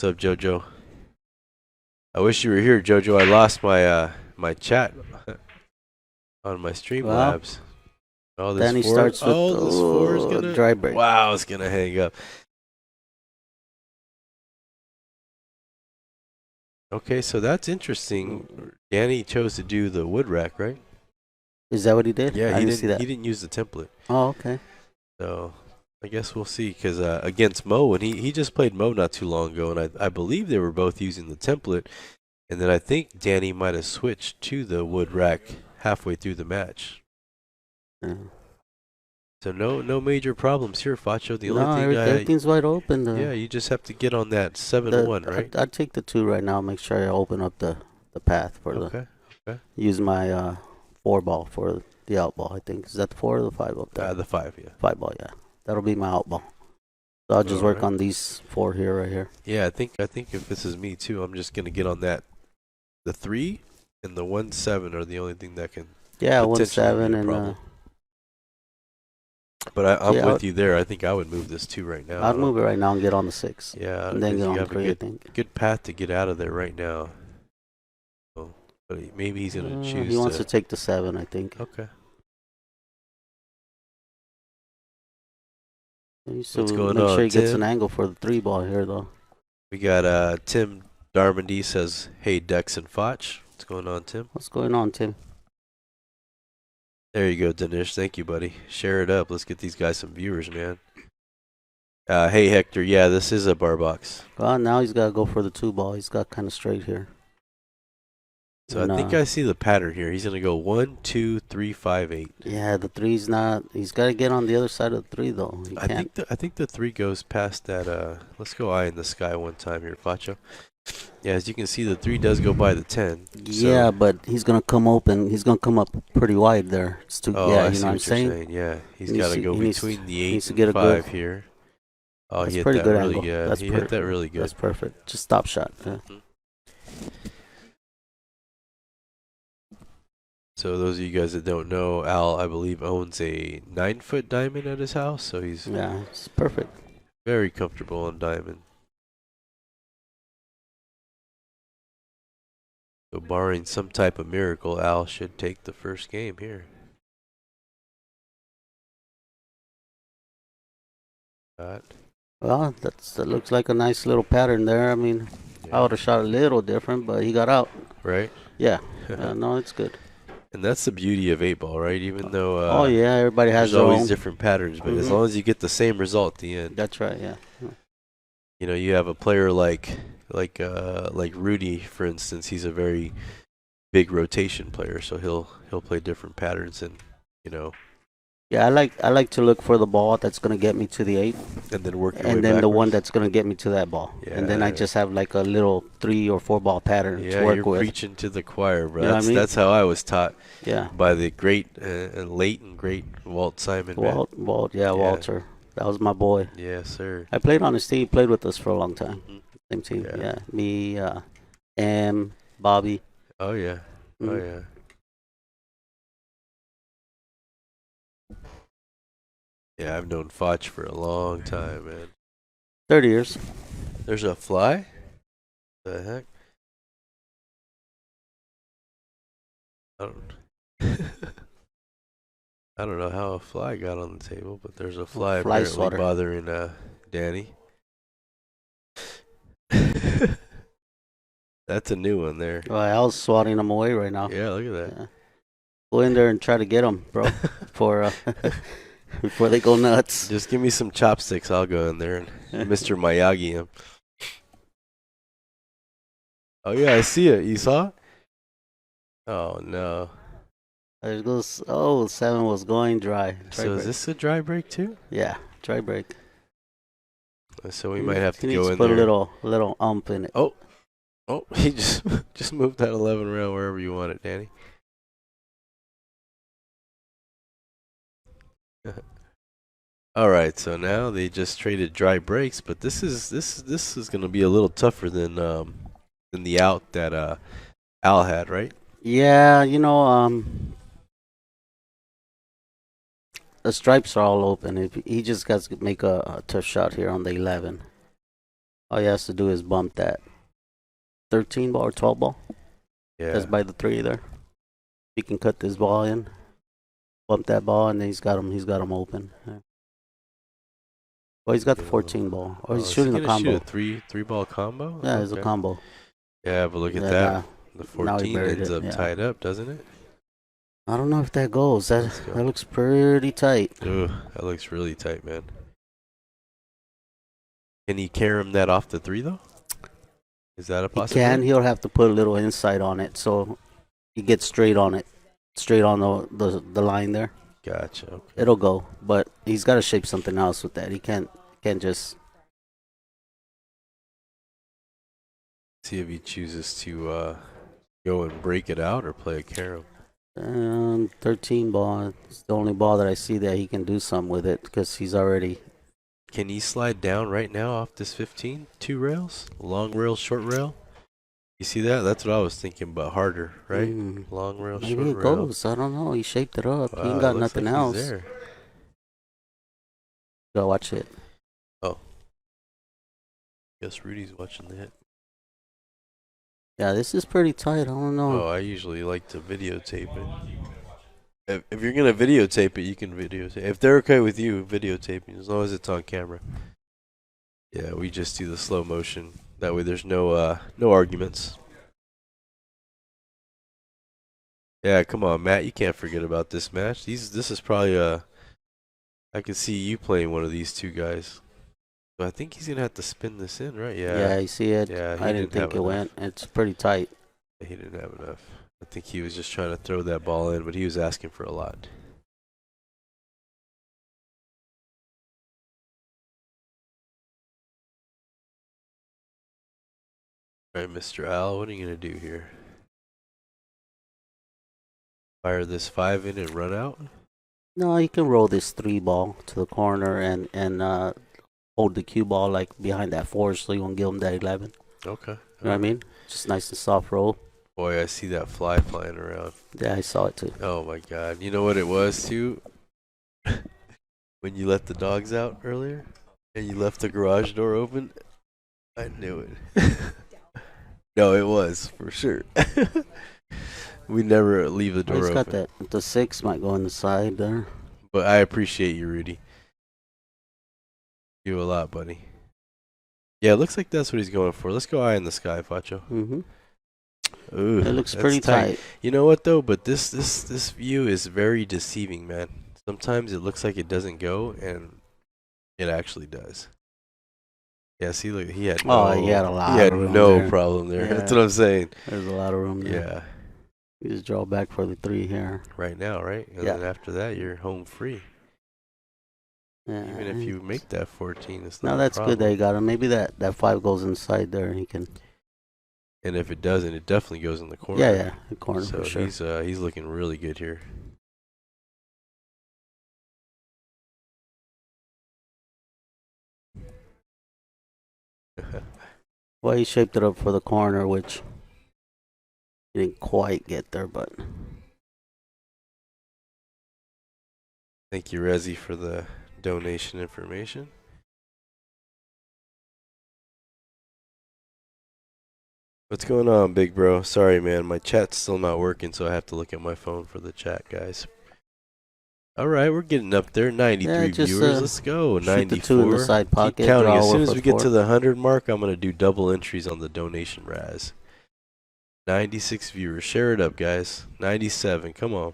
What's up, JoJo? I wish you were here, JoJo. I lost my chat on my Well, Streamlabs. Oh, this then he four. starts with Oh, this four is gonna. dry break. Wow, it's gonna hang up. Okay, so that's interesting. Danny chose to do the wood rack, right? Is that what he did? Yeah, I he didn't see didn't. that. He didn't use the template. Oh, okay. So I guess we'll see. Because against Mo, and he just played Mo not too long ago, and I believe they were both using the template. And then I think Danny might have switched to the wood rack halfway through the match. Yeah. So no major problems here, Facho. The only No, thing everything's wide open. yeah, you just have to get on that 7-1, right? I'd take the 2 right now. Make sure I open up the path for Okay. Okay. use my 4 ball for the out ball. I think is that the 4 or the 5 up there? The 5, yeah. 5 ball, yeah. That'll be my out ball. So I'll just work Alright. on these 4 here, right here. Yeah, I think if this is me too, I'm just gonna get on that. The 3 and the 1-7 are the only thing that can Yeah, potentially 1-7 be a and problem. But I'm yeah, with you there. I think I would move this 2 right now. I'd move it right now and get on the 6. Yeah, And then 'cause get you on the have a 3, I think. good path to get out of there right now. So, but maybe he's gonna choose He wants to. to take the 7, I think. Okay. So What's going make sure on, he gets Tim? an angle for the 3 ball here, though. We got Tim Darmandy says, "Hey Dex and Foch." What's going on, Tim? What's going on, Tim? There you go, Dinesh. Thank you, buddy. Share it up. Let's get these guys some viewers, man. Hey Hector, yeah, this is a bar box. Well, now he's got to go for the 2 ball. He's got kind of straight here. So And, I think I see the pattern here. He's gonna go 1, 2, 3, 5, 8. yeah, the 3's not. He's got to get on the other side of the 3, though. He can't. I think the 3 goes past that. Let's go eye in the sky one time here, Facho. Yeah, as you can see, the 3 does go by the 10. Yeah, So, but he's gonna come open. He's gonna come up pretty wide there. It's too. oh, Yeah, I you see know what I'm what you're saying. saying. Yeah, he's He got needs to to- go he needs- between the he 8 needs to and get a 5 good- here. Oh, That's he hit pretty that good really. angle. Yeah, That's he hit perfect. that really good. That's perfect. Just stop shot. Yeah. So those of you guys that don't know, Al, I believe, owns a 9-foot diamond at his house, so he's Yeah, it's perfect. very comfortable on diamond. So barring some type of miracle, Al should take the first game here. Got, Well, that looks like a nice little pattern there. I mean, I would have shot a little different, but he got out. right? Yeah. No, it's good. And that's the beauty of 8-ball, right? Even though Oh yeah, everybody has there's their always own. different patterns, but as Mhm. long as you get the same result at the end, That's right. Yeah. you know, you have a player like Rudy, for instance. He's a very big rotation player, so he'll play different patterns, and you know, Yeah, I like to look for the ball that's gonna get me to the 8, and then work your way and then the backwards. one that's gonna get me to that ball, and then I Yeah. just have like a little 3 or 4 ball pattern Yeah, to work you're with. preaching to the choir, bro. You know what I mean? That's how I was taught Yeah. by the great late and great Walt Simon. Man. Yeah, Walter. That was my boy. Yes, sir. I played on his team. He played with us for a long time. Mhm. Same team. Yeah. Yeah. Me, M, Bobby. Oh yeah. Oh Mhm. yeah. Yeah, I've known Foch for a long time, man. 30 years. There's a fly? The heck? I don't. I don't know how a fly got on the table, but there's a fly fly apparently swatter. bothering Danny. That's a new one there. Well, I was swatting them away right now. Yeah, look at that. Yeah. Go in there and try to get them, bro, before before they go nuts. Just give me some chopsticks. I'll go in there and Mr. Miyagi him. Oh yeah, I see it. You saw? Oh no. There goes. Oh, 7 was going dry. So break. is this a dry break too? Yeah, dry break. So we might have to He go needs to in put there. a little ump in it. Oh, he just moved that 11 around wherever you want it, Danny. All right, so now they just traded dry breaks, but this is going to be a little tougher than the out that Al had, right? Yeah, the stripes are all open. If he just got to make a tough shot here on the 11. All he has to do is bump that 13 ball or 12 ball. That's Yeah. by the 3 there. He can cut this ball in, bump that ball, and then he's got him. He's got him open. Yeah. Well, he's got the Get a little. 14 ball, or he's Oh, is he shooting the gonna shoot a combo. three ball combo? Yeah, it's a Okay. combo. Yeah, but look at Yeah, that. nah, The now he 14 buried ends it. up Yeah. tied up, doesn't it? I don't know if that goes. Let's That go. looks pretty tight. Ugh, that looks really tight, man. Can he carry him that off the 3 though? Is that a He can. possibility? He'll have to put a little insight on it, so he gets straight on it, straight on the line there. Gotcha. Okay. It'll go, but he's got to shape something else with that. He can't just. See if he chooses to go and break it out or play a carom. 13 ball. It's the only ball that I see that he can do something with it because he's already. Can he slide down right now off this 15? 2 rails? Long rail, short rail? You see that? That's what I was thinking, but harder, right? Long rail, Maybe short it rail. goes. I don't know. He shaped it up. He Wow, ain't it got looks nothing like he's else. there. Go watch it. Oh. Guess Rudy's watching the hit. Yeah, this is pretty tight. I don't know. Oh, I usually like to videotape it. If you're gonna videotape it, you can videotape. If they're okay with you videotaping, as long as it's on camera. Yeah, we just do the slow motion. That way, there's no arguments. Yeah, come on, Matt. You can't forget about this match. This is probably I could see you playing one of these 2 guys. But I think he's gonna have to spin this in, right? Yeah. Yeah, you see it. Yeah, he I didn't didn't have think it enough. went. It's pretty tight. He didn't have enough. I think he was just trying to throw that ball in, but he was asking for a lot. All right, Mr. Al, what are you gonna do here? Fire this 5 in and run out? No, you can roll this 3 ball to the corner and hold the cue ball like behind that 4 so you won't give him that 11. Okay. You know what I mean? Just nice and soft roll. Boy, I see that fly flying around. Yeah, I saw it too. Oh my god. You know what it was too? When you let the dogs out earlier and you left the garage door open? I knew it. No, it was for sure. We never leave the Oh, door he's got open. that. The 6 might go in the side there. But I appreciate you, Rudy. You a lot, buddy. Yeah, it looks like that's what he's going for. Let's go eye in the sky, Facho. Ooh, It looks that's pretty tight. You know what though? But this view is very deceiving, man. Sometimes it looks like it doesn't go, and it actually does. Yeah, see, look, he had He had a lot he had of room no there. problem there. That's Yeah. what I'm saying. There's a lot of room there. Yeah, You just draw back for the 3 here. right now, right? And Yeah. then after that, you're home free. Yeah. Even if you make that 14, it's not Now a that's problem. good that he got him. Maybe that 5 goes inside there and he can. And if it doesn't, it definitely goes in the corner. Yeah, the corner So for sure. he's looking really good here. Well, he shaped it up for the corner, which he didn't quite get there, but Thank you, Rezi, for the donation information. What's going on, big bro? Sorry, man. My chat's still not working, so I have to look at my phone for the chat, guys. All right, we're getting up there. 93 yeah, just viewers. Let's go. shoot 94. the 2 in the side pocket. Keep counting. Draw As soon over as for we get 4. to the 100 mark, I'm going to do double entries on the donation Raz. 96 viewers. Share it up, guys. 97. Come on.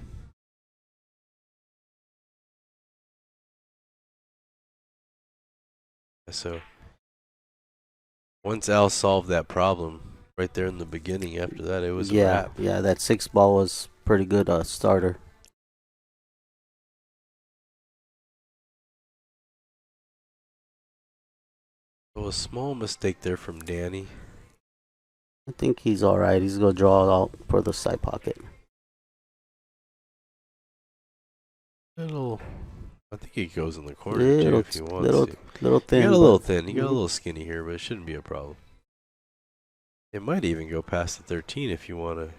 So, once Al solved that problem right there in the beginning, after that, it was a wrap. Yeah, that 6 ball was pretty good starter. So a small mistake there from Danny. I think he's all right. He's gonna draw out for the side pocket. I think he goes in the corner too if he wants to. Little thin. He got a little thin. He got a little skinny here, but it shouldn't be a problem. It might even go past the 13 if you want to,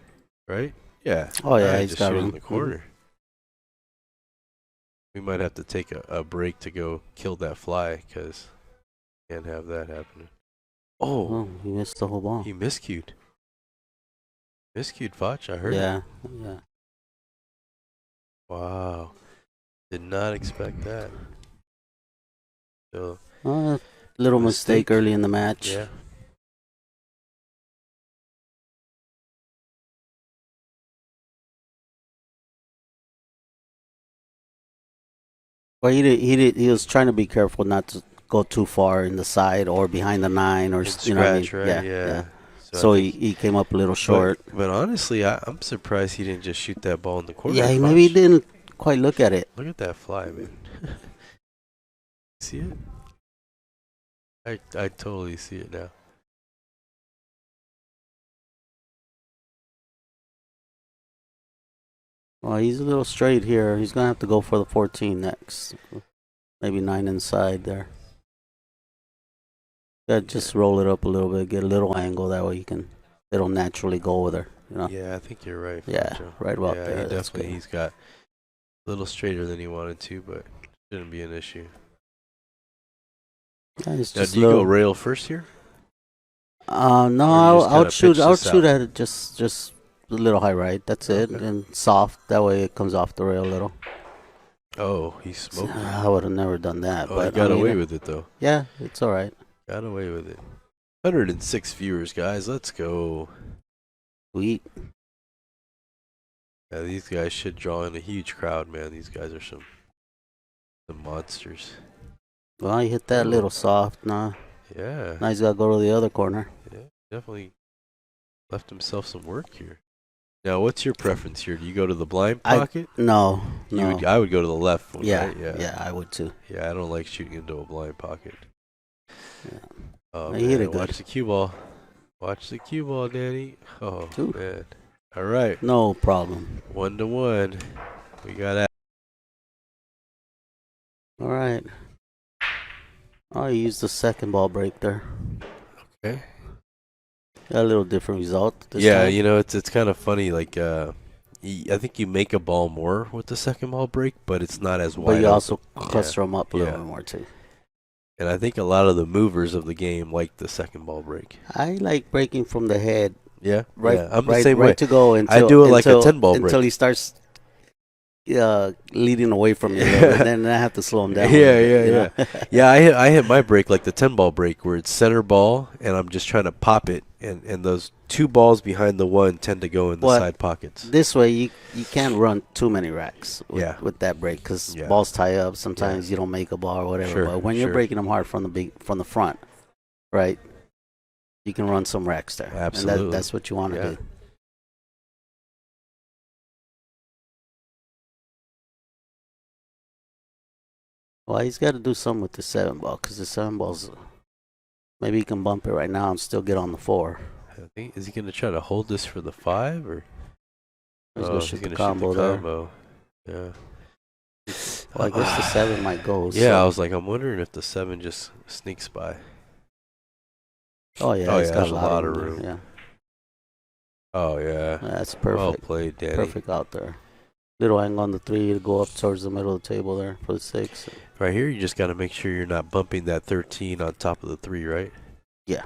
right? Yeah. Oh yeah, Alright, he's just got shoot room in the corner. We might have to take a break to go kill that fly because can't have that happening. Oh, Oh, he missed the whole ball. he miscued. Miscued Foch, I heard it. Yeah, yeah. Wow. Did not expect that. So, Little mistake mistake. early in the match. Yeah. Well, he was trying to be careful not to go too far in the side or behind the 9 or And you know what I mean? scratch, right? Yeah, yeah. Yeah. So I So think, he came up a little short. but honestly, I'm surprised he didn't just shoot that ball in the corner, Yeah, he maybe Foch. didn't quite look at it. Look at that fly, man. See it? I totally see it now. Well, he's a little straight here. He's gonna have to go for the 14 next. Maybe 9 inside there. Yeah, just Yeah. roll it up a little bit, get a little angle. That way it'll naturally go with her. You know. Yeah, I think you're right, Yeah, Foncho. right about Yeah, there. he That's definitely good. he's got a little straighter than he wanted to, but shouldn't be an issue. Yeah, it's Now, just do a you go little. rail first here, No, or you just I kind would of shoot. pitch I would this shoot out? at it just a little high right. That's it, Okay. and soft. That way it comes off the rail a little. Oh, he smoked it. I would have never done that, Oh, he but I got mean, away with it though. yeah, it's all right. Got away with it. 106 viewers, guys. Let's go. Sweet. Yeah, these guys should draw in a huge crowd, man. These guys are some monsters. Well, he hit that Oh, little soft. Nah, yeah. now he's got to go to the other corner. Yeah, definitely left himself some work here. Now, what's your preference here? Do you go to the blind pocket? No, I would go to the left one, Yeah, right? Yeah. yeah, I would too. Yeah, I don't like shooting into a blind pocket. Yeah. Oh He hit man, it good. watch the cue ball. Watch the cue ball, Danny. Oh Two. man. All right. No problem. 1-1. We got that. All right. Oh, he used the second ball break there. Okay. Got a little different result this Yeah, time. you know, it's kind of funny. Like, I think you make a ball more with the second ball break, but it's not as But wide you open. also cluster them up a little Yeah. bit more too. And I think a lot of the movers of the game like the second ball break. I like breaking from the head, Yeah, right? yeah, I'm the right, same right way. to go until I do it like a until, 10 ball until break. he starts leading away from you, a Yeah. little bit, and then I have to slow him down. Yeah, a little bit, yeah, you know? Yeah, I hit my break like the 10 ball break where it's center ball and I'm just trying to pop it, and those two balls behind the one tend to go in the Well, side pockets. This way, you can't run too many racks Yeah. with that break because Yeah. balls tie up. Sometimes you don't make a ball or whatever. Sure, But when you're sure. breaking them hard from the front, right, you can run some racks there. Absolutely. And that's what you want to Yeah. do. Well, he's got to do something with the 7 ball because the 7 ball's maybe he can bump it right now and still get on the 4. I think, is he going to try to hold this for the 5 or? He's Oh, gonna he's shoot going the to shoot combo the there. combo. Yeah. Well, I guess the 7 might go. Yeah, so. I was like, I'm wondering if the 7 just sneaks by. Oh yeah, Oh, he's yeah, got there's a lot of room. room. Oh yeah. That's Well perfect. played, Danny. Perfect out there. Little angle on the 3 to go up towards the middle of the table there for the 6. Right here, you just got to make sure you're not bumping that 13 on top of the 3, right? Yeah.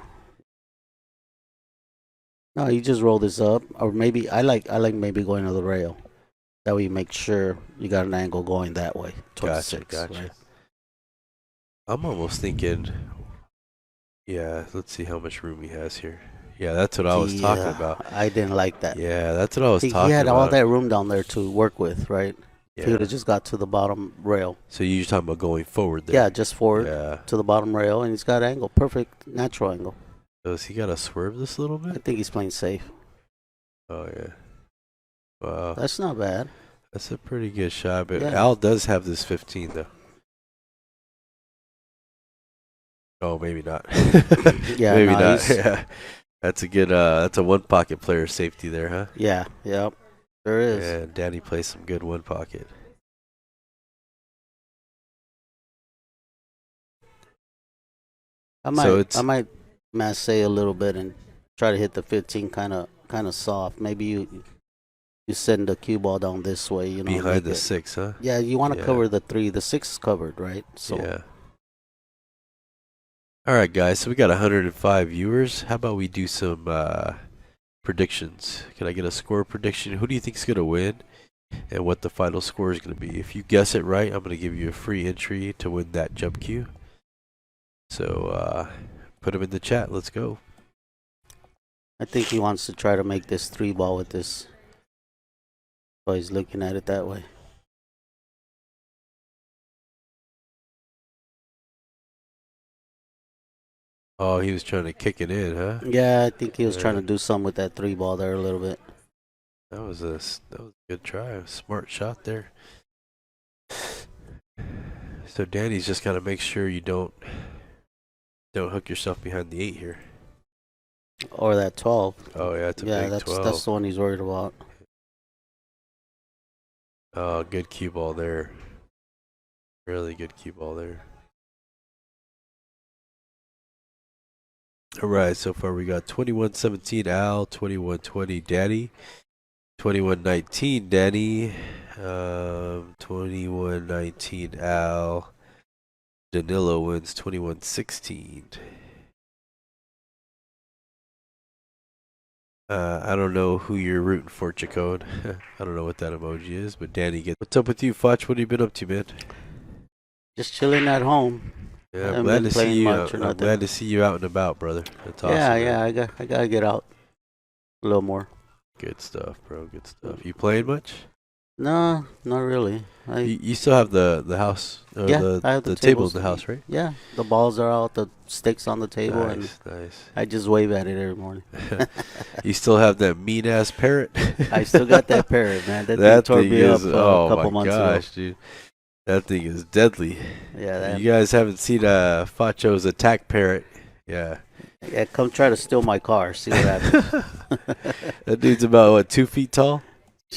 No, you just roll this up, or maybe I like maybe going to the rail. That way you make sure you got an angle going that way towards the 6. Gotcha. Right? I'm almost thinking, yeah, let's see how much room he has here. Yeah, that's what I was talking about. I didn't like that. Yeah, that's what I was He talking had about. all that room down there to work with, right? If he would Yeah. have just got to the bottom rail. So you're talking about going forward there? Yeah, just forward Yeah. to the bottom rail, and he's got angle, perfect natural angle. So has he got to swerve this a little I bit? think he's playing safe. Oh, yeah. Wow. That's not bad. That's a pretty good shot, but Yeah. Al does have this 15, though. Oh, maybe not. Yeah, maybe no, not. he's- Yeah. That's a good, that's a one pocket player safety there, huh? Yeah, yep, there is. Yeah, Danny plays some good one pocket. I might masse a little bit and try to hit the 15 kind of soft. Maybe you send the cue ball down this way, you know. Behind the make it- 6, huh? Yeah, you want to Yeah. cover the 3. The 6 is covered, right? So Yeah. All right, guys. So we got 105 viewers. How about we do some predictions? Can I get a score prediction? Who do you think is gonna win, and what the final score is gonna be? If you guess it right, I'm gonna give you a free entry to win that jump queue. So put them in the chat. Let's go. I think he wants to try to make this 3-ball with this. So he's looking at it that way. Oh, he was trying to kick it in, huh? Yeah, I think he was trying to do something with that 3-ball there a little bit. That was a good try. A smart shot there. So Danny's just gotta make sure you don't hook yourself behind the 8 here. Or that 12. Oh yeah, it's a big 12. That's the one he's worried about. Oh, good cue ball there. Really good cue ball there. All right, so far we got 21-17 Al, 21-20 Danny, 21-19 Danny, 21-19 Al. Danilo wins 21-16. I don't know who you're rooting for, Chacon. I don't know what that emoji is, but Danny gets. What's up with you, Foch? What have you been up to, man? Just chilling at home. Yeah, I'm glad to see you. I'm glad to see you out and about, brother. That's awesome. Yeah, I gotta get out a little more. Good stuff, bro. Good stuff. You playing much? No, not really. You still have the house, or I have the table in the house, right? Yeah, the balls are out, the sticks on the table, Nice. I just wave at it every morning. You still have that mean ass parrot? I still got that parrot, man. That thing tore me up a couple months ago. Dude. That thing is deadly. Yeah, you guys haven't seen Facho's attack parrot. Yeah. Yeah, come try to steal my car. See what happens. That dude's about, what, 2 feet tall?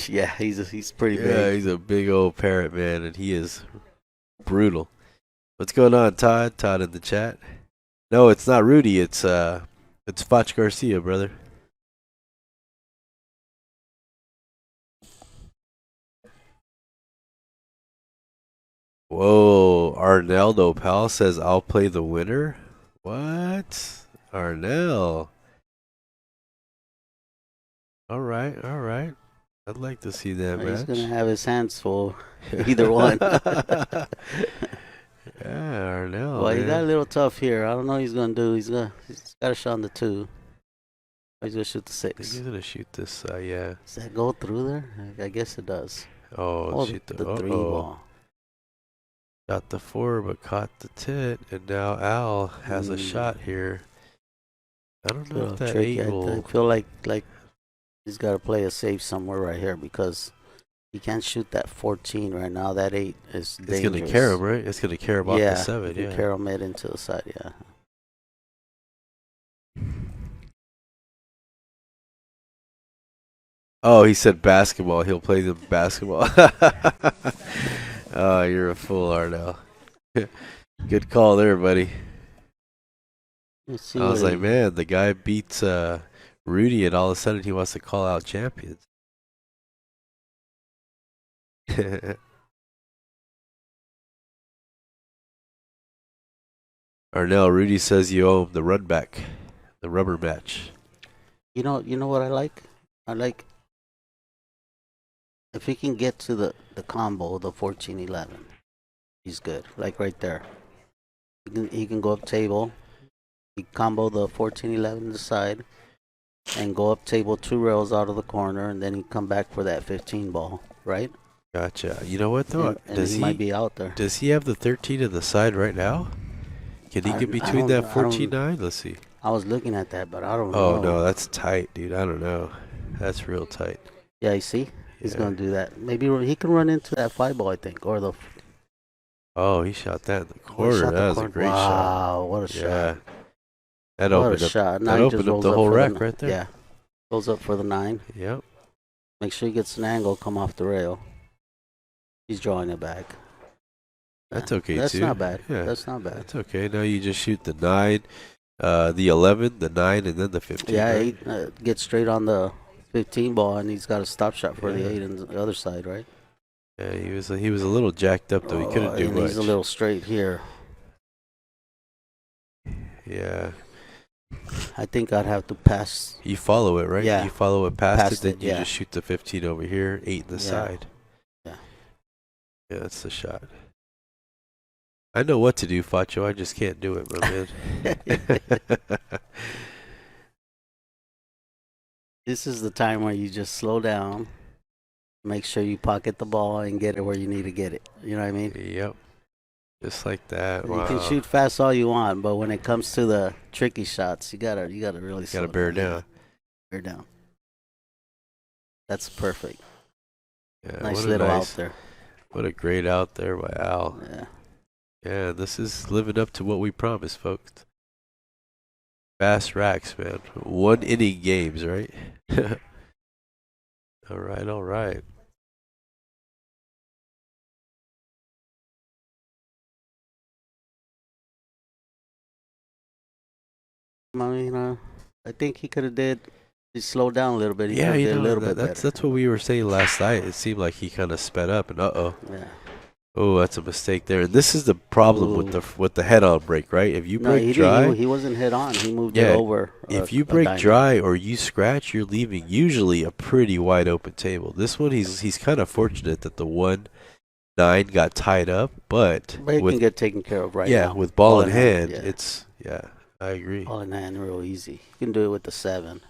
Yeah, he's pretty big. Yeah, he's a big old parrot, man, and he is brutal. What's going on, Todd? Todd in the chat. No, it's not Rudy. It's Foch Garcia, brother. Whoa, Arnaldo Pal says I'll play the winner. What? Arnell. All right. I'd like to see that match. He's gonna have his hands full, either one. Yeah, Arnell. Well, he got a little tough here. I don't know what he's gonna do. He's got a shot on the 2. He's gonna shoot the 6. He's gonna shoot this. Yeah. Does that go through there? I guess it does. Oh, shoot the 3-ball. Got the 4, but caught the tit, and now Al has a shot here. I don't know if that 8 will. I feel like he's got to play it safe somewhere right here because he can't shoot that 14 right now. That 8 is dangerous. It's gonna carry him, right? It's gonna carry him off the 7. Yeah, carry him into the side. Yeah. Oh, he said basketball. He'll play the basketball. Oh, you're a fool, Arnell. Good call there, buddy. I was like, man, the guy beats Rudy, and all of a sudden he wants to call out champions. Arnell, Rudy says you owe him the run back, the rubber match. You know what I like? I like if he can get to the combo, the 14-11. He's good. Like right there. He can go up table. He combo the 14-11 to the side and go up table 2 rails out of the corner, and then he come back for that 15 ball, right? Gotcha. You know what though? And he might be out there. Does he have the 13 to the side right now? Can he get between that 14-9? Let's see. I was looking at that, but I don't know. Oh no, that's tight, dude. I don't know. That's real tight. Yeah, you see? He's gonna do that. Maybe he can run into that 5 ball, I think, or the. Oh, he shot that in the corner. That was a great shot. Wow, what a shot! That opened up the whole rack right there. Yeah, goes up for the 9. Yep. Make sure he gets an angle, come off the rail. He's drawing it back. That's okay That's too. That's not bad. Yeah, that's not bad. That's okay. Now you just shoot the 9, the 11, the 9, and then the 15. Yeah, right? he gets straight on the 15 ball, and he's got a stop shot for the 8 on the other side, right? Yeah, he was a little jacked up though. He couldn't do much. He's a little straight here. Yeah. I think I'd have to pass. You follow it, right? Yeah, You follow it past it, past then it. you Yeah, just shoot the 15 over here, 8 in the yeah, side. yeah. Yeah, that's the shot. I know what to do, Facho. I just can't do it, my man. This is the time where you just slow down, make sure you pocket the ball and get it where you need to get it. You know what I mean? Yep. Just like that. You can Wow. shoot fast all you want, but when it comes to the tricky shots, you gotta really slow Gotta bear down. Yeah, down. bear down. That's perfect. Yeah, Nice little out there. what a great out there by Al. Yeah. Yeah, this is living up to what we promised, folks. Fast racks, man. 1 inning games, right? All right, all right. I mean, I think he could have did. He slowed down a little bit. He could Yeah, have did a little bit that's better. that's what we were saying last night. It seemed like he kind of sped up, and Yeah. oh, that's a mistake there. And this is the problem with Ooh. the head-on break, right? If you No, break he didn't. dry, He wasn't hit on. He moved it yeah, over if you a break diamond. dry or you scratch, you're leaving usually a pretty wide open table. This one, he's kind of fortunate that the 1-9 got tied up, but But it can with get taken care of right yeah, now. with ball in hand, Yeah. it's yeah, I agree. Ball in hand, real easy. You can do it with the 7.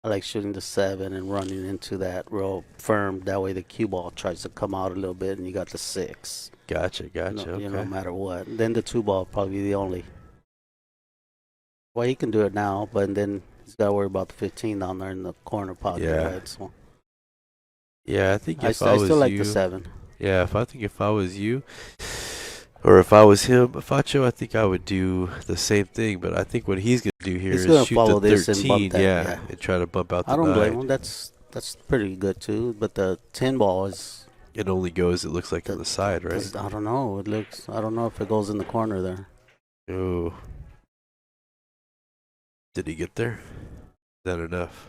I like shooting the 7 and running into that real firm. That way the cue ball tries to come out a little bit, and you got the 6. Gotcha. No Okay. matter what. Then the 2 ball probably the only. Well, he can do it now, but then he's got to worry about the 15 down there in the corner pocket, Yeah. right? So Yeah, I think I, if I I still was like the you, 7. yeah, if I was you, or if I was him, Facho, I think I would do the same thing. But I think what he's gonna do here He's is gonna shoot the follow this and bump 13, that. yeah, Yeah, and try to bump out I the don't blame 9. him. That's pretty good too. But the 10 ball is It only goes, it looks like, on the the side, right? I don't know. It looks. I don't know if it goes in the corner there. Oh, did he get there? Is that enough?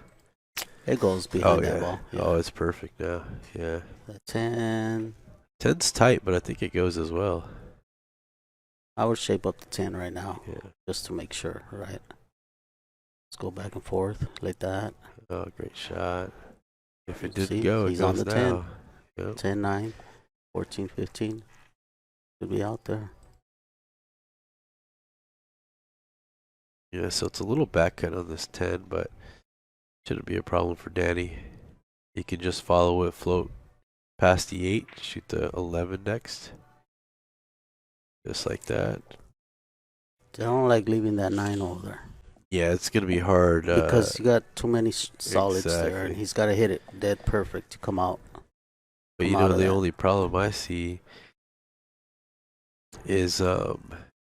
It goes Oh behind that yeah. ball. Yeah. Oh, it's perfect now. Yeah. The 10. 10's tight, but I think it goes as well. I would shape up the 10 right now Yeah. just to make sure. Right. Let's go back and forth like that. Oh, great shot. If it didn't See, go, it he's on goes the 10. now. Yep. 10, 9, 14, 15. Should be out there. Yeah, so it's a little back cut on this 10, but shouldn't be a problem for Danny. He can just follow it, float past the 8, shoot the 11 next. Just like that. I don't like leaving that 9 over there Yeah, it's going to be hard. because you got too many solids there, exactly. and he's got to hit it dead perfect to come out. But come out of the that. only problem I see is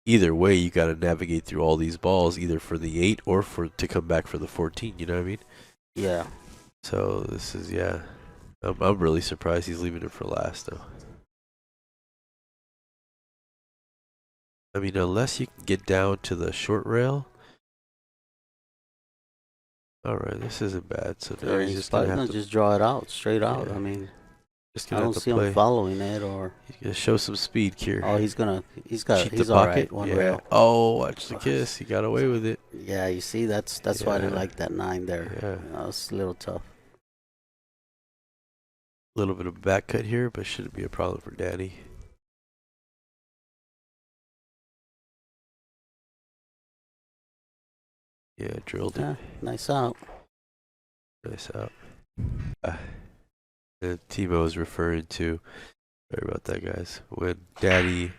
either way you got to navigate through all these balls, either for the 8 or for to come back for the 14. You know what I mean? Yeah. So this is yeah. I'm really surprised he's leaving it for last though. I mean, unless you can get down to the short rail. All right, this isn't bad. So now he's just gonna have to just draw it out straight out. Yeah. I mean, just I gonna don't have to see play. him following it or. He's gonna show some speed here. Oh, he's got. Cheat He's the all pocket. right. One Yeah. rail. Oh, watch the kiss. He got away with it. Yeah, you see, that's why I didn't Yeah. like that 9 there. Yeah. It's a little tough. A little bit of a back cut here, but shouldn't be a problem for Danny. Yeah, drilled it. Yeah, nice out. Nice out. And Timo is referring to. Sorry about that, guys. When Danny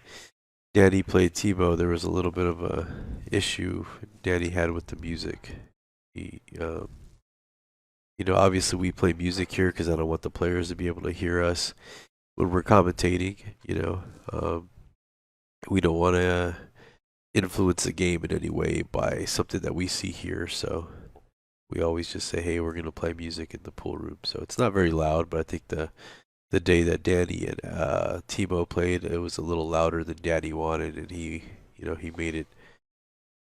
played Timo, there was a little bit of a issue Danny had with the music. He, obviously we play music here because I don't want the players to be able to hear us when we're commentating. We don't want to influence the game in any way by something that we see here. So we always just say, hey, we're going to play music in the pool room. So it's not very loud, but I think the day that Danny and Timo played, it was a little louder than Danny wanted, and he made it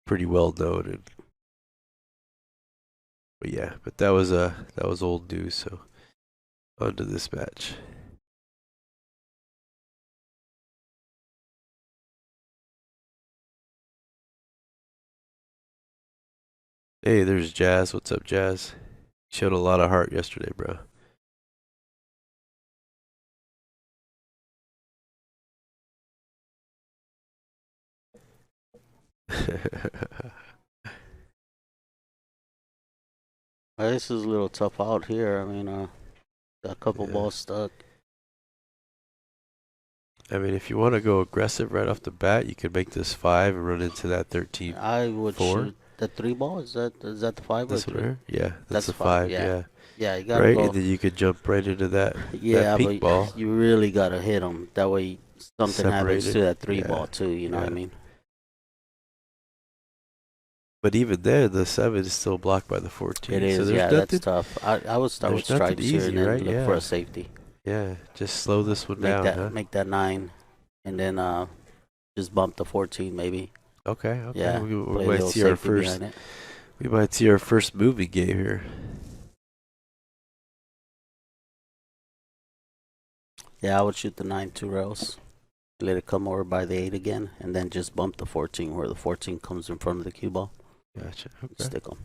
pretty well known. But that was old news. So on to this match. Hey, there's Jazz. What's up, Jazz? Showed a lot of heart yesterday, bro. This is a little tough out here. I mean, got a couple Yeah. balls stuck. I mean, if you want to go aggressive right off the bat, you could make this 5 and run into that 13 I would 4. shoot the 3 ball. Is that the 5 or This one right 3? here? Yeah, that's That's the 5. 5, Yeah, yeah. yeah. You gotta Right? And go. then you could jump right into that Yeah, pink but ball, you really gotta hit them. That way, something happens to separated. that 3 ball Yeah, too. You know what I yeah. mean? But even there, the 7 is still blocked by the It 14. So is. there's Yeah, that's nothing, tough. I would start with there's nothing stripes here and easy, then right? look for a Yeah, safety. yeah. Just slow this one Make down, that huh? make that 9, and then just bump the 14 maybe. Okay, okay. Yeah, We play a might little see our safety first, behind it. we might see our first moving game here. Yeah, I would shoot the 9 2 rails. Let it come over by the 8 again, and then just bump the 14 where the 14 comes in front of the cue ball. Gotcha. Okay. Stick them.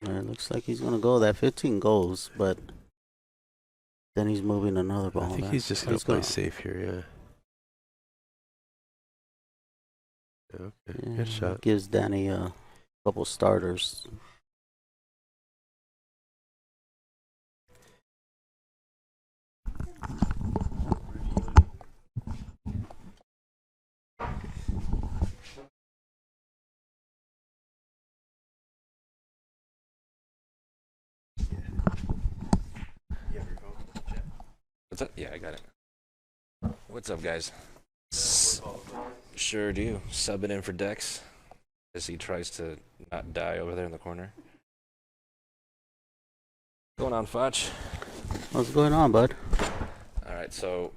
It looks like he's gonna go. That 15 goes, but then he's moving another I ball think back. he's just gonna play safe here. Yeah. Okay. Good Yeah, shot. gives Danny a couple starters. What's up? Yeah, I got it. What's up, guys? Sure do. Subbing in for Dex as he tries to not die over there in the corner. What's going on, Fudge? What's going on, bud? All right, so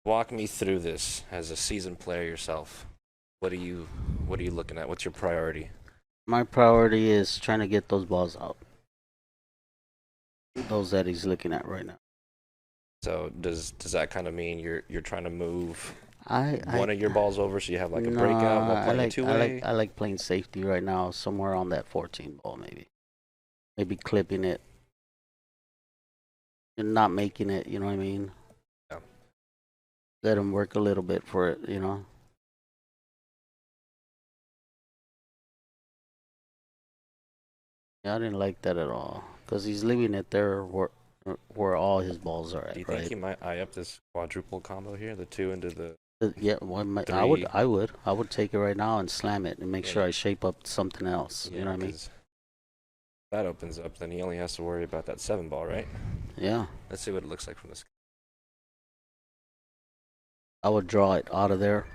walk me through this as a seasoned player yourself. What are you looking at? What's your priority? My priority is trying to get those balls out. Those that he's looking at right now. So does that kind of mean you're trying to move I one of your balls over so you have like a no, breakout while I playing like two-way? I like playing safety right now, somewhere on that 14 ball maybe. Maybe clipping it and not making it. You know what I mean? Yeah. Let him work a little bit for it. You know. Yeah, I didn't like that at all because he's leaving it there where all his balls are Do you at, think right? he might eye up this quadruple combo here, the 2 into the Yeah, three? I would take it right now and slam it and make Yeah, sure I shape up something else. You yeah, know what I mean? because that opens up, then he only has to worry about that 7 ball, right? Yeah, Let's see what it looks like from this. I would draw it out of there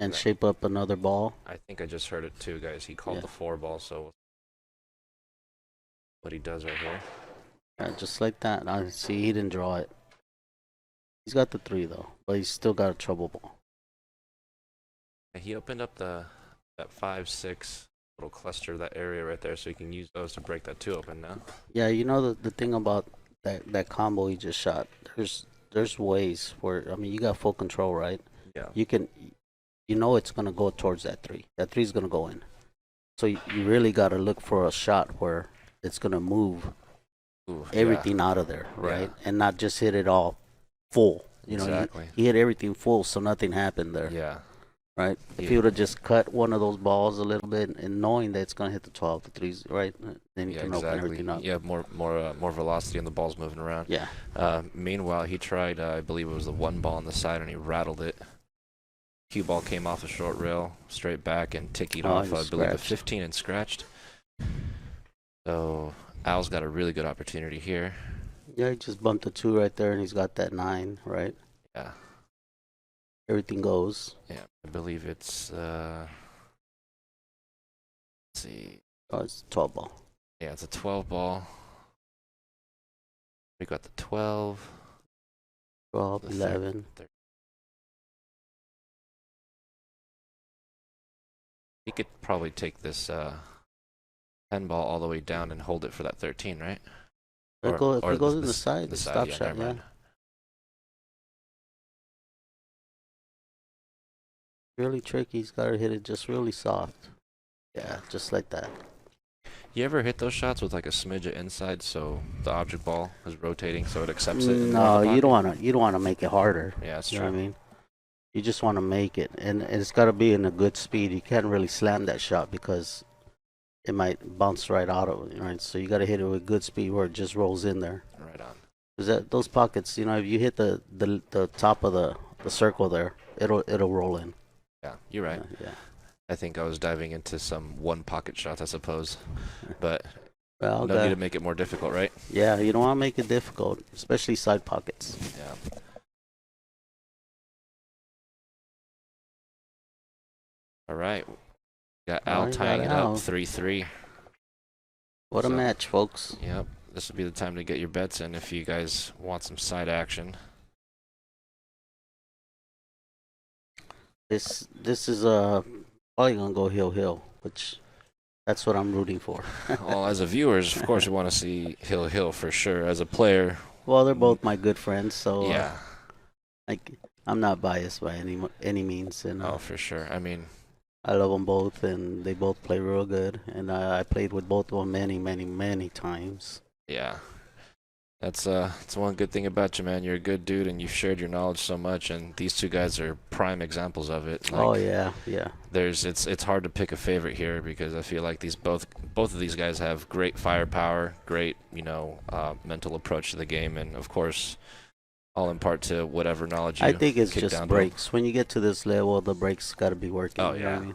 and Yeah. shape up another ball. I think I just heard it too, guys. He called Yeah. the 4 ball, so what he does right here. Just like that. I see he didn't draw it. He's got the 3 though, but he's still got a trouble ball. He opened up that 5-6 little cluster, that area right there, so he can use those to break that 2 open now. Yeah, you know the thing about that combo he just shot. There's ways where I mean you got full control, right? Yeah. You can, you know it's gonna go towards that 3. That 3 is gonna go in. So you really got to look for a shot where it's gonna move Ooh, everything out of there, right? Yeah. And not just hit it all full. You know, Exactly. he hit everything full, so nothing happened there, Yeah. right? If Yeah. he would have just cut one of those balls a little bit and knowing that it's gonna hit the 12, the 3s, right? Then you Yeah, can open exactly. everything up. You have more velocity and the ball's moving around. Yeah. Meanwhile, he tried, I believe it was the 1 ball on the side, and he rattled it. Cue ball came off the short rail, straight back, and tickied off, I believe, a 15 and scratched. So Al's got a really good opportunity here. Yeah, he just bumped the 2 right there, and he's got that 9, right? Yeah. Everything goes. Yeah, I believe it's, let's see. Oh, it's 12 ball. Yeah, it's a 12 ball. We got the 12. 12, The thir- 11. He could probably take this 10 ball all the way down and hold it for that 13, right? If it goes in the side, the the side, stop yeah, shot, never yeah. mind. Really tricky. He's got to hit it just really soft. Yeah, just like that. You ever hit those shots with like a smidge of inside, so the object ball is rotating, so it accepts it more in the No, pocket? you don't want to. You don't want to make it harder. Yeah, that's You true. know what I mean? You just want to make it, and it's got to be in a good speed. You can't really slam that shot because it might bounce right out of it, right? So you got to hit it with good speed where it just rolls in there. Right on. Because those pockets, you know, if you hit the top of the circle there, it'll roll in. Yeah, you're right. Yeah. I think I was diving into some one pocket shots, I suppose, but Well, no need to make it more difficult, right? Yeah, you don't want to make it difficult, especially side pockets. Yeah. All right. Got Al tying it up 3-3. What a match, folks. Yep. This would be the time to get your bets in if you guys want some side action. This is probably gonna go hill, which that's what I'm rooting for. Well, as a viewers, of course, we want to see hill for sure. As a player, well, they're both my good friends, so yeah, I'm not biased by any means, and oh, for sure. I mean, I love them both, and they both play real good, and I played with both of them many times. yeah. That's one good thing about you, man. You're a good dude, and you've shared your knowledge so much. And these two guys are prime examples of it. Like, oh yeah. It's hard to pick a favorite here because I feel like both of these guys have great firepower, great mental approach to the game, and of course, all in part to whatever knowledge you. I think it's kick just down breaks. When you get to this level, the breaks got to be working. Oh you know yeah. what I mean?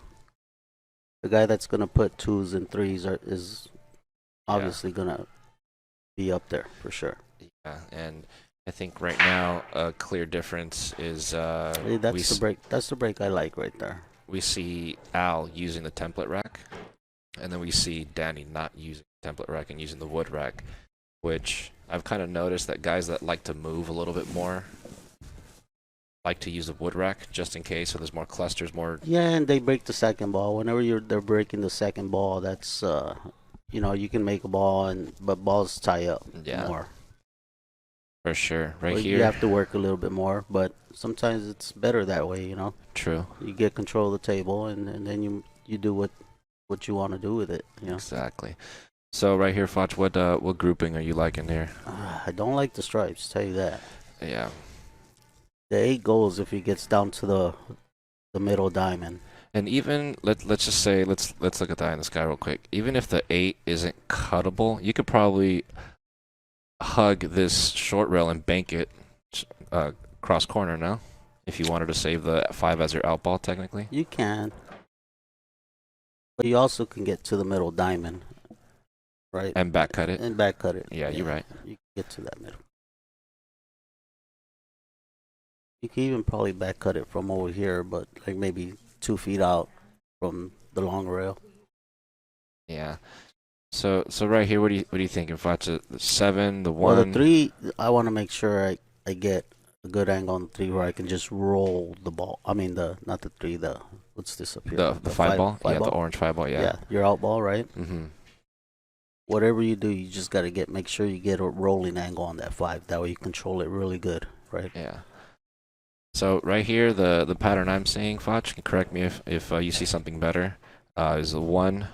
The guy that's gonna put 2s and 3s is obviously gonna be up there for sure. Yeah, and I think right now a clear difference is that's the break. That's the break I like right there. We see Al using the template rack, and then we see Danny not using the template rack and using the wood rack, which I've kind of noticed that guys that like to move a little bit more like to use the wood rack just in case, so there's more clusters, more. Yeah, and they break the second ball. Whenever they're breaking the second ball, that's you can make a ball, but balls tie up more. For sure. Right here. You have to work a little bit more, but sometimes it's better that way, True. You get control of the table, and then you do what you want to do with it. Exactly. So right here, Foch, what grouping are you liking here? I don't like the stripes, tell you that. Yeah. The 8 goes if he gets down to the middle diamond. And even let's just say let's look at the eye in the sky real quick. Even if the 8 isn't cuttable, you could probably hug this short rail and bank it cross corner now, if you wanted to save the 5 as your out ball technically. You can, but you also can get to the middle diamond, right? And back cut it. Yeah, you're right. You can get to that middle. You can even probably back cut it from over here, but like maybe 2 feet out from the long rail. Yeah. So right here, what are you thinking, Foch? The 7, the 1. Well, the 3, I want to make sure I get a good angle on the 3 where I can just roll the ball. I mean not the 3, what's this up here? The 5 ball. Ball? The orange 5 ball. Yeah. Yeah, your out ball, right? Mm-hmm. Whatever you do, you just got to make sure you get a rolling angle on that 5. That way you control it really good, right? Yeah. So right here, the pattern I'm seeing, Foch, can correct me if you see something better, is the 1,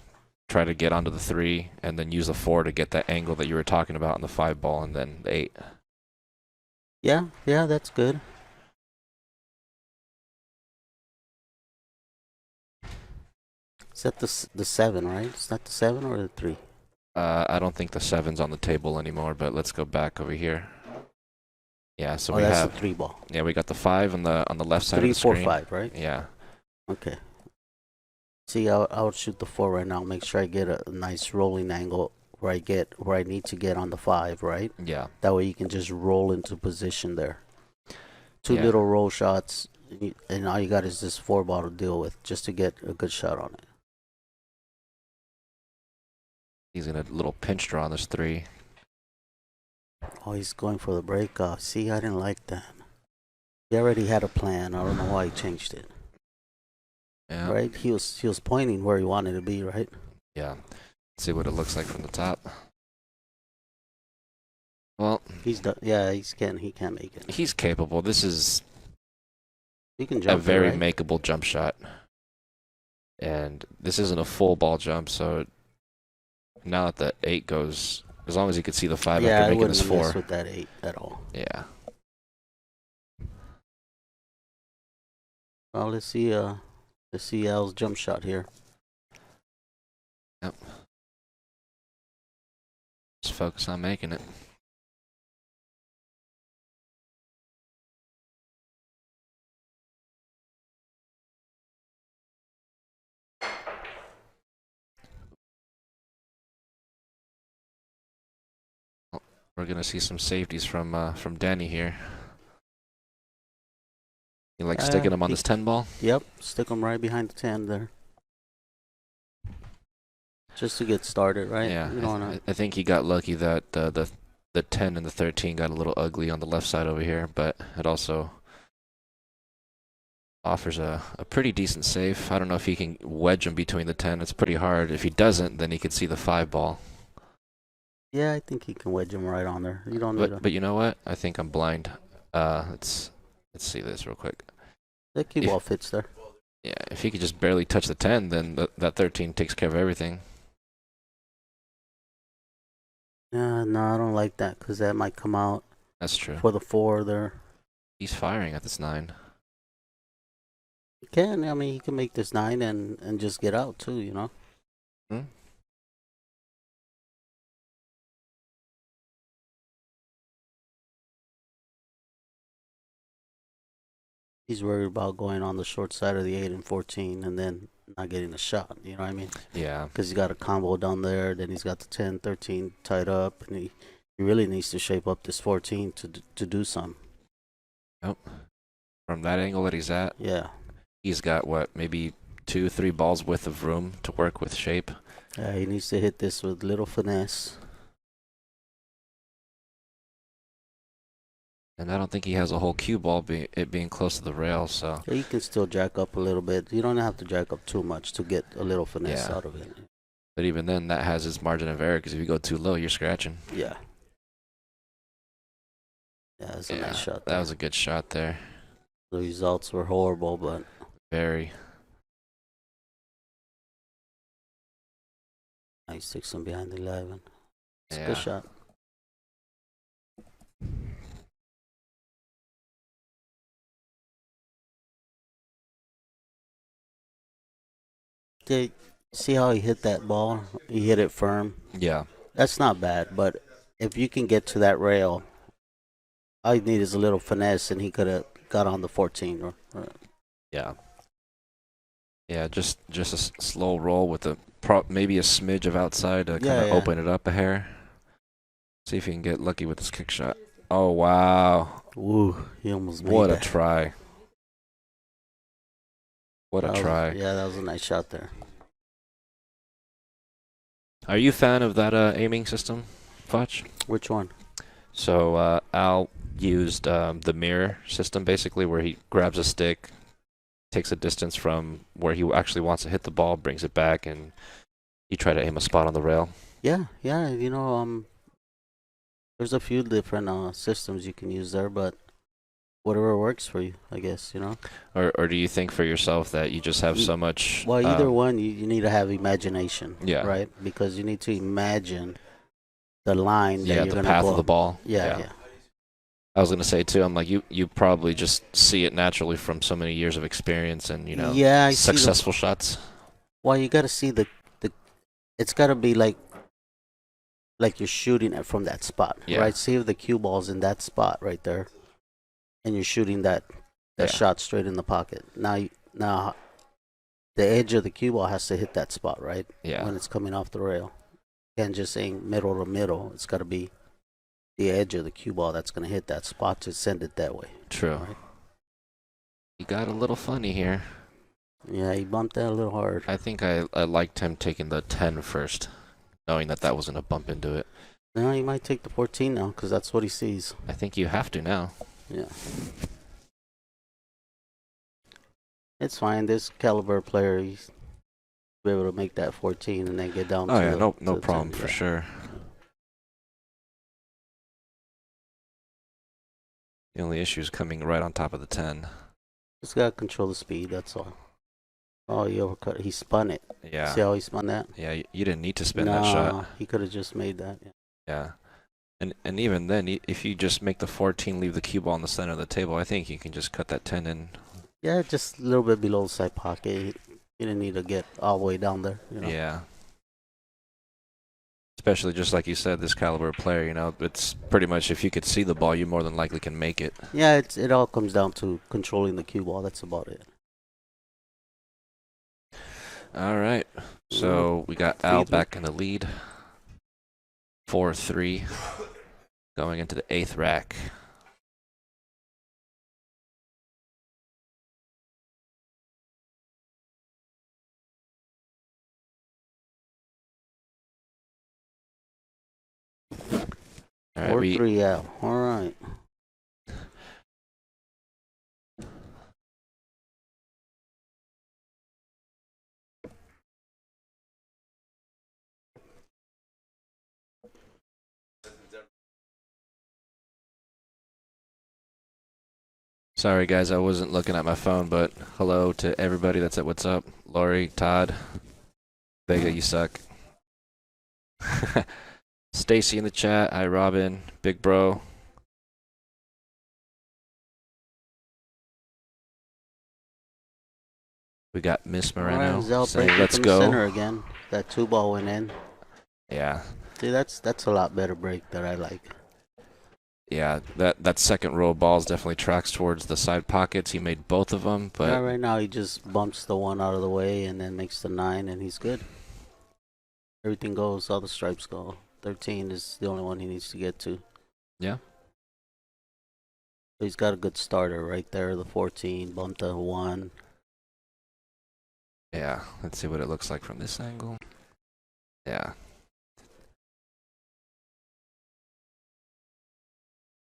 try to get onto the 3, and then use the 4 to get that angle that you were talking about on the 5 ball, and then the 8. Yeah, that's good. Is that the 7, right? It's not the 7 or the 3? I don't think the 7's on the table anymore, but let's go back over here. Yeah, so that's the 3 ball. Yeah, we got the 5 on the left side 3, of the screen. 4, 5, right? Yeah. Okay. See, I would shoot the 4 right now. Make sure I get a nice rolling angle where I need to get on the 5, right? Yeah. That way you can just roll into position there. 2 little roll shots, and all you got is this 4 ball to deal with just to get a good shot on it. He's in a little pinch draw on this 3. Oh, he's going for the breakoff. See, I didn't like that. He already had a plan. I don't know why he changed it. Yeah. Right? He was pointing where he wanted to be, right? Yeah. Let's see what it looks like from the top. Well, he's done. Yeah, he can make it. He's capable. This is He can a jump it, very right? makeable jump shot. And this isn't a full ball jump, so now that the 8 goes, as long as he could see the 5 Yeah, after I making wouldn't this have messed 4. with that 8 at all. Yeah. Well, let's see Al's jump shot here. Yep. Just focus on making it. We're gonna see some safeties from Danny here. You like sticking him on this 10 ball? Yep, stick him right behind the 10 there. Just to get started, right? Yeah, You don't wanna... I think he got lucky that the 10 and the 13 got a little ugly on the left side over here, but it also offers a pretty decent safe. I don't know if he can wedge him between the 10. It's pretty hard. If he doesn't, then he could see the 5 ball. Yeah, I think he can wedge him right on there. You don't need But you know what? I think I'm blind. Let's see this real quick. the cue ball fits there. Yeah, if he could just barely touch the 10, then that 13 takes care of everything. Yeah, no, I don't like that because that might come out That's true. for the 4 there. He's firing at this 9. He can. I mean, he can make this 9 and just get out too. You know. Hmm? He's worried about going on the short side of the 8 and 14 and then not getting a shot. You know what I mean? Yeah. Because he's got a combo down there. Then he's got the 10, 13 tied up, and he really needs to shape up this 14 to do some. Nope. From that angle that he's at, Yeah. he's got what, maybe 2-3 balls width of room to work with shape. Yeah, he needs to hit this with little finesse. And I don't think he has a whole cue ball, it being close to the rail, so. Yeah, you can still jack up a little bit. You don't have to jack up too much to get a little finesse Yeah. out of it. But even then, that has its margin of error, because if you go too low, you're scratching. Yeah. Yeah, that's a nice shot. That was a good shot there. The results were horrible, but Very. he sticks him behind the 11. It's a Yeah. good shot. See how he hit that ball? He hit it firm. Yeah. That's not bad, but if you can get to that rail, all you need is a little finesse, and he could have got on the 14. Yeah. Yeah, just a slow roll with maybe a smidge of outside to kind of open it up a hair. See if he can get lucky with this kick shot. Oh, wow. Woo, he almost made What that. a try. What a try. Yeah, that was a nice shot there. Are you a fan of that aiming system, Fudge? Which one? So Al used the mirror system, basically, where he grabs a stick, takes a distance from where he actually wants to hit the ball, brings it back, and you try to aim a spot on the rail. Yeah, you know, there's a few different systems you can use there, but whatever works for you, I guess, you know. Or do you think for yourself that you just have so much... Well, either one, you need to have imagination, Yeah. right? Because you need to imagine the line that you're going to go. the path of the ball. Yeah. I was gonna say too. I'm like you probably just see it naturally from so many years of experience and I see successful shots. Well, you got to see the. It's got to be like you're shooting it from that spot, right? See if the cue ball's in that spot right there, and you're shooting that shot straight in the pocket. Now, the edge of the cue ball has to hit that spot, right? Yeah. When it's coming off the rail, you can't just aim middle to middle. It's got to be the edge of the cue ball that's going to hit that spot to send it that way. True. Right? He got a little funny here. Yeah, he bumped that a little hard. I think I liked him taking the 10 first, knowing that was going to bump into it. No, he might take the 14 now because that's what he sees. I think you have to now. Yeah. It's fine. This caliber player, he's be able to make that 14 and then get down to no problem 10, for sure. The only issue is coming right on top of the 10. Just gotta control the speed. That's all. Oh, he overcut. He spun it. Yeah. See how he spun that? Yeah, you didn't need to spin that shot. He could have just made that. Yeah. Yeah. And even then, if you just make the 14 leave the cue ball in the center of the table, I think you can just cut that 10 in. Yeah, just a little bit below the side pocket. He didn't need to get all the way down there. You know? Yeah. Especially just like you said, this caliber of player, you know, it's pretty much if you could see the ball, you more than likely can make it. Yeah, it all comes down to controlling the cue ball. That's about it. All right. So we got Al back in the lead. 4-3. Going into the 8th rack. All right, 4-3 out. All right. Sorry, guys, I wasn't looking at my phone, but hello to everybody that's at What's Up. Lori, Todd, Vega, you suck. Stacy in the chat. Hi, Robin. Big Bro. We got Miss Moreno saying, let's go. Center again. That 2-ball went in. Yeah. See, that's a lot better break that I like. Yeah, that second row of balls definitely tracks towards the side pockets. He made both of them, but yeah, right now he just bumps the 1 out of the way and then makes the 9, and he's good. Everything goes. All the stripes go. 13 is the only one he needs to get to. Yeah. So he's got a good starter right there. The 14, bump the 1. Yeah, let's see what it looks like from this angle. Yeah.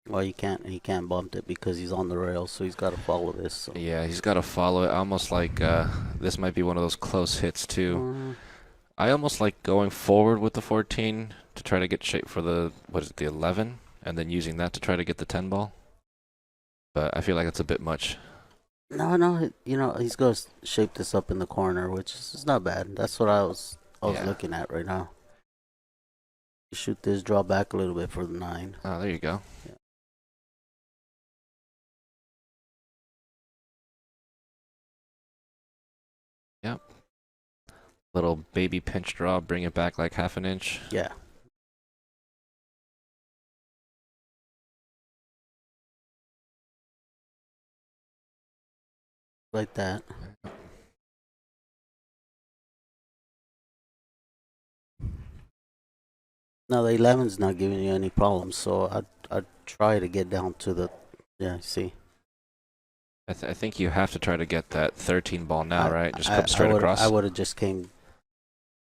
Well, he can't bump it because he's on the rail, so he's got to follow this. So. Yeah, he's got to follow it. Almost like this might be one of those close hits too. I almost like going forward with the 14 to try to get shape for the the 11, and then using that to try to get the 10 ball. But I feel like it's a bit much. No, you know he's gonna shape this up in the corner, which is not bad. That's what I was looking at right now. You shoot this, draw back a little bit for the 9. Oh, there you go. Yeah. Yep. Little baby pinch draw, bring it back like half an inch. Yeah. Like that. Now the 11's not giving you any problems, so I'd try to get down to the, see. I think you have to try to get that 13 ball now, right? Just come straight across. I would have just came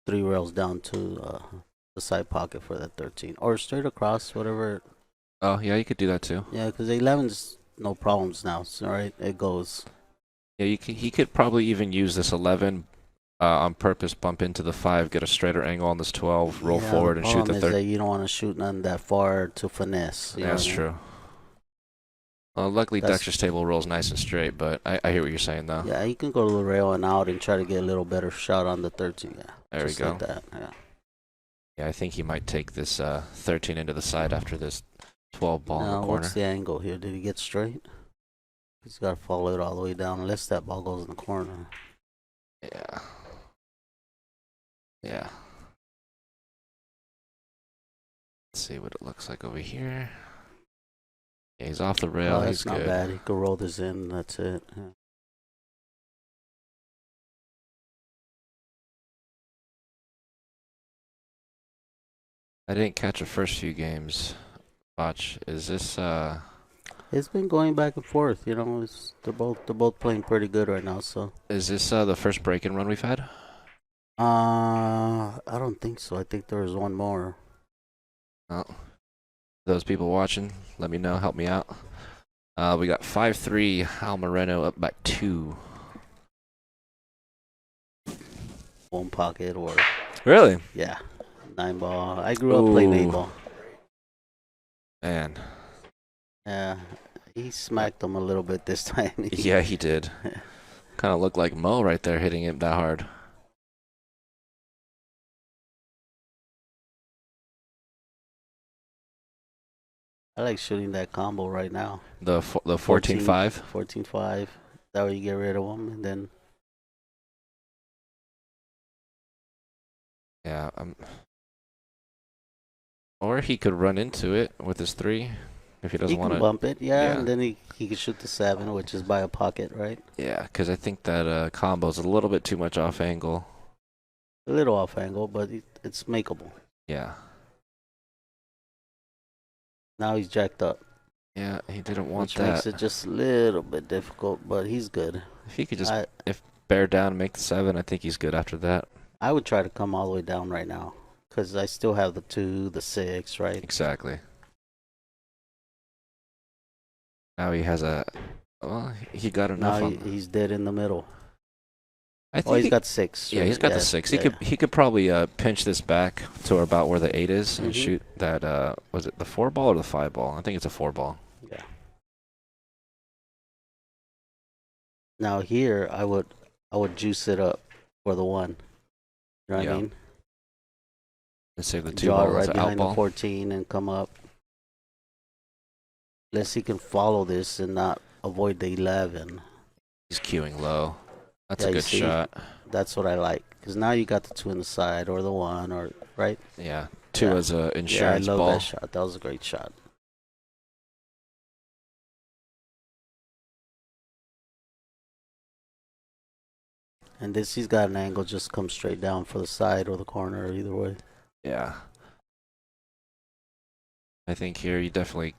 3 rails down to the side pocket for that 13, or straight across, whatever. Oh yeah, you could do that too. Yeah, because the 11's no problems now. So right, it goes. Yeah, he could probably even use this 11 on purpose, bump into the 5, get a straighter angle on this 12, roll forward and shoot the 13. You don't want to shoot none that far to finesse. Yeah, that's true. Well, luckily Dexter's table rolls nice and straight, but I hear what you're saying though. Yeah, you can go to the rail and out and try to get a little better shot on the 13. Yeah, there we go. Like that. Yeah. Yeah, I think he might take this 13 into the side after this 12 ball in the corner. What's the angle here? Did he get straight? He's got to follow it all the way down unless that ball goes in the corner. Yeah. Yeah. Let's see what it looks like over here. Yeah, he's off the rail. That's he's not good. bad. He could roll this in. That's it. Yeah. I didn't catch the first few games. Watch, is this It's been going back and forth. You know, they're both playing pretty good right now. So. Is this the first break-in run we've had? I don't think so. I think there was one more. Oh. Those people watching, let me know. Help me out. We got 5-3. Al Moreno up by 2. One pocket or. Really? Yeah. 9 ball. I grew up playing 8 ball. Man. Yeah. He smacked him a little bit this time. Yeah, he did. Kind of looked like Mo right there hitting it that hard. I like shooting that combo right now. The 14-5. 14-5. That way you get rid of him, and then Yeah. Or he could run into it with his 3 if he he doesn't want can to. bump it, yeah, Yeah. and then he can shoot the 7, which is by a pocket, right? Yeah, because I think that combo's a little bit too much off angle. A little off angle, but it's makeable. Yeah. Now he's jacked up, Yeah, he didn't want which that. makes it just a little bit difficult, but he's good. If he could just bear down and make the 7, I think he's good after that. I would try to come all the way down right now, because I still have the 2, the 6, right? Exactly. Now he has a. Well, he got enough Now on. he's dead in the middle. I Oh, think he's got 6. Yeah, right? he's got the 6. He could probably pinch this back to about where the 8 is and Mhm. shoot that. Was it the 4 ball or the 5 ball? I think it's a 4 ball. Yeah. Now here I would juice it up for the 1. You know what Yeah. I mean? Let's save the 2 Draw it ball as right an out behind the ball. 14 and come up. Unless he can follow this and not avoid the 11. He's queuing low. That's Yeah, a you good see? shot. That's what I like. Because now you got the 2 in the side or the 1, or right? Yeah, 2 Yeah. as a Yeah, I insurance love ball. that shot. That was a great shot. And this, he's got an angle, just come straight down for the side or the corner, either way. Yeah. I think here you definitely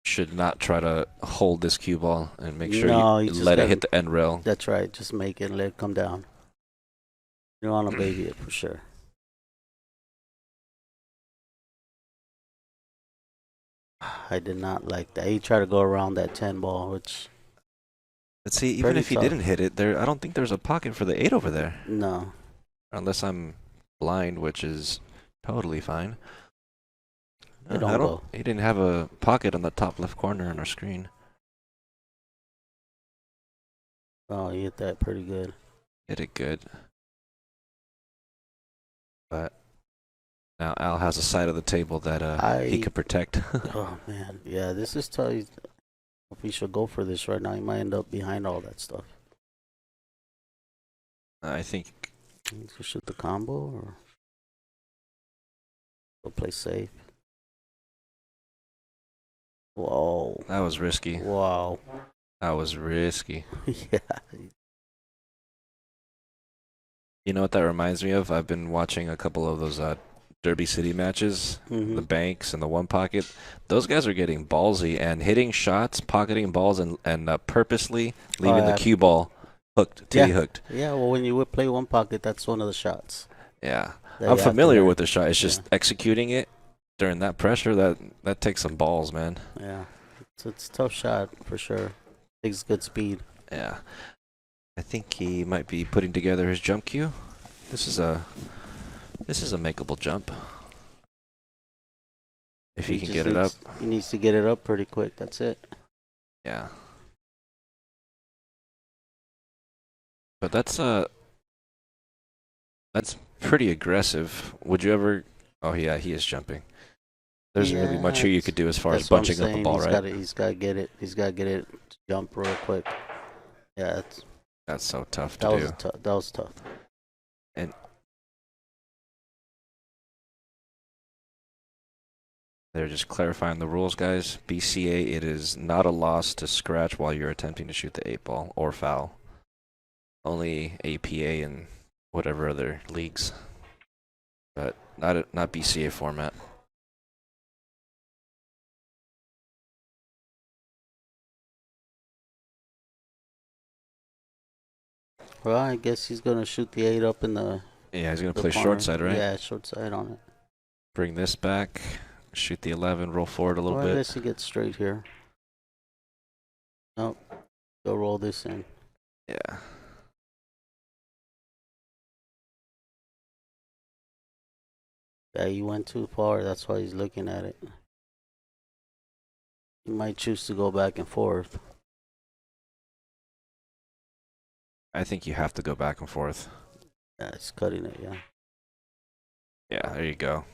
should not try to hold this cue ball and make sure No, you you just let it gotta- hit the end rail. That's right. Just make it and let it come down. You don't want to baby it for sure. I did not like that. He tried to go around that 10 ball, which, Let's see, even pretty if he tough. didn't hit it, I don't think there's a pocket for the 8 over there. no. Unless I'm blind, which is totally fine. It don't go. He didn't have a pocket on the top left corner on our screen. Oh, he hit that pretty good. Hit it good. But now Al has a side of the table that he could protect. Oh, man. Yeah, this is tough. If he should go for this right now, he might end up behind all that stuff. I think He should shoot the combo or go play safe. Whoa. that was risky. Wow. That was risky. Yeah. You know what that reminds me of? I've been watching a couple of those Derby City matches, Mhm. the Banks and the One Pocket. Those guys are getting ballsy and hitting shots, pocketing balls, and purposely leaving the cue ball hooked, titty hooked. Yeah, well, when you would play one pocket, that's one of the shots. Yeah, that I'm you have to familiar learn. with the shot. It's just executing it during that pressure that takes some balls, man. Yeah, it's a tough shot for sure. Takes good speed. Yeah, I think he might be putting together his jump cue. This is a makeable jump if he can just get it up. He needs to get it up pretty quick. That's it. Yeah. But that's pretty aggressive. Would you ever? Oh yeah, he is jumping. There isn't really much here you could do as far as That's what I'm bunching up a saying. ball, right? He's got to get it. He's got to get it to jump real quick. Yeah, That's so tough to that do. was that was tough. And they're just clarifying the rules, guys. BCA, it is not a loss to scratch while you're attempting to shoot the 8 ball or foul. Only APA and whatever other leagues, but not BCA format. Well, I guess he's gonna shoot the 8 up in the. Yeah, he's gonna the play corner. short side, right? Yeah, short side on it. Bring this back, shoot the 11, roll forward a little Well, I bit. guess he gets straight here. Nope. Go roll this in. Yeah. Yeah, he went too far. That's why he's looking at it. He might choose to go back and forth. I think you have to go back and forth. Yeah, it's cutting it. Yeah. Yeah, there you go.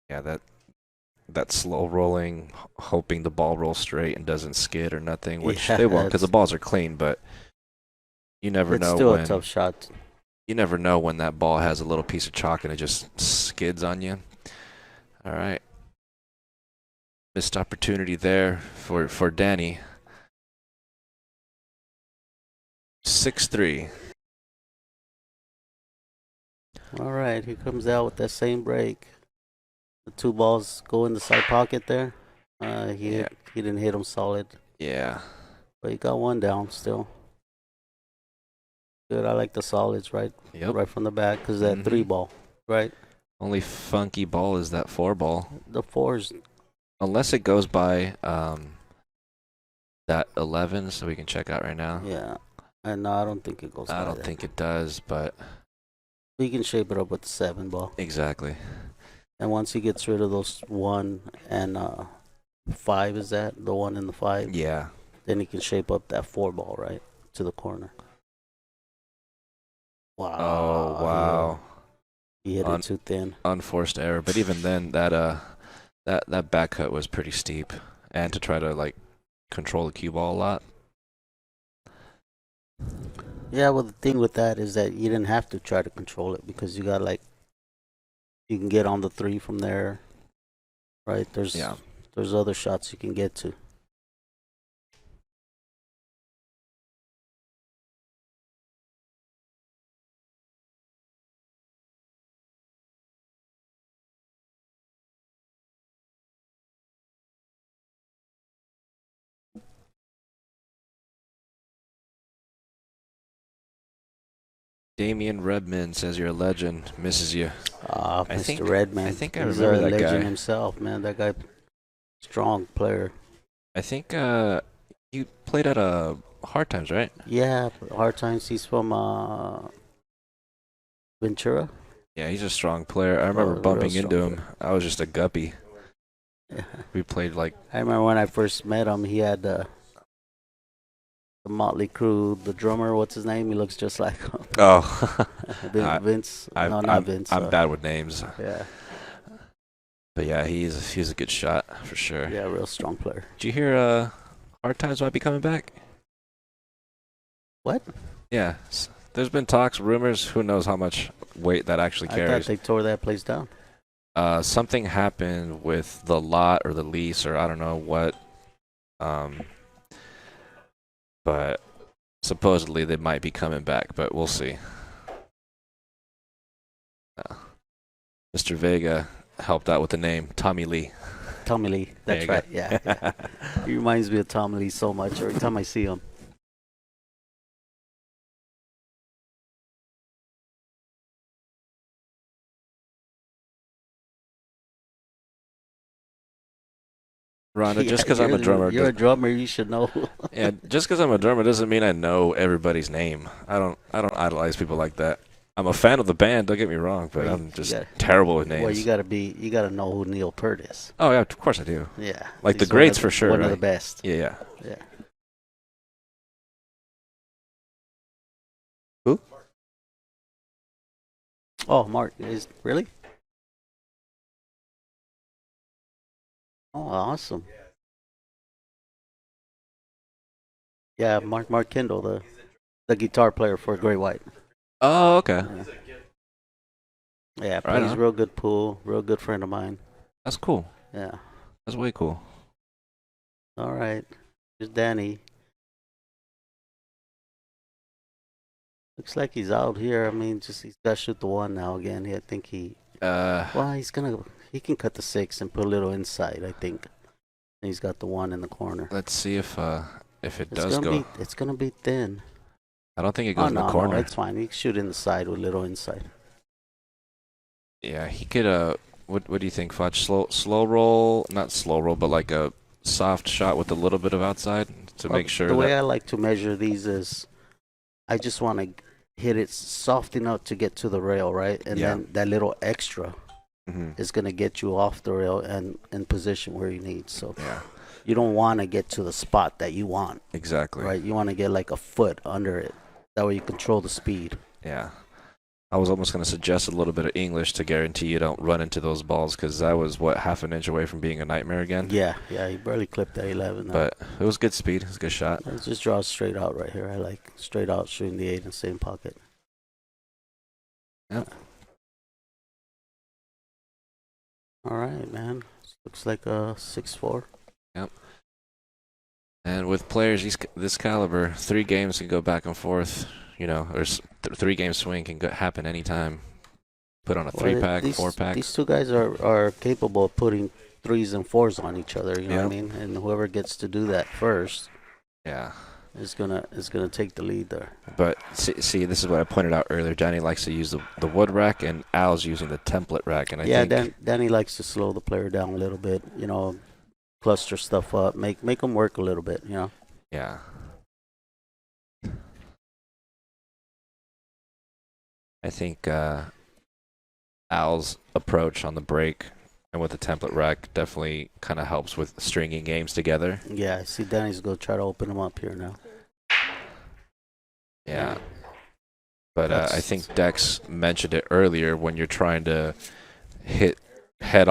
Yeah, that slow rolling, hoping the ball rolls straight and doesn't skid or nothing, which Yeah, they won't because the it's balls are clean. But you never it's know still a when tough shot. you never know when that ball has a little piece of chalk and it just skids on you. All right, missed opportunity there for Danny. 6-3. All right, he comes out with that same break. The two balls go in the side pocket there. Yeah. He didn't hit them solid, Yeah. but he got one down still. Good. I like the solids right Yep. right from the back because that three Mhm. ball, right? Only funky ball is that 4 ball. The fours. Unless it goes by that 11, so we can check out right now. Yeah. And no, I don't think it goes. I by don't that. think it does, but We can shape it up with the 7 ball. exactly. And once he gets rid of those 1 and 5, is that the 1 and the 5? Yeah. Then he can shape up that 4 ball right to the corner. Wow. Oh, wow. He hit it too thin. Unforced error, but even then, that back cut was pretty steep, and to try to like control the cue ball a lot. Yeah, well, the thing with that is that you didn't have to try to control it because you got you can get on the 3 from there, right? There's other shots you can get to. Damian Redman says you're a legend. Misses you. I Mr. think- Redman. I think I He's remember a that legend guy. himself, man. That guy, strong player. I think you played at Hard Times, right? Yeah, hard times. He's from Ventura. Yeah, he's a strong player. I remember real bumping strong into him. I was just a guppy. Yeah. We played like I remember when I first met him. He had the Motley Crue, the drummer. What's his name? He looks just like him. oh. Vince. No, not Vince. I'm bad with names. Yeah, But yeah, he's a good shot for sure. yeah, real strong player. Did you hear Hard Times might be coming back? What? Yeah. There's been talks, rumors, who knows how much weight that actually I carries. thought they tore that place down. Something happened with the lot or the lease or I don't know what. But supposedly they might be coming back, but we'll see. Mr. Vega helped out with the name Tommy Lee. Tommy Lee. That's There right. Yeah. He reminds me of Tommy Lee so much every time I see him. Rhonda, just because Yeah, I'm a drummer, You're a drummer. You should know. yeah, just because I'm a drummer doesn't mean I know everybody's name. I don't idolize people like that. I'm a fan of the band. Don't get me wrong, but Well, I'm just terrible with names. Well, you gotta know who Neil Peart is. Oh yeah, of course I do. Yeah. Like the He's greats for sure, One of right? the best. Yeah. Yeah. Who? Oh, Mark is really? Oh, awesome. Yeah, Mark Kendall, the guitar player for Great White. Oh, okay. Yeah, Right plays on. real good pool. Real good friend of mine. That's cool. Yeah. That's way cool. All right. Here's Danny. Looks like he's out here. I mean, he's got to shoot the 1 now again. I think he can cut the 6 and put a little inside, I think. And he's got the 1 in the corner. Let's see if it It's does gonna go. it's gonna be thin. I don't think it goes in the No, corner. it's fine. He can shoot in the side with a little inside. Yeah, he could. What do you think, Fudge? Slow roll, not slow roll, but like a soft shot with a little bit of outside to make sure. The way I like to measure these is, I just want to hit it soft enough to get to the rail, right? And Yeah. then that little extra is going to get you off the rail and in position where you need. So Yeah, you don't want to get to the spot that you want, exactly. right? You want to get like a foot under it. That way you control the speed. Yeah. I was almost going to suggest a little bit of English to guarantee you don't run into those balls, because that was, what, half an inch away from being a nightmare again? Yeah, he barely clipped that 11. But it was good speed. It was a good shot. Let's just draw straight out right here. I like straight out shooting the 8 in the same pocket. Yep. All right, man. Looks like a 6-4. Yep. And with players this caliber, 3 games can go back and forth. You know, there's 3-game swing can happen anytime. Put on a 3-pack, 4-pack. These two guys are capable of putting 3s and 4s on each other. You know Yep. what I mean? And whoever gets to do that first, Yeah. is gonna take the lead there. But see, this is what I pointed out earlier. Danny likes to use the wood rack, and Al's using the template rack. And I think Danny likes to slow the player down a little bit. You know, cluster stuff up, make them work a little bit. You know. yeah. I think Al's approach on the break and with the template rack definitely kind of helps with stringing games together. Yeah, I see Danny's gonna try to open him up here now. Yeah. But I think Dex mentioned it earlier, when you're trying to hit head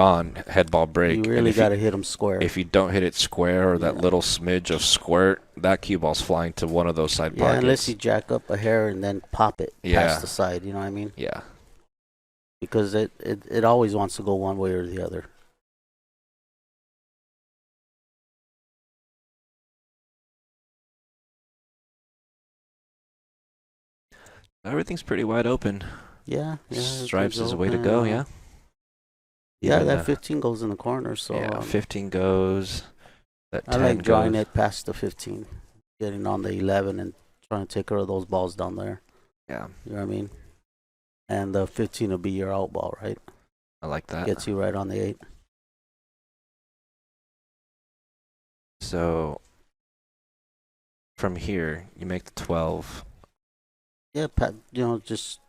ball break. You really got to hit him square. If you don't hit it square, or that little smidge of squirt, that cue ball's flying to one of those side pockets. Yeah, unless you jack up a hair and then pop it past the side. You know what I mean? Yeah. Because it always wants to go one way or the other. Everything's pretty wide open. Yeah. Stripes is the way to go, yeah? Yeah, Even, that 15 goes in the corner, so... Yeah, 15 goes. That 10 I like drawing goes. it past the 15. Getting on the 11 and trying to take care of those balls down there. Yeah. You know what I mean? And the 15 will be your out ball, right? I like that. Gets you right on the 8. So, from here, you make the 12. Yeah, just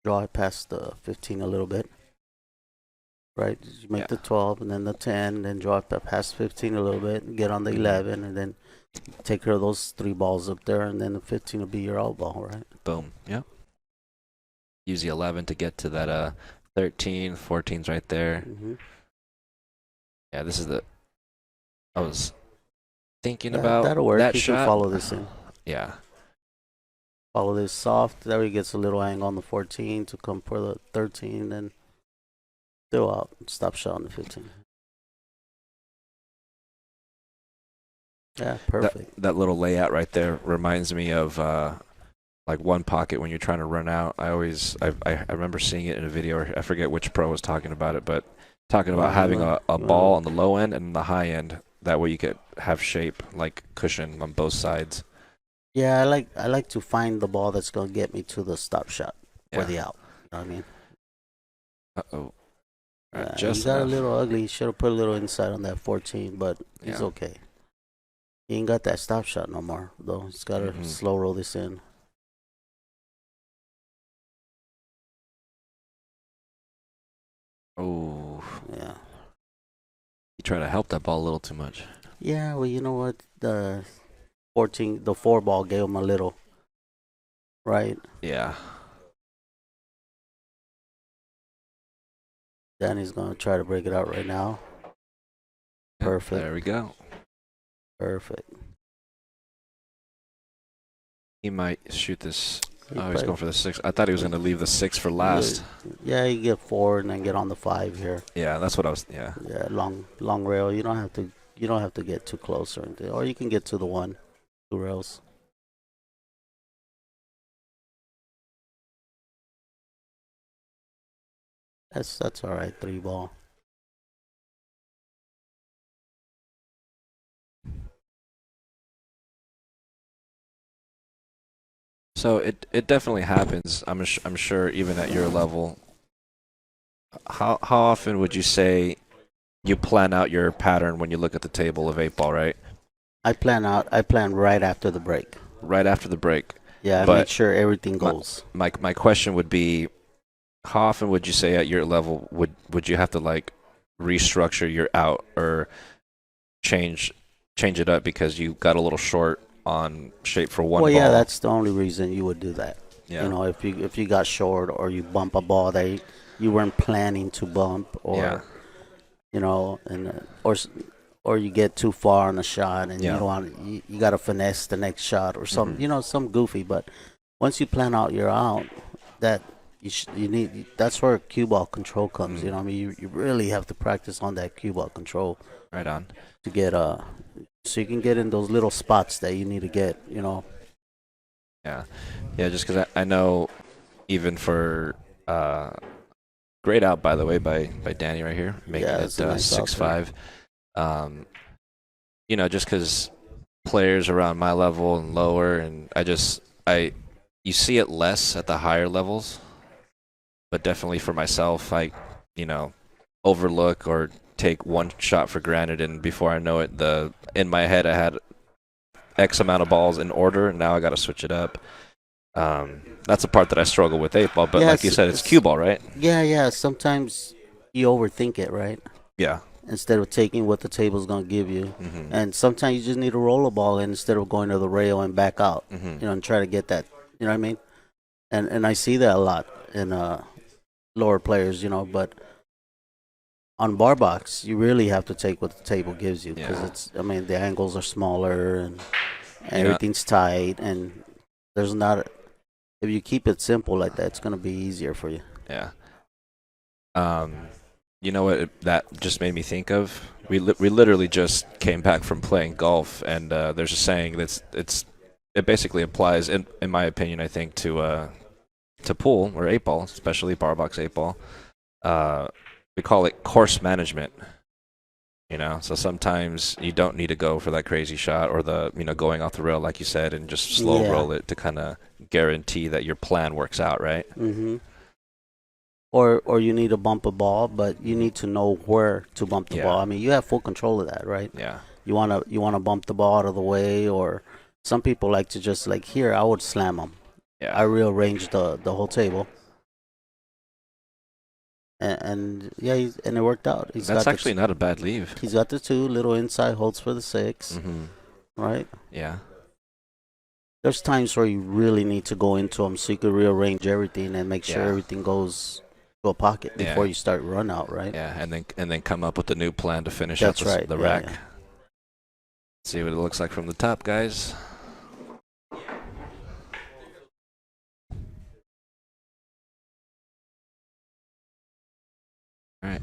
draw it past the 15 a little bit. Right? You make the 12 and then the 10, then draw it past 15 a little bit, and get on the 11, and then take care of those 3 balls up there, and then the 15 will be your out ball, right? Boom. Yep. Use the 11 to get to that 13. 14's right there. Mm-hmm. Yeah, this is I was thinking about that'll work. that you shot. Can follow this in. Yeah. Follow this soft. That way he gets a little angle on the 14 to come for the 13, then still out. Stop shot on the 15. Yeah, perfect. That little layout right there reminds me of like one pocket when you're trying to run out. I remember seeing it in a video, or I forget which pro was talking about it, but talking about having a ball on the low end and the high end. That way you could have shape, like cushion on both sides. Yeah, I like to find the ball that's gonna get me to the stop shot for the out. You know what I mean? Uh-oh. He got a little ugly. He should have put a little inside on that 14, but he's okay. He ain't got that stop shot no more, though. He's got to slow roll this in. Oh. Yeah. You try to help that ball a little too much. Yeah, well, you know what? The 4 ball gave him a little. Right? Yeah. Danny's going to try to break it out right now. Perfect. There we go. Perfect. He might shoot this. He's going for the 6. I thought he was going to leave the 6 for last. Yeah, you get 4 and then get on the 5 here. Yeah, that's what I was. Yeah. Yeah, long rail. You don't have to get too close or anything. Or you can get to the 2 rails. That's all right. 3 ball. So it definitely happens. I'm sure even at your level. How often would you say you plan out your pattern when you look at the table of 8-ball, right? I plan right after the break. Right after the break. Yeah, I make sure everything goes. My question would be, how often would you say at your level would you have to like restructure your out or change it up because you got a little short on shape for one Well, yeah, ball? that's the only reason you would do that. You Yeah. know, if you got short or you bump a ball that you weren't planning to bump, Yeah. or you know, or you get too far on a shot and you Yeah. don't want you got to finesse the next shot or some Mhm. you know some goofy. But once you plan out your out, that you need that's where cue ball control comes. You know, Mm. what I mean, you really have to practice on that cue ball control Right on. to get so you can get in those little spots that you need to get. You know. Yeah. Yeah, just because I know even for uh, great out by the way by Danny right here, making Yeah, it it's a nice out there. 6-5. Um, just because players around my level and lower, and I you see it less at the higher levels, but definitely for myself, I you know overlook or take one shot for granted, and before I know it, in my head I had X amount of balls in order, and now I got to switch it up. That's the part that I struggle with 8 ball, but like you Yes, said, it's cue ball, right? yeah. Sometimes you overthink it, right? Yeah. Instead of taking what the table's gonna give you, Mhm. and sometimes you just need to roll a ball in instead of going to the rail and back out. Mhm. You know, and try to get that. You know what I mean? And I see that a lot in lower players. You know, but on bar box, you really have to take what the table gives you because Yeah. it's. I mean, the angles are smaller and You know. everything's tight, and there's not. If you keep it simple like that, it's gonna be easier for you. Yeah. Um, you know what that just made me think of? We literally just came back from playing golf, and there's a saying it basically applies in my opinion, I think, to pool or 8 ball, especially bar box 8 ball. Uh, we call it course management. So sometimes you don't need to go for that crazy shot or the going off the rail like you said, and just slow Yeah. roll it to kind of guarantee that your plan works out, right? Mm-hmm. Or you need to bump a ball, but you need to know where to bump the ball. Yeah. I mean, you have full control of that, right? Yeah. You wanna bump the ball out of the way, or some people like to just like here. I would slam them. I Yeah. rearrange the whole table, and yeah, and it worked out. That's actually not a bad leave. He's got the two little inside holds for the 6, Mm-hmm. right? Yeah. There's times where you really need to go into them so you can rearrange everything and make sure Yeah. everything goes to a pocket before Yeah. you start run out, right? Yeah, and then come up with a new plan to finish out That's right. the Yeah, rack. yeah. See what it looks like from the top, guys. All right.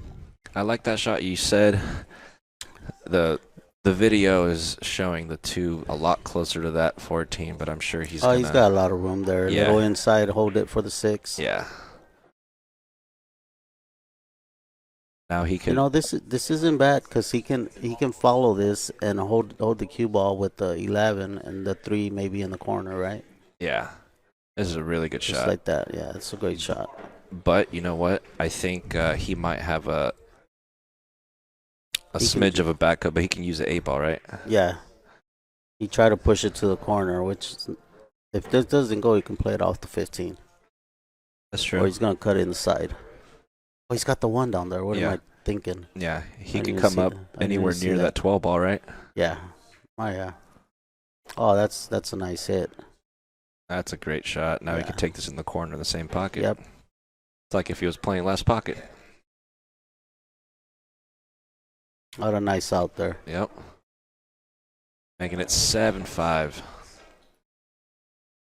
I like that shot you said. The video is showing the two a lot closer to that 14, but I'm sure he's He's got a lot of room there. Yeah. Little inside, hold it for the 6. Yeah. Now he You could. know, this isn't bad because he can follow this and hold the cue ball with the 11 and the 3 maybe in the corner, right? Yeah. This is a really good Just shot. like that. Yeah, it's a great shot. But you know what? I think he might have a He can- smidge of a backup, but he can use the 8 ball, right? Yeah, he tried to push it to the corner, which if this doesn't go, he can play it off the 15, That's or true. he's gonna cut it in the side. Oh, he's got the 1 down there. What am Yeah. I thinking? Yeah, he I could didn't come see up that. I didn't anywhere see near that 12 ball, right? Yeah. Oh yeah. Oh, that's a nice hit. That's a great shot. Now he Yeah. could take this in the corner in the same pocket. Yep. It's like if he was playing last pocket. What a nice out there. Yep. Making it 7-5.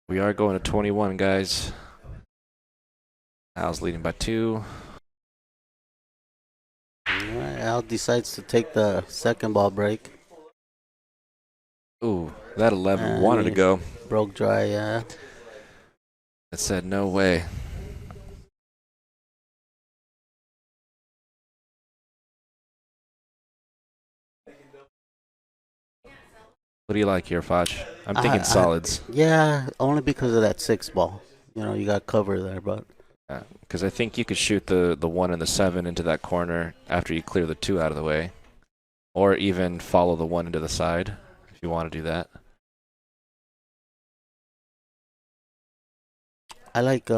We are going to 21, guys. Al's leading by 2. All right, Al decides to take the second ball break. Ooh, that 11 And wanted to he go. Broke dry, yeah. It said no way. What do you like here, Foch? I'm thinking solids. Yeah, only because of that 6 ball. You know, you got cover there, but Because I think you could shoot the 1 and the 7 into that corner after you clear the 2 out of the way. Or even follow the 1 into the side if you want to do that. I like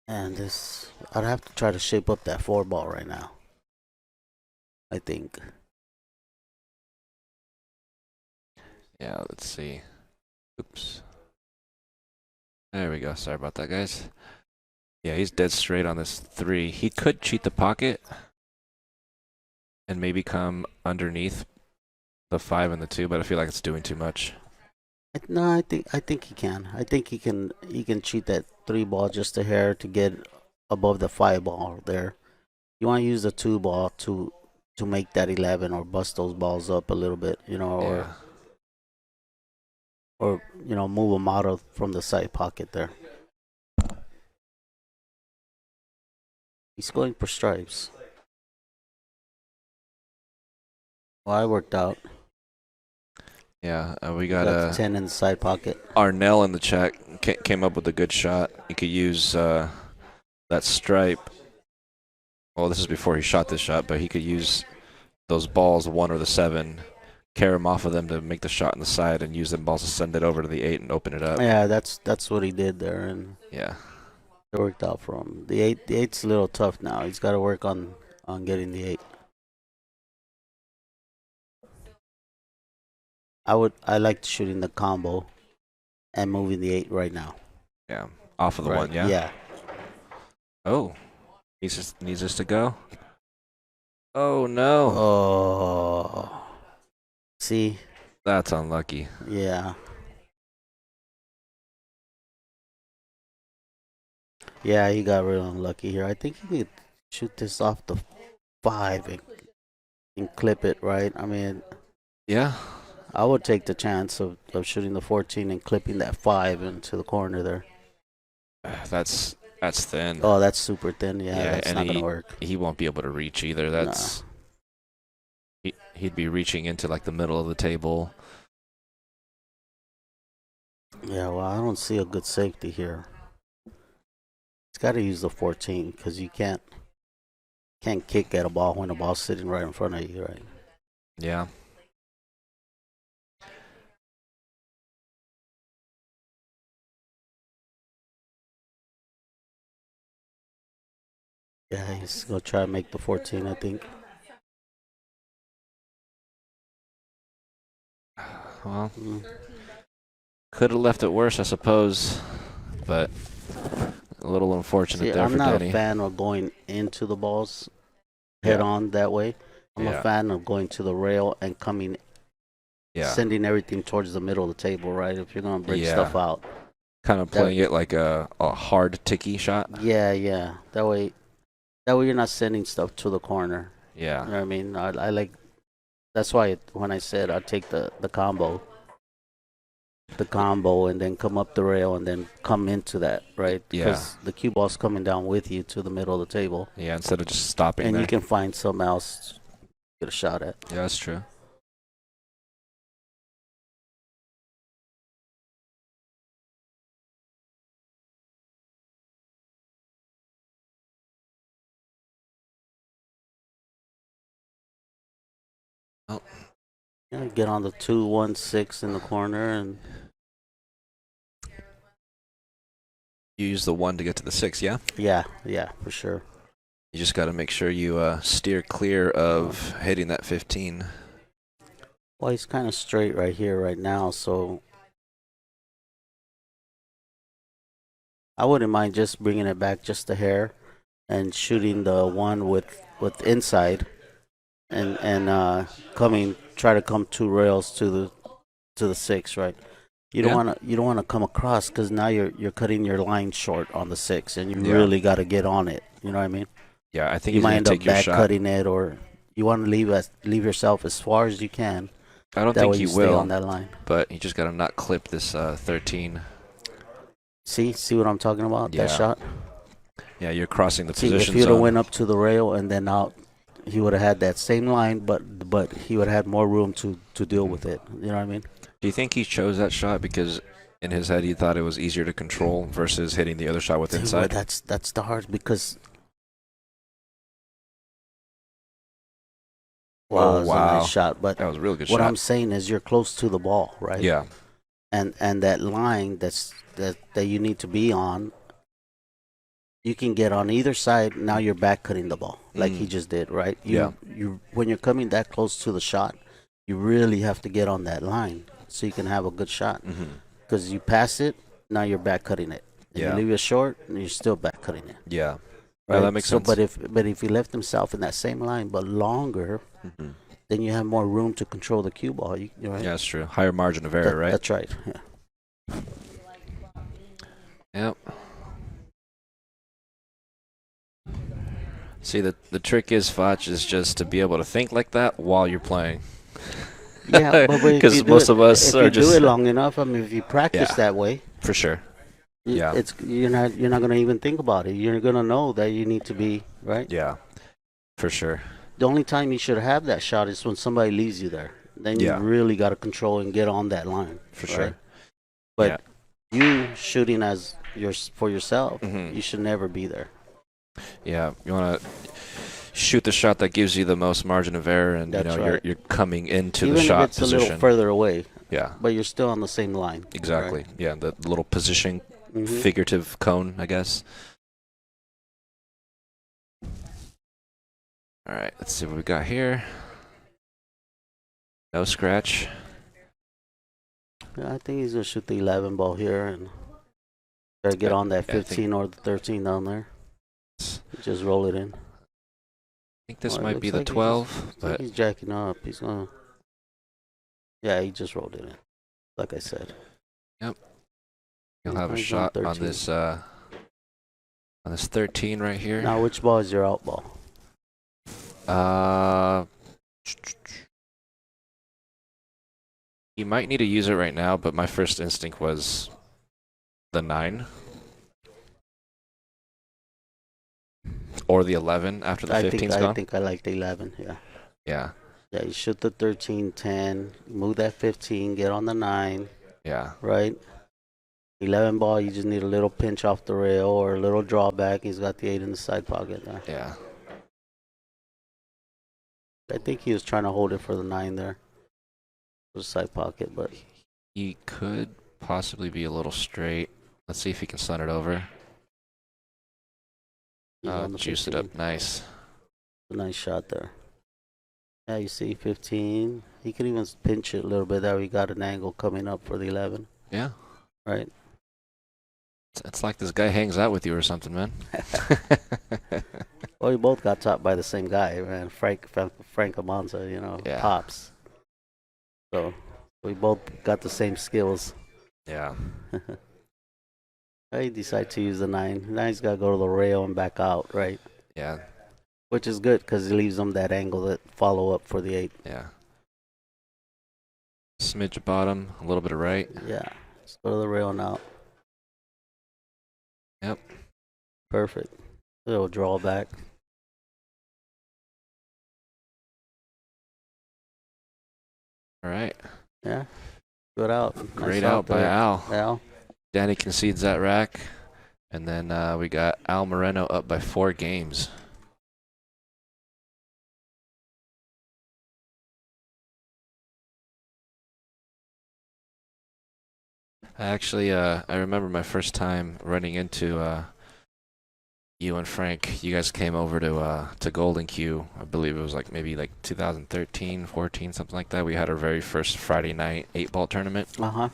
And this, I'd have to try to shape up that 4 ball right now. I think. Yeah, let's see. Oops. There we go. Sorry about that, guys. Yeah, he's dead straight on this 3. He could cheat the pocket and maybe come underneath the 5 and the 2, but I feel like it's doing too much. No, I think he can. I think he can cheat that 3 ball just a hair to get above the 5 ball there. You want to use the 2 ball to make that 11 or bust those balls up a little bit, you know, Yeah. or you know, move them out of from the side pocket there. He's going for stripes. Well, I worked out. Yeah, we Got got 10 in the side pocket. Arnell in the chat came up with a good shot. He could use that stripe. Well, this is before he shot this shot, but he could use those balls, 1 or the 7, carry them off of them to make the shot in the side, and use them balls to send it over to the 8 and open it up. Yeah, that's what he did there, and Yeah. it worked out for him. The 8's a little tough now. He's got to work on getting the 8. I like shooting the combo and moving the 8 right now. Yeah. Off of the Right. 1, yeah? Yeah. Oh. He just needs us to go. Oh, no. Oh. See? That's unlucky. Yeah. Yeah, he got real unlucky here. I think he could shoot this off the 5 and clip it, right? I mean, Yeah. I would take the chance of shooting the 14 and clipping that 5 into the corner there. That's thin. Oh, that's super thin. Yeah, Yeah, that's and not going to work. He won't be able to reach either. That's he'd be reaching into like the middle of the table. Yeah, well, I don't see a good safety here. He's got to use the 14 because you can't kick at a ball when the ball's sitting right in front of you, right? Yeah. Yeah, he's going to try to make the 14, I think. Well, could have left it worse, I suppose, but a little unfortunate See, there I'm for not Danny. a fan of going into the balls head on that way. I'm a fan of going to the rail and coming, sending everything towards the middle of the table, right? If you're going to break stuff out. Kind of playing it like a hard ticky shot. Yeah. That way you're not sending stuff to the corner. Yeah. You know what I mean? I like, that's why when I said I'd take the combo and then come up the rail and then come into that, right? Because the cue ball's coming down with you to the middle of the table. Yeah, instead of just stopping and there. You can find something else to get a shot at. Yeah, that's true. Oh. Yeah, get on the 2-1-6 in the corner and you use the 1 to get to the 6, yeah? Yeah, for sure. You just got to make sure you steer clear of hitting that 15. Well, he's kind of straight right here, right now, so I wouldn't mind just bringing it back just a hair and shooting the 1 with inside and try to come 2 rails to the 6, right? You don't want to come across because now you're cutting your line short on the 6, and you really got to get on it. You know what I mean? Yeah, I think you he's might gonna end up take your back shot. cutting it, or you want to leave yourself as far as you can. I don't that think way he you stay will on that line. But he just got to not clip this 13. See what I'm talking about? Yeah. That shot. Yeah, you're crossing the See, position if you'd have zone. went up to the rail and then out, he would have had that same line, but he would have had more room to deal with it. You know what I mean? Do you think he chose that shot because in his head he thought it was easier to control versus hitting the other shot with inside? Well, that's the hard because. Wow, that was a nice shot, but that was a real good what shot. I'm saying is you're close to the ball, right? Yeah. And that line that you need to be on, you can get on either side. Now you're back cutting the ball like he just did, right? You when you're coming that close to the shot, you really have to get on that line so you can have a good shot. Because you pass it, now you're back cutting it. And you leave it short, and you're still back cutting it. Yeah. Right? No, that makes sense. But if he left himself in that same line but longer, then you have more room to control the cue ball. Right? Yeah, that's true. Higher margin of error, right? That's right. Yeah. Yep. See, the trick is, Foch, is just to be able to think like that while you're playing. Yeah, because most of us are just do it long enough. I mean, if you practice that way, for sure. Yeah, you're not gonna even think about it. You're gonna know that you need to be right. Yeah, for sure. The only time you should have that shot is when somebody leaves you there. Then you really got to control and get on that line. For sure. But you shooting for yourself, you should never be there. Yeah, you want to shoot the shot that gives you the most margin of error, and you're coming into even the shot if it's position. a little further away. Yeah, but you're still on the same line. Exactly. Right? Yeah, the little position, figurative cone, I guess. All right, let's see what we got here. No scratch. Yeah, I think he's gonna shoot the 11 ball here and try to get on that 15 or the 13 down there. Just roll it in. I think this might be the 12, but he's jacking up. He's gonna. Yeah, he just rolled it in. Like I said. Yep. He'll have a shot on this 13 right here. Now, which ball is your out ball? You might need to use it right now, but my first instinct was the 9. Or the 11 after the 15's gone? I think I like the 11, yeah. Yeah. Yeah, you shoot the 13, 10, move that 15, get on the 9. Yeah. Right? 11 ball, you just need a little pinch off the rail or a little drawback. He's got the 8 in the side pocket there. Yeah. I think he was trying to hold it for the 9 there. For the side pocket, but he could possibly be a little straight. Let's see if he can send it over. Juice it up nice. A nice shot there. Yeah, you see 15. He could even pinch it a little bit there. We got an angle coming up for the 11. Yeah. Right. It's like this guy hangs out with you or something, man. Well, we both got taught by the same guy, man. Frank Amanza, Pops. So we both got the same skills. Yeah. I decide to use the 9. 9's got to go to the rail and back out, right? Yeah. Which is good because it leaves them that angle that follow up for the 8. Yeah. Smidge of bottom, a little bit of right. Yeah. Let's go to the rail now. Yep. Perfect. Little drawback. All right. Yeah. Good out. Great out by Al. Al. Danny concedes that rack. And then we got Al Moreno up by 4 games. Actually, I remember my first time running into you and Frank. You guys came over to Golden Q. I believe it was maybe 2013, 14, something like that. We had our very first Friday night 8-ball tournament. Uh-huh.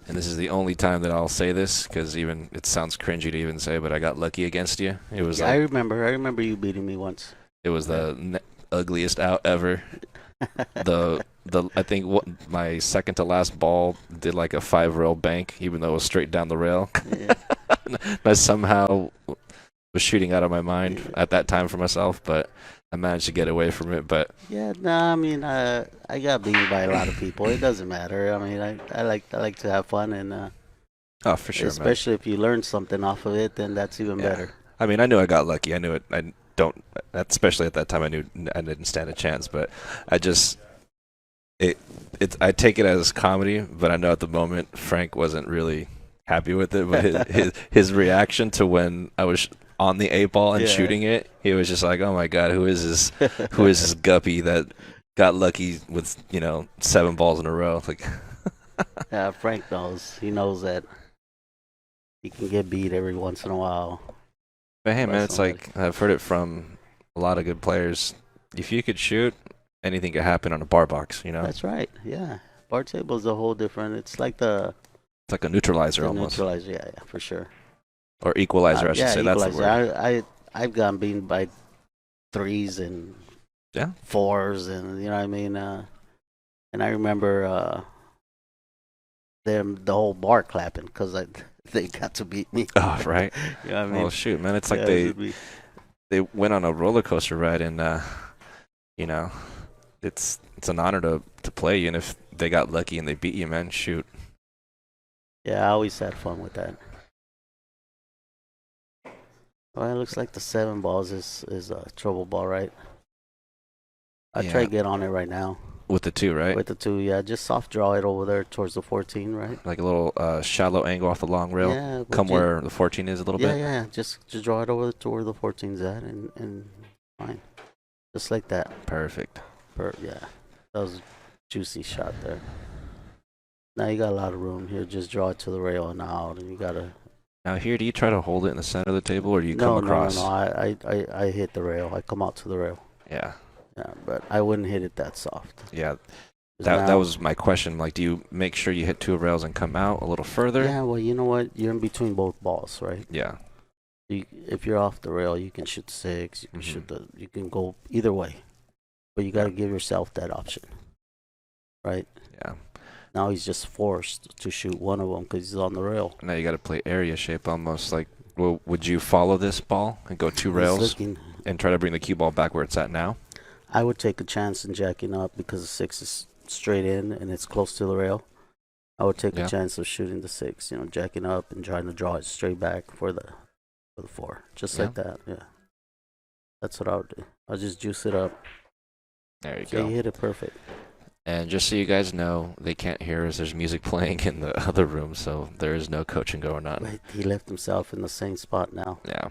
And this is the only time that I'll say this, because even it sounds cringy to even say, but I got lucky against you. It was I remember you beating me once. It was the ugliest out ever. I think my second to last ball did a 5-rail bank, even though it was straight down the rail. Yeah. I somehow was shooting out of my mind at that time for myself, but I managed to get away from it. But yeah, no, I mean, I got beaten by a lot of people. It doesn't matter. I mean, I like to have fun, and oh, for sure, especially if you learn something off of it, then that's even better. I mean, I knew I got lucky. I knew it. I don't, especially at that time. I knew I didn't stand a chance, but I just I take it as comedy, but I know at the moment Frank wasn't really happy with it. But his reaction to when I was on the 8-ball and shooting it, he was just like, "Oh my God, who is this? Who is this guppy that got lucky with 7 balls in a row?" Yeah, Frank knows. He knows that he can get beat every once in a while. But hey, by man, it's somebody. like I've heard it from a lot of good players. If you could shoot, anything could happen on a bar box. You know, That's right. Yeah, bar table is a whole different. It's like the it's like a neutralizer almost, neutralizer. Yeah, yeah, for sure. or equalizer, I should Yeah, say. That's the equalizer. word. I've gotten beaten by threes and Yeah. fours, and you know what I mean. And I remember them the whole bar clapping because they got to beat me. Oh, right. You know what I mean? Oh shoot, man! It's like Yeah, it would be- they went on a roller coaster ride, and you know, it's an honor to play you. And if they got lucky and they beat you, man, shoot. yeah, I always had fun with that. Well, it looks like the 7 balls is a trouble ball, right? I try Yeah. to get on it right now With the 2, right? with the 2. Yeah, just soft draw it over there towards the 14, right? Like a little shallow angle off the long rail. Yeah, Come where the 14 is a little yeah, bit. yeah. Just draw it over to where the 14's at, and fine, just like that. Perfect. Yeah, that was a juicy shot there. Now you got a lot of room here. Just draw it to the rail and out, and you gotta. Now here, do you try to hold it in the center of the table, or do you come across? No. I hit the rail. I come out to the rail. Yeah. Yeah, but I wouldn't hit it that soft. Yeah. 'Cause That now- was my question. Like, do you make sure you hit 2 rails and come out a little further? Yeah, well, you know what? You're in between both balls, right? Yeah. If you're off the rail, you can shoot 6. You can Mhm. you can go either way, but you got to give yourself that option, right? Yeah. Now he's just forced to shoot one of them because he's on the rail. Now you got to play area shape almost. Like, well, would you follow this ball and go 2 He's rails looking- and try to bring the cue ball back where it's at now? I would take a chance in jacking up because the 6 is straight in and it's close to the rail. I would take Yeah. a chance of shooting the 6, jacking up and trying to draw it straight back for the 4, just like that. Yeah, that's what I would do. I'll just juice it up. There you So go. you hit it perfect. And just so you guys know, they can't hear us. There's music playing in the other room, so there is no coaching going on. Right, he left himself in the same spot now. Yeah.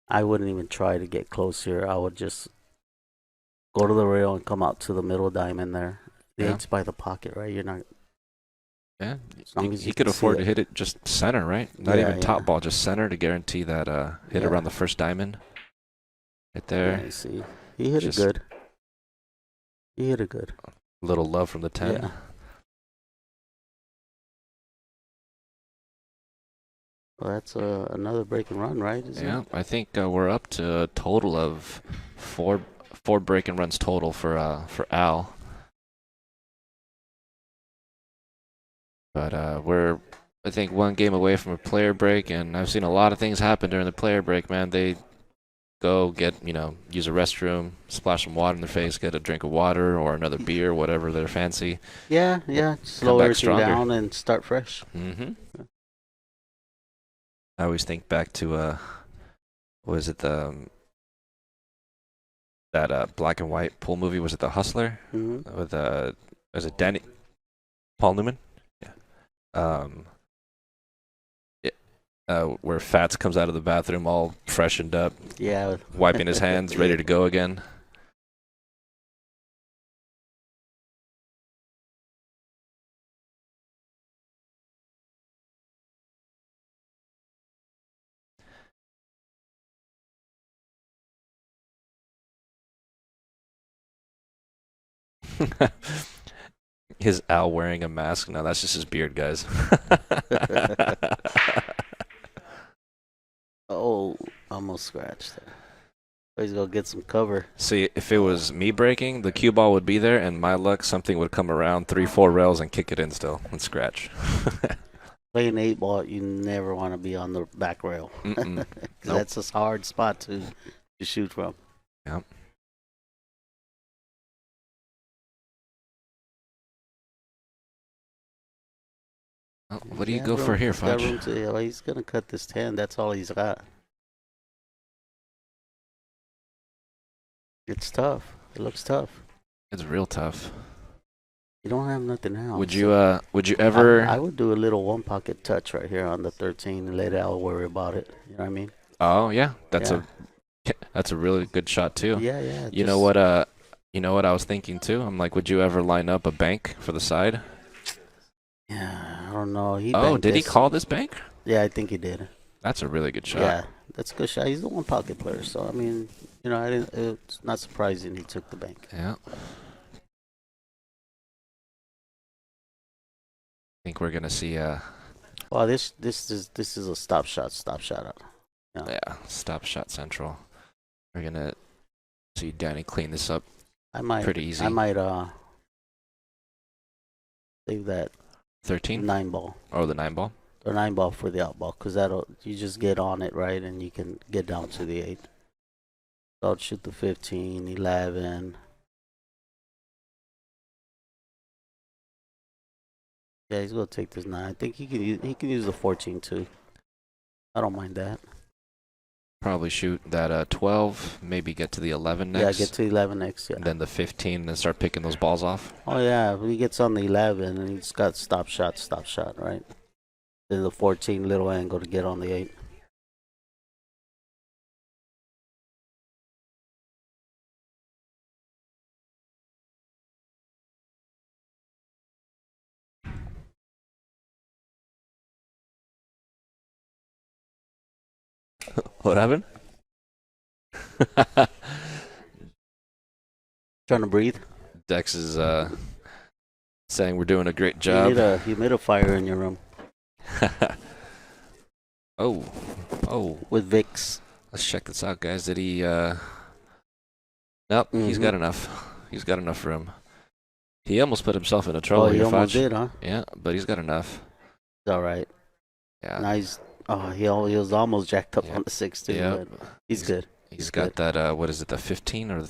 I wouldn't even try to get close here. I would just go to the rail and come out to the middle diamond there. The Yeah. 8's by the pocket, right? You're not. Yeah. long as He you could can see afford to it. hit it just center, right? Not Yeah, even top yeah. ball, just center to guarantee that hit Yeah. around the first diamond. Right there. Yeah, you see, he hit Just- it good. He hit it good. Little love from the 10. Yeah. Well, that's another break and run, right? Isn't Yeah, it? I think we're up to a total of four break and runs total for Al. But we're, I think, 1 game away from a player break, and I've seen a lot of things happen during the player break, man. They go get, use a restroom, splash some water in their face, get a drink of water or another beer, whatever they're fancy. Yeah. Slow back everything stronger. down and start fresh. Mm-hmm. I always think back to what is it, that black and white pool movie? Was it The Hustler? Hmm. With was it Paul Newman? Yeah. Where Fats comes out of the bathroom all freshened up, Yeah. wiping his hands, ready to go again. His Al wearing a mask. No, that's just his beard, guys. Oh, almost scratched there. He's gonna get some cover. See, if it was me breaking, the cue ball would be there, and my luck, something would come around 3-4 rails and kick it in still and scratch. Playing 8-ball, you never want to be on the back rail. Mm-mm. 'Cause Nope. that's a hard spot to shoot from. Yep. Oh, what do you Yeah, go for room- here, he's got Fudge? room to- well, he's gonna cut this 10. That's all he's got. It's tough. It looks tough. It's real tough. You don't have nothing else. Would you ever? I would do a little one pocket touch right here on the 13 and let Al worry about it. You know what I mean? Oh yeah, that's Yeah. a really good shot too. Yeah. You know what? You know what I was thinking too. I'm like, would you ever line up a bank for the side? Yeah, I don't know. Oh, did he call this bank? Yeah, I think he did. That's a really good shot. Yeah, that's a good shot. He's the one pocket player, so I mean, you know, it's not surprising he took the bank. Yeah. I think we're gonna see Well, this is a stop shot. yeah, stop shot central. We're gonna see Danny clean this up pretty easy. I might save that 13? 9 ball. Oh, the 9 ball? Or 9 ball for the out ball, because you just get on it, right, and you can get down to the 8. So I'll shoot the 15, 11. Yeah, he's gonna take this 9. I think he can use the 14 too. I don't mind that. Probably shoot that 12, maybe get to the 11 next. Yeah, get to 11 next, yeah. And then the 15, and then start picking those balls off. Oh yeah, if he gets on the 11 and he's got stop shot, right? Then the 14 little angle to get on the 8. What happened? Trying to breathe. Dex is saying we're doing a great You job. need a humidifier in your room Oh. with Vicks. Let's check this out, guys. Did he Nope, he's got enough. He's got enough room. He almost put himself in a trouble Oh, he here, almost Fudge. did, huh? Yeah, but he's got enough. It's all right. Yeah. Nice. Oh, he was almost jacked up Yeah. on the 6 too. Yeah. But he's good. He's got that, what is it, the 15 or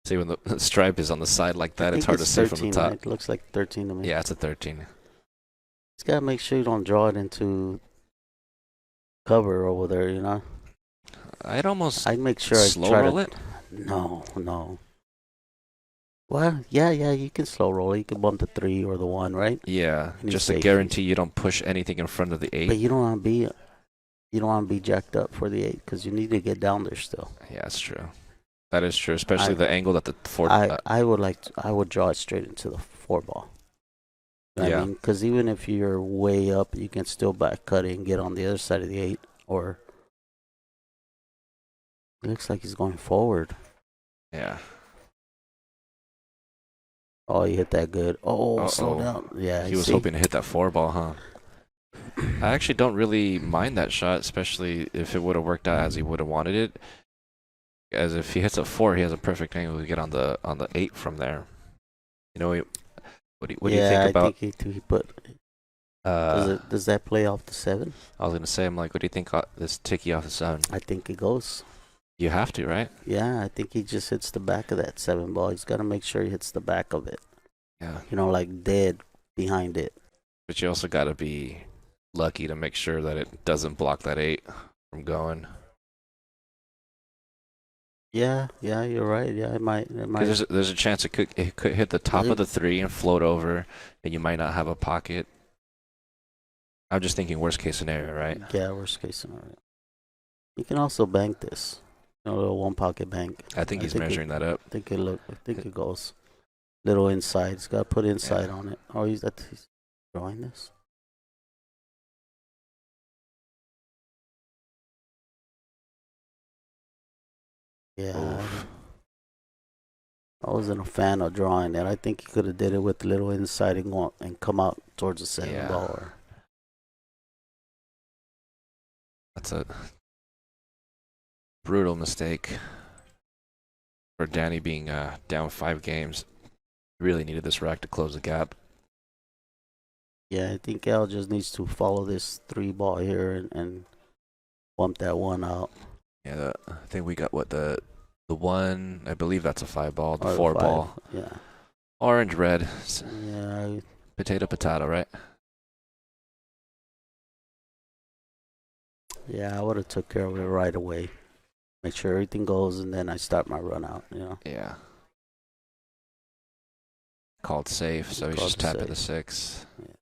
see, when the stripe is on the side like that, it's hard to see 13, from the top. right? It looks like 13 to me. Yeah, it's a 13. He's got to make sure you don't draw it into cover over there, you know? I'd almost I'd make sure I slow try roll to. it. No. Well, yeah, you can slow roll it. You can bump the 3 or the 1, right? Yeah, And just to safe. guarantee you don't push anything in front of the 8. But you don't want to be jacked up for the 8 because you need to get down there still. Yeah, that's true. That is true, especially the angle that the 4. I would draw it straight into the 4 ball. You know what I mean, because even if you're way up, you can still back cut it and get on the other side of the 8. Or it looks like he's going forward. Yeah. Oh, he hit that good. Oh, slow down. Yeah, he was hoping to hit that 4 ball, huh? I actually don't really mind that shot, especially if it would have worked out as he would have wanted it. As if he hits a 4, he has a perfect angle to get on the 8 from there. You know, what do you think about? I think he put. Does that play off the 7? I was gonna say, I'm like, what do you think this ticky off the 7? I think it goes. You have to, right? Yeah, I think he just hits the back of that 7 ball. He's got to make sure he hits the back of it. Yeah. You know, like dead behind it. But you also got to be lucky to make sure that it doesn't block that 8 from going. Yeah, you're right. Yeah, it might. Because there's a chance it could hit the top of the 3 and float over, and you might not have a pocket. I'm just thinking worst case scenario, right? Yeah, worst case scenario. You can also bank this. You know, a little 1 pocket bank. I think he's measuring that up. I think it goes little inside. He's got to put inside on it. Oh, he's drawing this. Yeah. Oof. I wasn't a fan of drawing that. I think he could have did it with a little inside and come out towards the 7 ball. That's a brutal mistake for Danny being down 5 games. Really needed this rack to close the gap. Yeah, I think Al just needs to follow this 3 ball here and bump that 1 out. Yeah, I think we got the 1. I believe that's a 5 ball. The Or 4 5, ball. Yeah. Orange, red. Yeah. Potato, right? Yeah, I would have took care of it right away. Make sure everything goes, and then I start my run out, you know? Yeah. Called safe, so he's just tapping the 6. Yeah.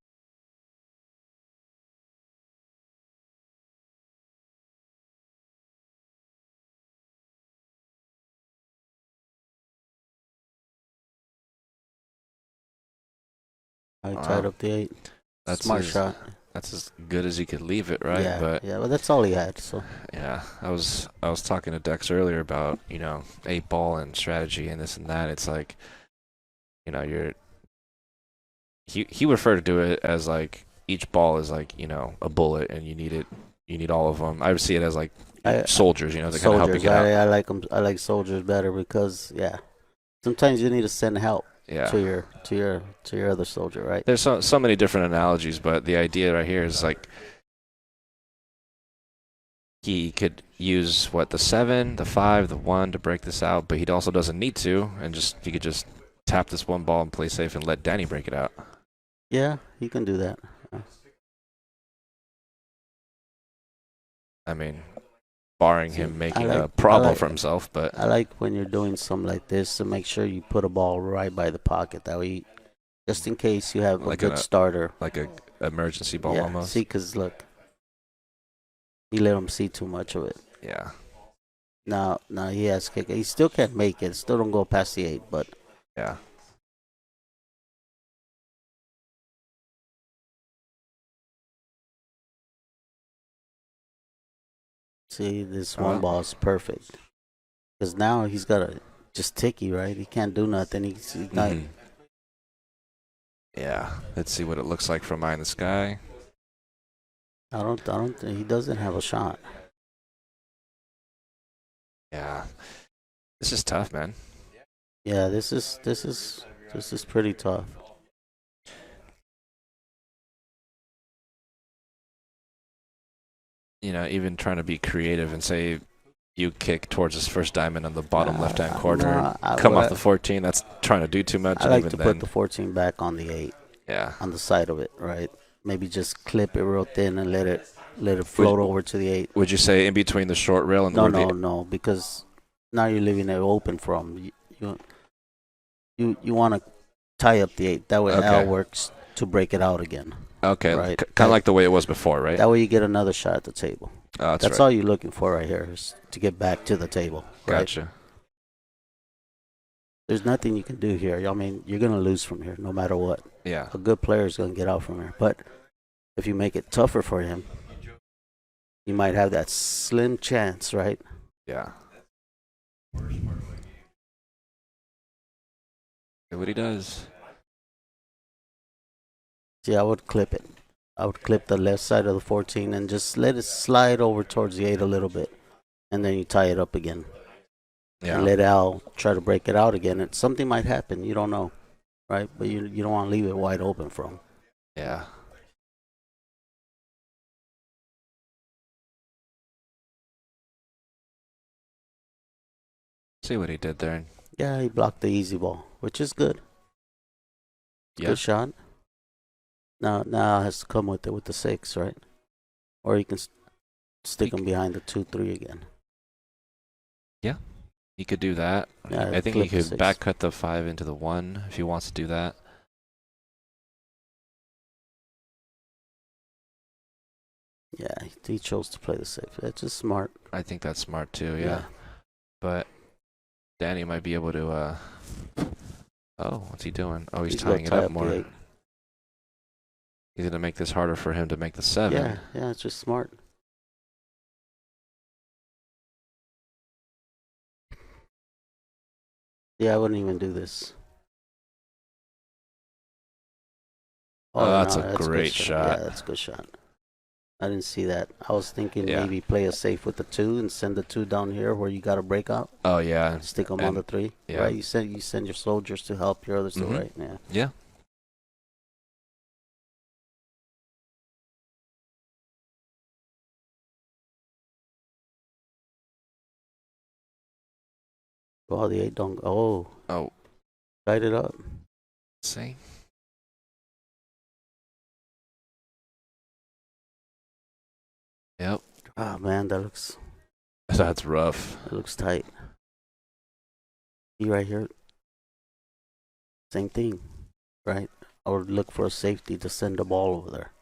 I tied up the 8. Smart shot. That's as good as he could leave it, right? Yeah, But yeah, but that's all he had. So yeah, I was talking to Dex earlier about, 8 ball and strategy and this and that. It's like, you're he referred to it as like each ball is like, a bullet and you need all of them. I would see it as like soldiers, to kind of help you soldiers. get out. I like them. I like soldiers better because sometimes you need to send help Yeah. to your other soldier, right? There's so many different analogies, but the idea right here is like he could use the 7, the 5, the 1 to break this out, but he also doesn't need to, and he could just tap this one ball and play safe and let Danny break it out. Yeah, he can do that. I mean, barring him making a problem for himself, but I like when you're doing something like this to make sure you put a ball right by the pocket. That way, just in case you have like a good starter. Like a emergency ball almost. See, because look, he let him see too much of it. Yeah. Now he has kick. He still can't make it. Still don't go past the 8, but yeah. see, this one ball is perfect. Because now he's got a just ticky, right? He can't do nothing. He's not. Yeah. Let's see what it looks like from Eye in the Sky. I don't think he doesn't have a shot. Yeah. This is tough, man. Yeah, this is pretty tough. Even trying to be creative and say you kick towards this first diamond on the bottom left-hand corner, come off the 14. That's trying to do too much. I like to put the 14 back on the 8. Yeah. On the side of it, right? Maybe just clip it real thin and let it float over to the 8. Would you say in between the short rail and no, because now you're leaving it open for him. You want to tie up the 8. That way Al works to break it out again. Okay, right? Kind of like the way it was before, right? That way you get another shot at the table. Oh, that's right. all you're looking for right here is to get back to the table. Right? Gotcha. There's nothing you can do here. I mean, you're going to lose from here no matter what. Yeah. A good player is going to get out from here. But if you make it tougher for him, you might have that slim chance, right? Yeah. See what he does. See, I would clip it. I would clip the left side of the 14 and just let it slide over towards the 8 a little bit. And then you tie it up again. Yeah. And let Al try to break it out again. And something might happen. You don't know, right? But you don't want to leave it wide open for him. Yeah. See what he did there. Yeah, he blocked the easy ball, which is good. Yeah. Good shot. Now Al has to come with it with the 6, right? Or he can stick him behind the 2-3 again. Yeah. He could do that. Yeah, I think he could back cut the 5 into the 1 if he wants to do that. Yeah, he chose to play the 6. That's just smart. I think that's smart too, yeah. But Danny might be able to oh, what's he doing? Oh, he's tying it up more. He's going to make this harder for him to make the 7. Yeah, it's just smart. Yeah, I wouldn't even do this. Oh, that's a great shot. Yeah, that's a good shot. I didn't see that. I was thinking maybe play a safe with the 2 and send the 2 down here where you got a breakout. Oh, yeah. Stick them on the 3. Yeah. Right? You send your soldiers to help your others, right? Yeah. Yeah. Oh, the 8 don't. Oh. Tied it up. See? Yep. Oh, man, That's rough. That looks tight. See right here? Same thing, right? I would look for a safety to send the ball over there.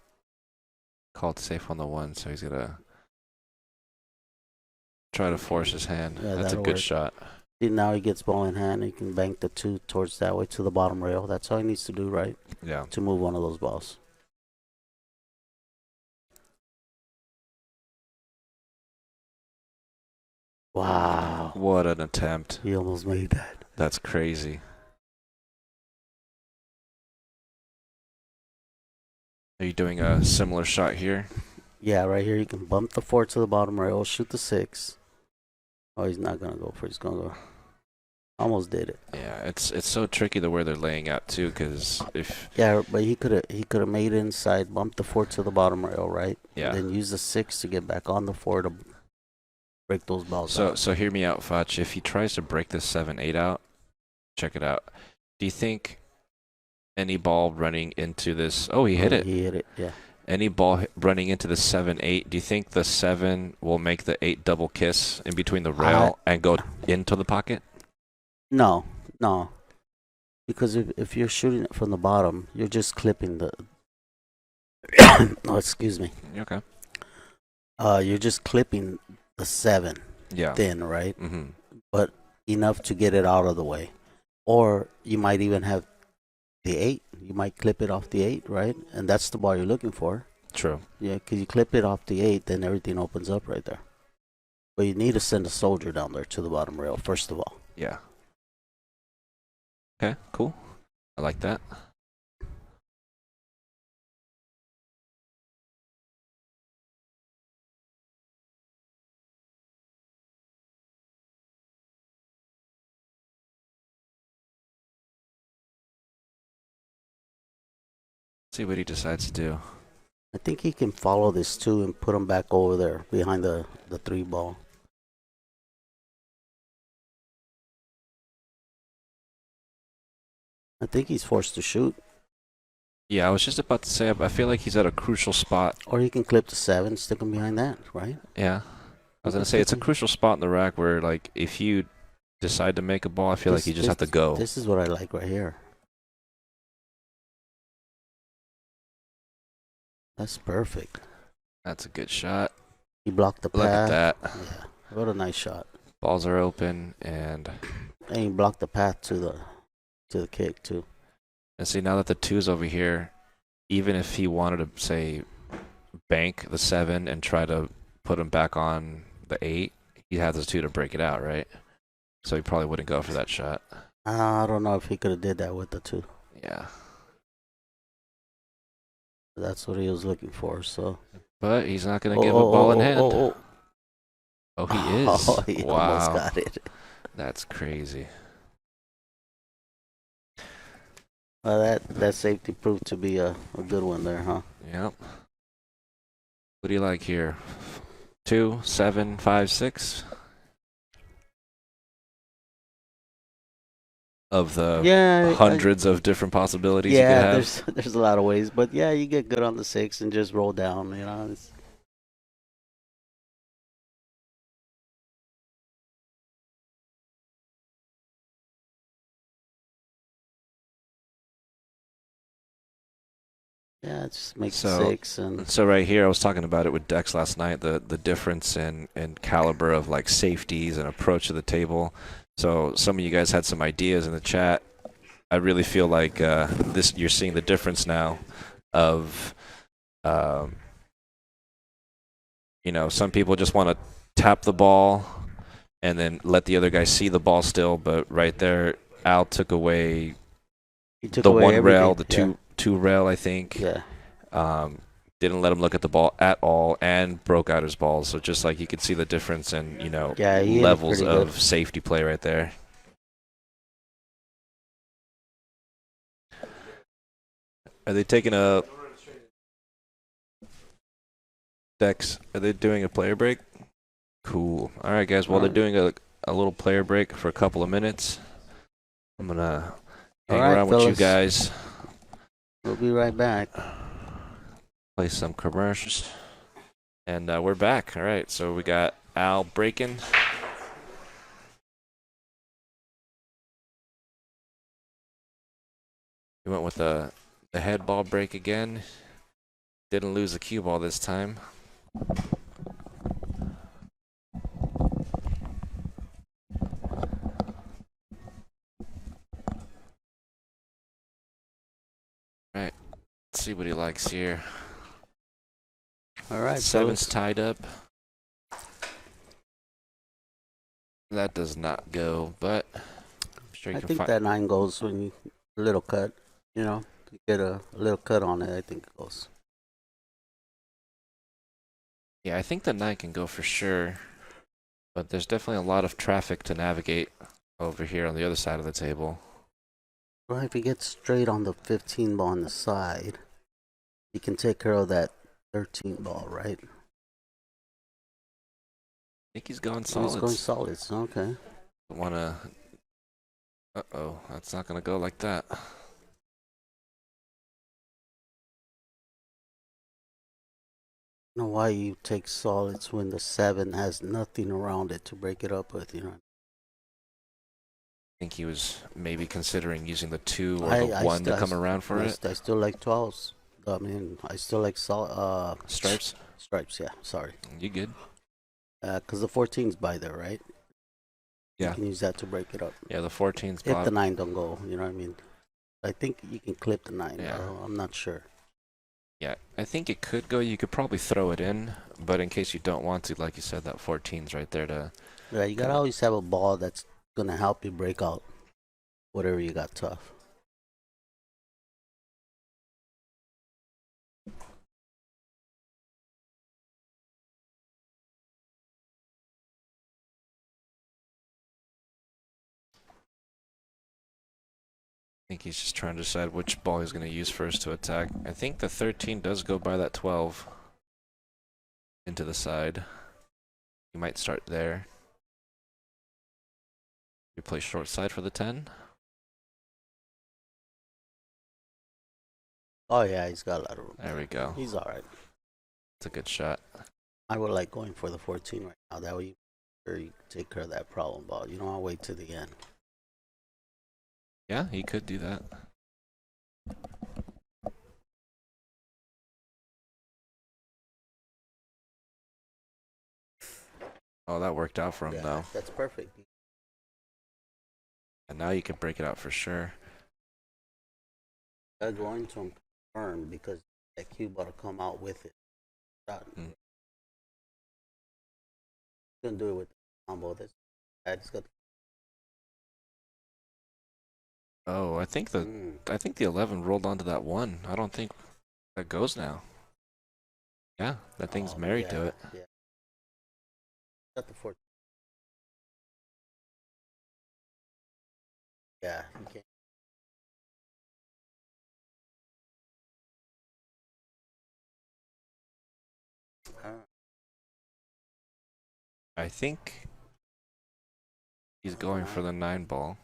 Called safe on the 1, so he's going to try to force his hand. Yeah, that's a good shot. See, now he gets ball in hand. He can bank the 2 towards that way to the bottom rail. That's all he needs to do, right? Yeah. To move one of those balls. Wow. What an attempt. He almost made that. That's crazy. Are you doing a similar shot here? Yeah, right here you can bump the 4 to the bottom rail, shoot the 6. Oh, he's not gonna go for it. He's gonna go. Almost did it. Yeah, it's so tricky the way they're laying out too, because if Yeah, but he could have made it inside, bumped the 4 to the bottom rail, right? yeah. And then use the 6 to get back on the 4 to break those balls So out. so hear me out, Fudge. If he tries to break this 7-8 out, check it out. Do you think any ball running into this? Oh, he hit it. He hit it. Yeah. Any ball running into the 7-8, do you think the 7 will make the 8 double kiss in between the rail and go into the pocket? No, no. Because if you're shooting it from the bottom, you're just clipping the. Oh, excuse me. Okay. You're just clipping the 7 Yeah. thin, right? Mm-hmm. But enough to get it out of the way. Or you might even have the 8. You might clip it off the 8, right? And that's the ball you're looking for. True. Yeah, because you clip it off the 8, then everything opens up right there. But you need to send a soldier down there to the bottom rail, first of all. Yeah. Okay, cool. I like that. See what he decides to do. I think he can follow this too and put him back over there behind the 3 ball. I think he's forced to shoot. Yeah, I was just about to say, I feel like he's at a crucial spot. Or he can clip the 7, stick him behind that, right? Yeah. I was going to say, it's a crucial spot in the rack where, like, if you decide to make a ball, I feel like you just have to go. This is what I like right here. That's perfect. That's a good shot. He blocked the path. Look at that. Yeah, what a nice shot. Balls are open, and he blocked the path to the kick too. And see, now that the 2's over here, even if he wanted to, say, bank the 7 and try to put him back on the 8, he has the 2 to break it out, right? So he probably wouldn't go for that shot. I don't know if he could have did that with the 2. Yeah. That's what he was looking for, so. But he's not going to give a ball in hand. Oh, he is. Oh, he almost got it. That's crazy. Well, that safety proved to be a good one there, huh? Yep. What do you like here? 2, 7, 5, 6? Of the hundreds of different possibilities you could have. there's a lot of ways, but yeah, you get good on the 6 and just roll down, you know. Yeah, it just makes 6 and. So right here, I was talking about it with Dex last night. The difference in caliber of like safeties and approach to the table. So some of you guys had some ideas in the chat. I really feel like this. You're seeing the difference now of, you know, some people just want to tap the ball and then let the other guy see the ball still. But right there, Al took away the one rail, the two rail, I think. Yeah. Didn't let him look at the ball at all and broke out his balls. So just like you could see the difference in, you know, levels of safety play right there. Are they taking a Dex? Are they doing a player break? Cool. All right, guys. Well, they're doing a little player break for a couple of minutes. I'm gonna hang around with you guys. We'll be right back. Play some commercials. And we're back. All right, so we got Al breaking. He went with the head ball break again. Didn't lose the cue ball this time. All right, let's see what he likes here. All right, 7's tied up. That does not go, but I'm sure you I can think find. that 9 goes when you a little cut, you know, to get a little cut on it. I think it goes. Yeah, I think the 9 can go for sure, but there's definitely a lot of traffic to navigate over here on the other side of the table. Well, if he gets straight on the 15 ball on the side, he can take care of that 13 ball, right? I think he's going Oh, he's going solids. solids. Okay. Wanna. Uh-oh, that's not gonna go like that. Know why you take solids when the 7 has nothing around it to break it up with, you know? I think he was maybe considering using the 2 or I, the I, 1 to st- I, come st- around for it. I still like 12s. I mean, I still like Stripes? stripes, yeah, sorry. You good? Because the 14's by there, right? You Yeah. can use that to break it up. Yeah, the 14's If the bottom. 9 don't go, you know what I mean? I think you can clip the 9, Yeah. but I'm not sure. Yeah, I think it could go. You could probably throw it in, but in case you don't want to, like you said, that 14's right there to. Yeah, you gotta always have a ball that's gonna help you break out whatever you got tough. I think he's just trying to decide which ball he's going to use first to attack. I think the 13 does go by that 12 into the side. You might start there. You play short side for the 10. Oh yeah, he's got a lot of room. There we go. He's all right. It's a good shot. I would like going for the 14 right now. That way you take care of that problem ball. You don't want to wait to the end. Yeah, he could do that. Oh, that worked out for him, though. That's perfect. And now you can break it out for sure. Gotta go into him firm because that cue ball to come out with it. Mm. Gonna do it with the combo. This I just got. Oh, I think the 11 rolled onto that 1. I don't think that goes now. Yeah, that thing's married to it. Yeah. Got the 14. Yeah, you can't. I think he's going for the 9 ball.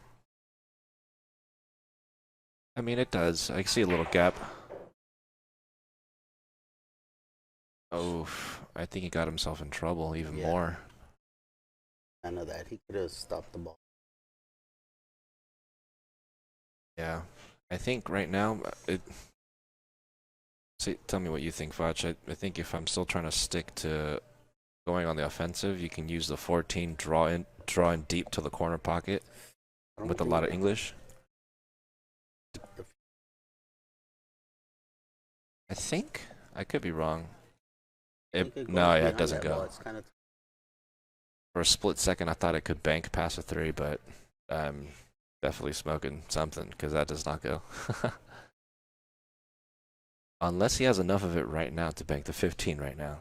I mean, it does. I see a little gap. Oh, I think he got himself in trouble even more. I know that. He could have stopped the ball. Yeah. I think right now, tell me what you think, Foch. I think if I'm still trying to stick to going on the offensive, you can use the 14, draw in deep to the corner pocket with a lot of English. I think I could be wrong. No, yeah, it doesn't go. For a split second, I thought it could bank past a 3, but I'm definitely smoking something because that does not go. Unless he has enough of it right now to bank the 15 right now.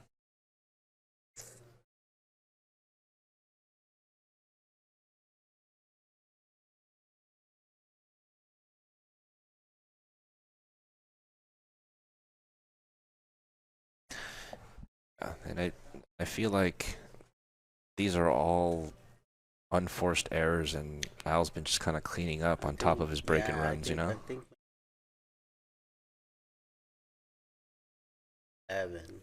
And I feel like these are all unforced errors, and Al's been just kind of cleaning up on top of his break-and runs, you know? I think Evan.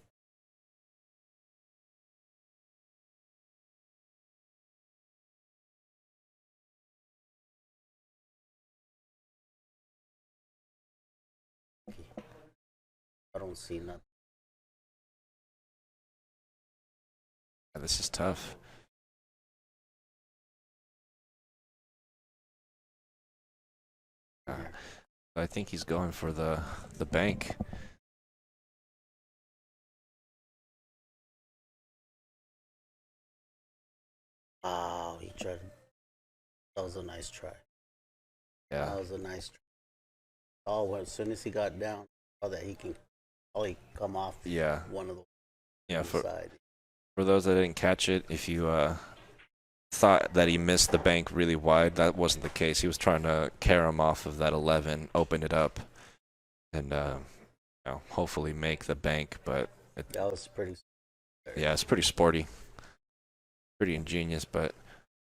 I don't see nothing. Yeah, this is tough. I think he's going for the bank. Oh, he tried. That was a nice try. Yeah. That was a nice try. Oh, well, as soon as he got down, saw that he can probably come off Yeah. one of the Yeah. one side. For those that didn't catch it, if you thought that he missed the bank really wide, that wasn't the case. He was trying to carry him off of that 11, open it up, and hopefully make the bank. But That was pretty. yeah, it's pretty sporty, pretty ingenious. But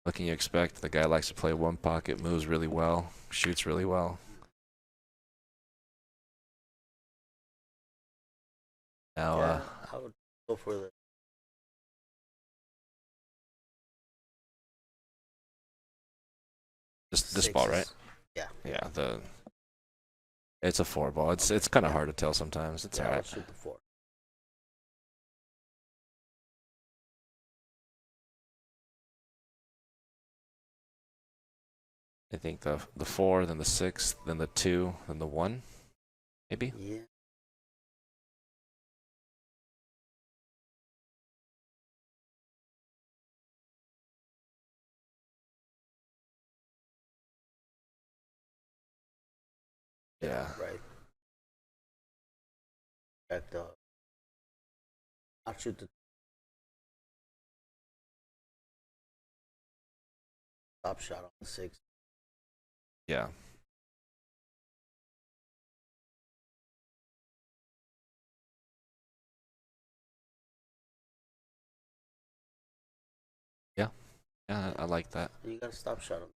what can you expect? The guy likes to play one pocket, moves really well, shoots really well. Now, Yeah, I would go for the this ball, right? sixes. Yeah. Yeah, it's a 4 ball. It's kind of hard to tell sometimes. It's Yeah, I'll alright. shoot the 4. I think the 4, then the 6, then the 2, then the 1, maybe. Yeah. Yeah. Right. At the. I'll shoot the top shot on the 6. Yeah. Yeah. Yeah, I like that. You got to stop shot him.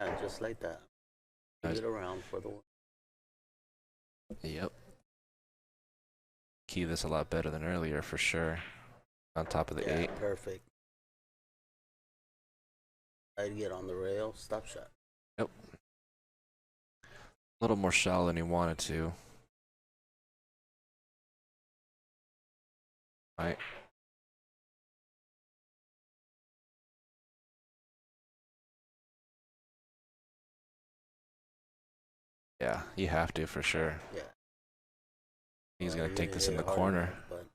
Yeah, just like that. Move Nice. it around for the 1. Yep. Key this a lot better than earlier for sure. On top of the Yeah, 8. perfect. I'd get on the rail, stop shot. Yep. A little more shallow than he wanted to. Right. Yeah, you have to for sure. Yeah. He's Well, gonna you take didn't this hit in the it hard corner. enough, but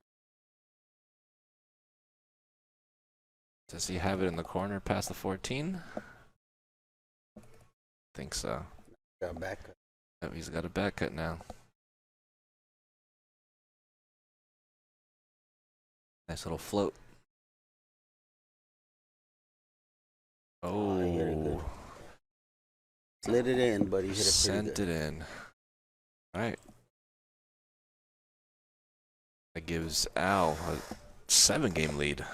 Does he have it in the corner past the 14? Think so. got back. Oh, he's got a back cut now. Nice little float. Oh, he hit it good. Oh, Slid it in, but he hit it pretty sent good. it in. All right. That gives Al a 7-game lead.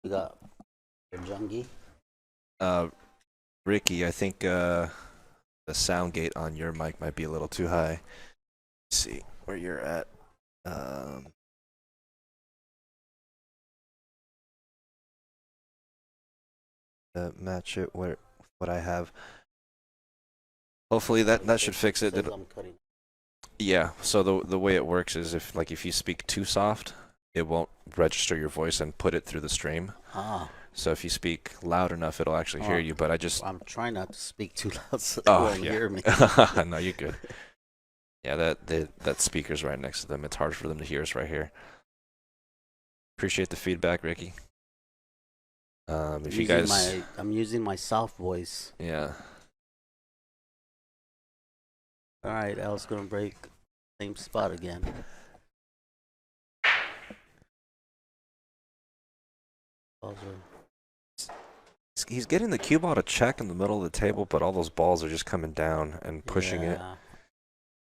We got Jungie. Ricky, I think the sound gate on your mic might be a little too high. Let's see where you're at. Match it where what I have. Hopefully that should fix it. Says I'm cutting. Yeah. So the way it works is if you speak too soft, it won't register your voice and put it through the stream. Ah. So if you speak loud enough, it'll actually hear you. But I'm trying not to speak too loud so they oh won't yeah. hear me. No, you're good. Yeah, that speaker's right next to them. It's hard for them to hear us right here. Appreciate the feedback, Ricky. If you guys, I'm using my soft voice. yeah. All right, Al's gonna break same spot again. Balls are- He's getting the cue ball to check in the middle of the table, but all those balls are just coming down and pushing it. Yeah,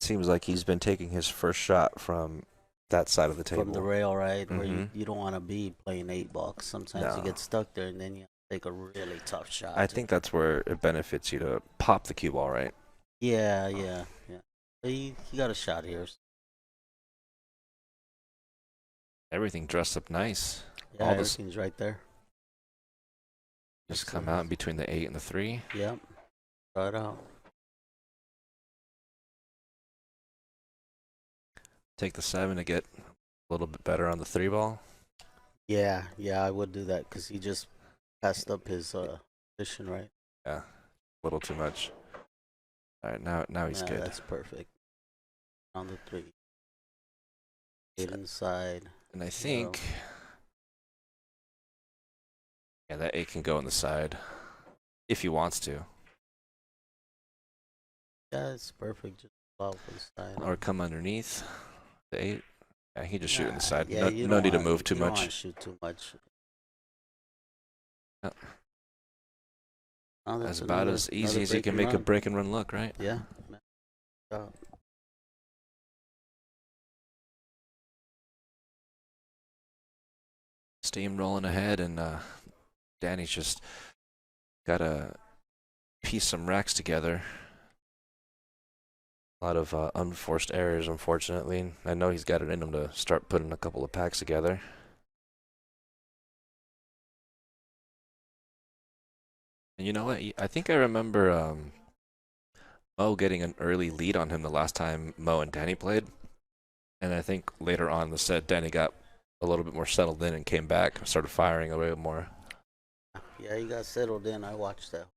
Seems like he's been taking his first shot from that side of the table. from the rail, right? Where Mhm. you don't want to be playing 8-ball. Sometimes you No. get stuck there, and then you take a really tough shot. I think that's where it benefits you to pop the cue ball, right? Yeah. He got a shot here. Everything dressed up nice. Yeah, All this everything's right there. just come out in between the 8 and the 3. Yep. Try it out. Take the 7 to get a little bit better on the 3 ball. Yeah, I would do that because he just passed up his position, right? Yeah, a little too much. All right, now he's Yeah, good. that's perfect. On the 3. 8 inside. And I Zero. think, yeah, that 8 can go on the side if he wants to, Yeah, it's perfect. Just fall for the side. or come underneath the 8. Yeah, he just shoot in the side. Yeah, No, you no don't need to want move too you don't want much. to shoot too much. Yeah. Oh, As that's about as easy as you can make a break and run look, right? Yeah. Steam rolling ahead, and Danny's just got to piece some racks together. A lot of unforced errors, unfortunately. I know he's got it in him to start putting a couple of packs together. And you know what? I think I remember Mo getting an early lead on him the last time Mo and Danny played. And I think later on in the set, Danny got a little bit more settled in and came back, started firing a bit more. Yeah, he got settled in. I watched that.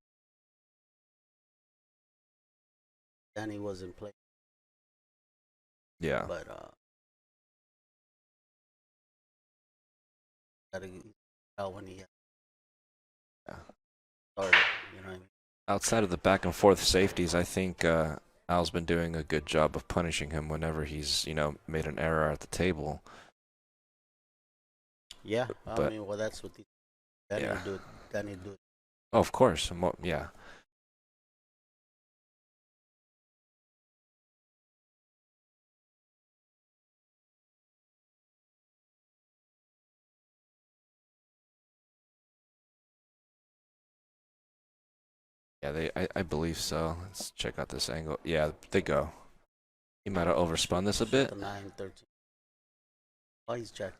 Danny wasn't playing, Yeah. but gotta tell when he started. You know what I mean? Outside of the back and forth safeties, I think Al's been doing a good job of punishing him whenever he's, made an error at the table. Yeah, I But mean, well, that's what Danny yeah. would do. Danny would do it. Oh, of course. Yeah. Yeah, I believe so. Let's check out this angle. Yeah, they go. He might have overspun this a bit. The 9-13. Oh, he's jacked.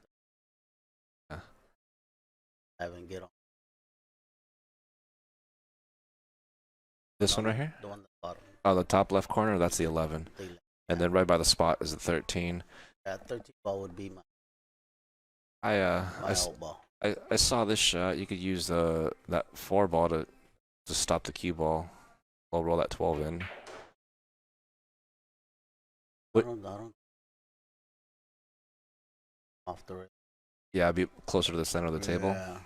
Yeah. Haven't get on. This one right here? The one at the bottom. Oh, the top left corner, that's the 11. And then right by the spot is the 13. Yeah, 13 ball would be my I old ball. I saw this shot. You could use that 4 ball to stop the cue ball. I'll roll that 12 in. I don't. Off the rim. Yeah, I'd be closer to the center of the table. Yeah.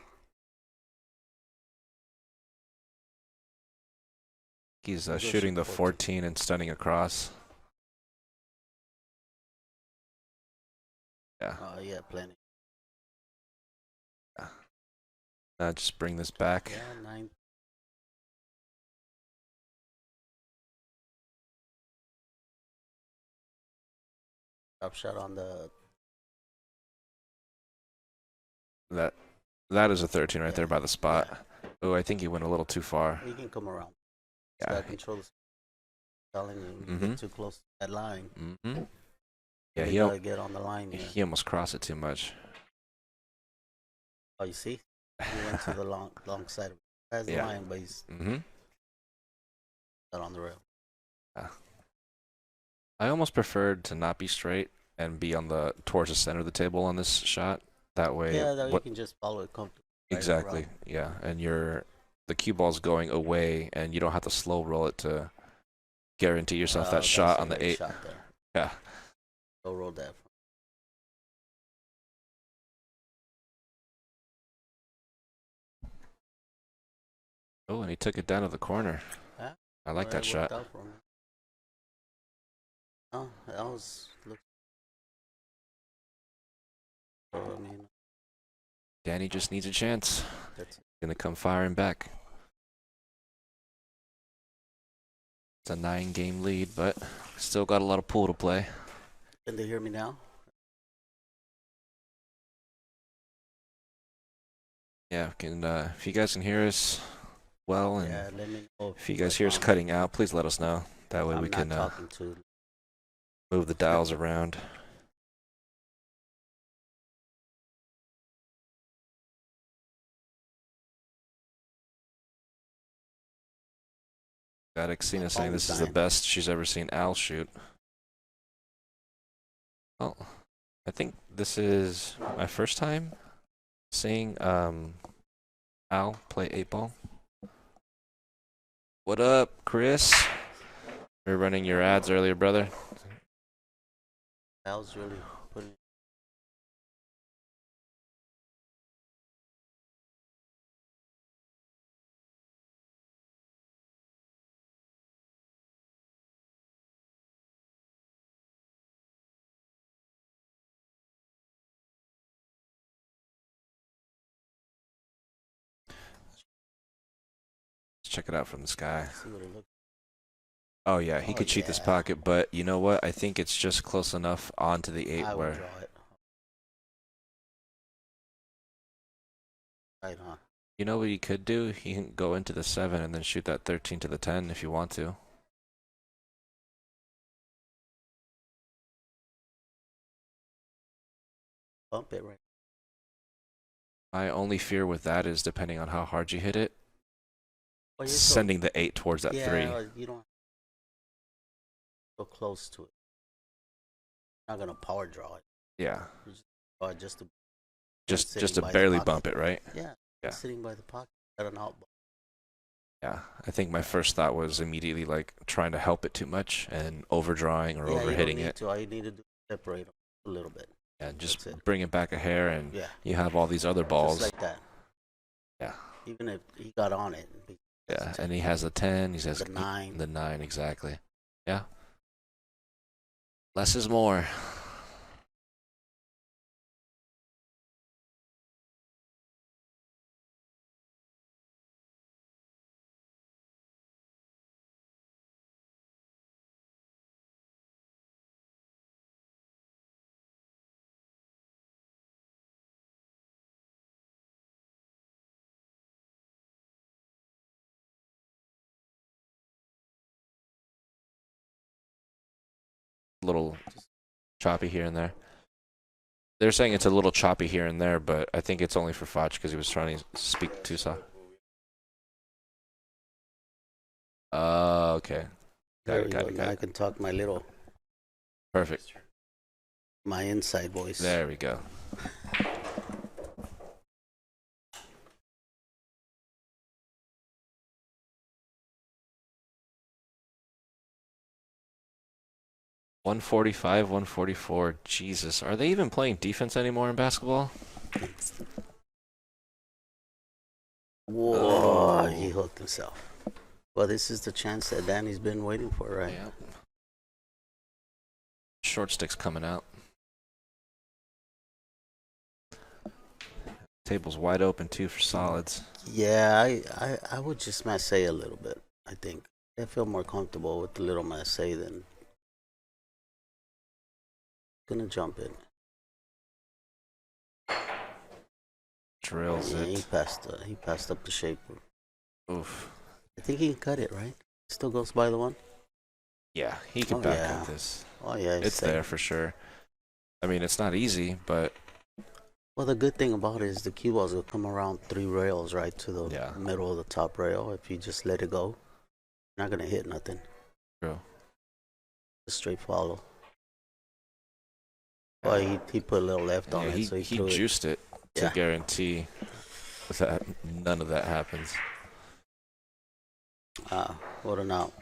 He's Go shooting shoot the 14. 14 and stunning across. Yeah. Yeah, plenty. Just bring this back. Yeah, 9. Top shot on the. That is a 13 right there by the spot. Yeah. Oh, I think he went a little too far. He can come around. Yeah. Got control. Telling you, get too close to that line. Mm-hmm. Yeah, he gotta get on the line. He almost crossed it too much. Oh, you see, he went to the long side of the line, but he's not on the rail. I almost preferred to not be straight and be towards the center of the table on this shot. That way, you can just follow it comfortably. Exactly. Yeah, and the cue ball's going away, and you don't have to slow roll it to guarantee yourself that shot on the 8. Shot there. Yeah. Slow roll that. Oh, and he took it down to the corner. Yeah. I like that shot. Oh, that was. I mean, Danny just needs a chance. That's Gonna come firing back. It's a 9-game lead, but still got a lot of pool to play. Can they hear me now? Yeah, if you guys can hear us well, and let me know if you guys hear us cutting out, please let us know. That way we can move the dials around. Got Xena saying this is the best she's ever seen Al shoot. Well, I think this is my first time seeing Al play 8-ball. What up, Chris? We were running your ads earlier, brother. Al's really putting. Let's check it out from the sky. See what it looks. Oh yeah, he Oh, could cheat this yeah. pocket, but you know what? I think it's just close enough onto the 8 I would where draw it. Right, huh? you know what he could do? He can go into the 7 and then shoot that 13 to the 10 if you want to. Bump it right. My only fear with that is depending on how hard you hit it, Well, you're sending the 8 towards that 3. Yeah, you don't go close to it. Not gonna power draw it. Yeah. You just draw it just to Just sitting to by the barely pocket. bump it, right? Yeah. Yeah. Sitting by the pocket at an out. Yeah. I think my first thought was immediately like trying to help it too much and overdrawing or Yeah, you don't overhitting need it. to. All you need to do is separate them a little bit. And just That's it. bring it back a hair and Yeah. you have all these other balls. Just like that. Yeah. Even if he got on it. Yeah, and he has a 10, he has the 9. the 9, exactly. Yeah. Less is more. A little choppy here and there. They're saying it's a little choppy here and there, but I think it's only for Foch because he was trying to speak too soft. Okay. Got it, got it, got I it. can talk my Perfect. my inside voice. There we go. .145, 144. Jesus, are they even playing defense anymore in basketball? Whoa, he hooked himself. Well, this is the chance that Danny's been waiting for, right? Yeah. Short stick's coming out. Table's wide open too for solids. Yeah, I would just masse a little bit, I think. I feel more comfortable with the little masse than gonna jump in. Drills Yeah, it. he passed up the shape. Oof. I think he can cut it, right? Still goes by the 1? Yeah, he can Oh, back yeah. up this. Oh yeah, It's there for sure. I mean, it's not easy, but Well, the good thing about it is the cue balls will come around 3 rails, right, to the Yeah. middle of the top rail. If you just let it go, you're not gonna hit nothing. true. Just straight follow. Well, he put a little left on Yeah, it, so he he threw it. juiced it to Yeah. guarantee that none of that happens. What an out.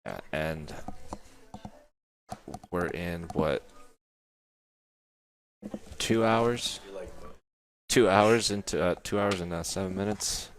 Yeah, and we're in what? 2 hours? 2 hours into 2 hours and 7 minutes.